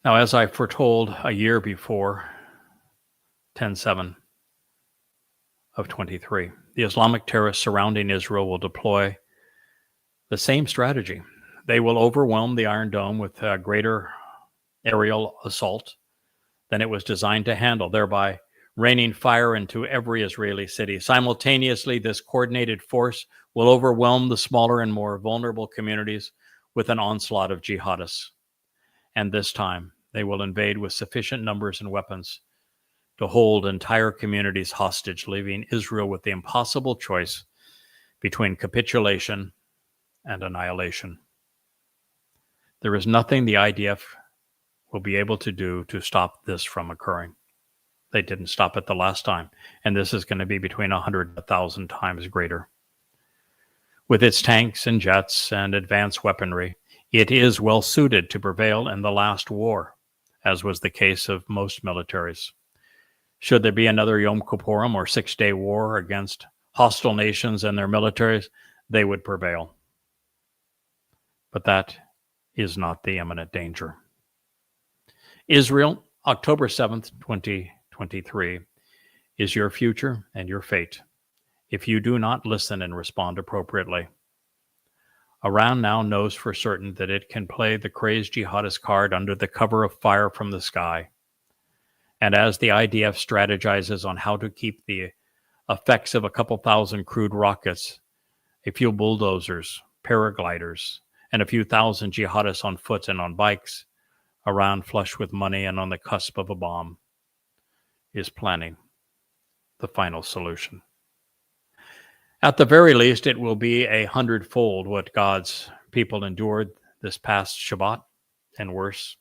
Now, as I foretold a year before 10/7 of 23, the Islamic terrorists surrounding Israel will deploy the same strategy. They will overwhelm the Iron Dome with a greater aerial assault than it was designed to handle, thereby raining fire into every Israeli city. Simultaneously, this coordinated force will overwhelm the smaller and more vulnerable communities with an onslaught of jihadists. And this time, they will invade with sufficient numbers and weapons to hold entire communities hostage, leaving Israel with the impossible choice between capitulation and annihilation. There is nothing the IDF will be able to do to stop this from occurring. They didn't stop it the last time, and this is going to be between 100 and 1,000 times greater. With its tanks and jets and advanced weaponry, it is well suited to prevail in the last war, as was the case of most militaries. Should there be another Yom Kippurim or 6-day war against hostile nations and their militaries, they would prevail. But that is not the imminent danger. Israel, October 7th, 2023, is your future and your fate if you do not listen and respond appropriately. Iran now knows for certain that it can play the crazed jihadist card under the cover of fire from the sky. And as the IDF strategizes on how to keep the effects of a couple thousand crude rockets, a few bulldozers, paragliders, and a few thousand jihadists on foot and on bikes, Iran, flush with money and on the cusp of a bomb, is planning the final solution. At the very least, it will be 100-fold what God's people endured this past Shabat, and worse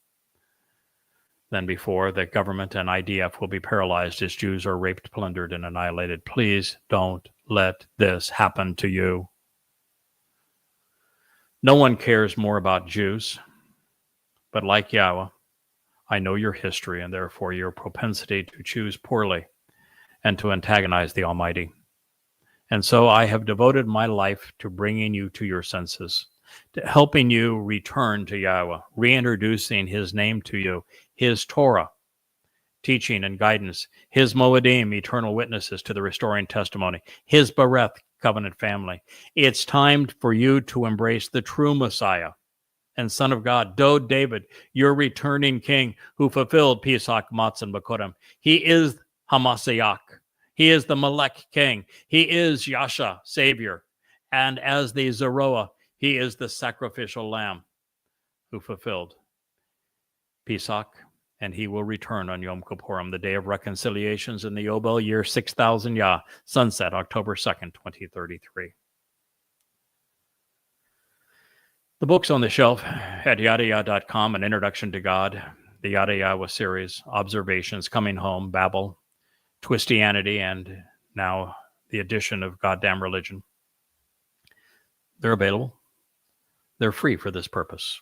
than before. The government and IDF will be paralyzed as Jews are raped, plundered, and annihilated. Please don't let this happen to you. No one cares more about Jews, but like Yahweh, I know your history and therefore your propensity to choose poorly and to antagonize the Almighty. And so I have devoted my life to bringing you to your senses, to helping you return to Yahweh, reintroducing his name to you, his Torah, teaching and guidance, his Moedim, eternal witnesses to the restoring testimony, his Bereth, covenant family. It's time for you to embrace the true Messiah and Son of God, Dode David, your returning king who fulfilled Pesach, Matzah, and Bakurim. He is Hamashiach. He is the Melech king. He is Yasha, Savior. And as the Zeroah, he is the sacrificial lamb who fulfilled Pesach, and he will return on Yom Kippurim, the day of reconciliations in the Yobel year 6000 Yah, sunset October 2nd, 2033. The books on the shelf at YAHOWAH.com, An Introduction to God, the Yada Yahowah series, Observations, Coming Home, Babel, Twistianity, and now the edition of Goddamn Religion. They're available. They're free for this purpose.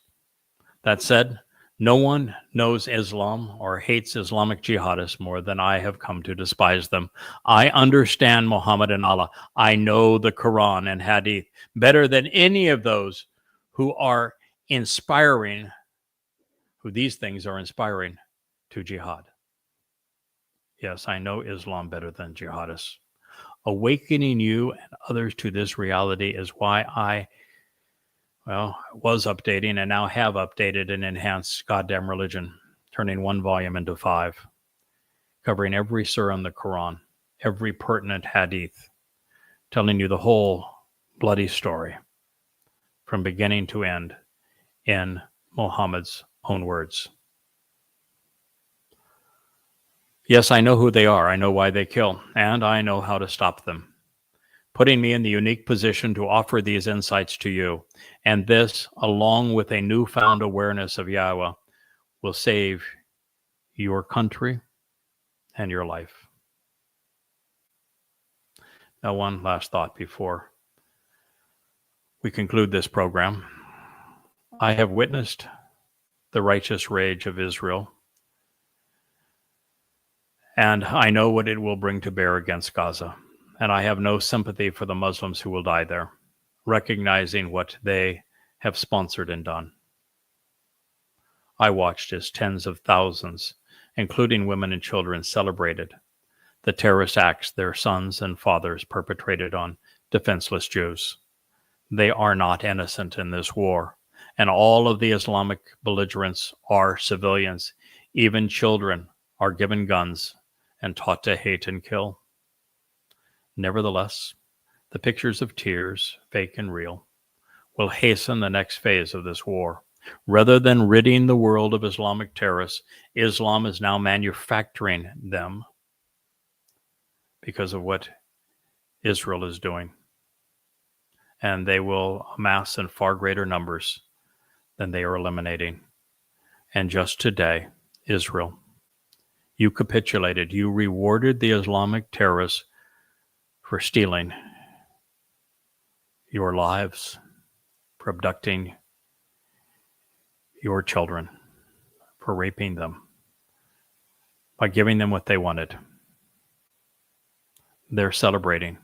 That said, no one knows Islam or hates Islamic jihadists more than I have come to despise them. I understand Muhammad and Allah. I know the Quran and Hadith better than any of those who are inspiring, who these things are inspiring to jihad. Yes, I know Islam better than jihadists. Awakening you and others to this reality is why I was updating and now have updated and enhanced Goddamn Religion, turning one volume into 5, covering every surah in the Quran, every pertinent hadith, telling you the whole bloody story from beginning to end in Muhammad's own words. Yes, I know who they are. I know why they kill, and I know how to stop them, putting me in the unique position to offer these insights to you. And this, along with a newfound awareness of Yahowah, will save your country and your life. Now, one last thought before we conclude this program. I have witnessed the righteous rage of Israel, and I know what it will bring to bear against Gaza. And I have no sympathy for the Muslims who will die there, recognizing what they have sponsored and done. I watched as tens of thousands, including women and children, celebrated the terrorist acts their sons and fathers perpetrated on defenseless Jews. They are not innocent in this war, and all of the Islamic belligerents are civilians. Even children are given guns and taught to hate and kill. Nevertheless, the pictures of tears, fake and real, will hasten the next phase of this war. Rather than ridding the world of Islamic terrorists, Islam is now manufacturing them because of what Israel is doing. And they will amass in far greater numbers than they are eliminating. And just today, Israel, you capitulated. You rewarded the Islamic terrorists for stealing your lives, for abducting your children, for raping them, by giving them what they wanted. They're celebrating,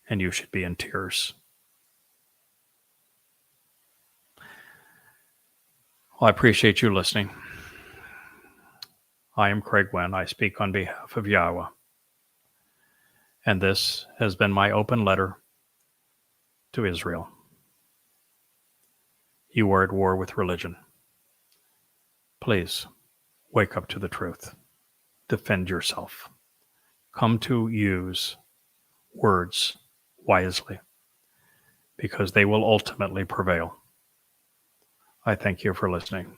and you should be in tears. Well, I appreciate you listening. I am Craig Winn. I speak on behalf of Yahowah. And this has been my open letter to Israel. You are at war with religion. Please wake up to the truth. Defend yourself. Come to use words wisely, because they will ultimately prevail. I thank you for listening.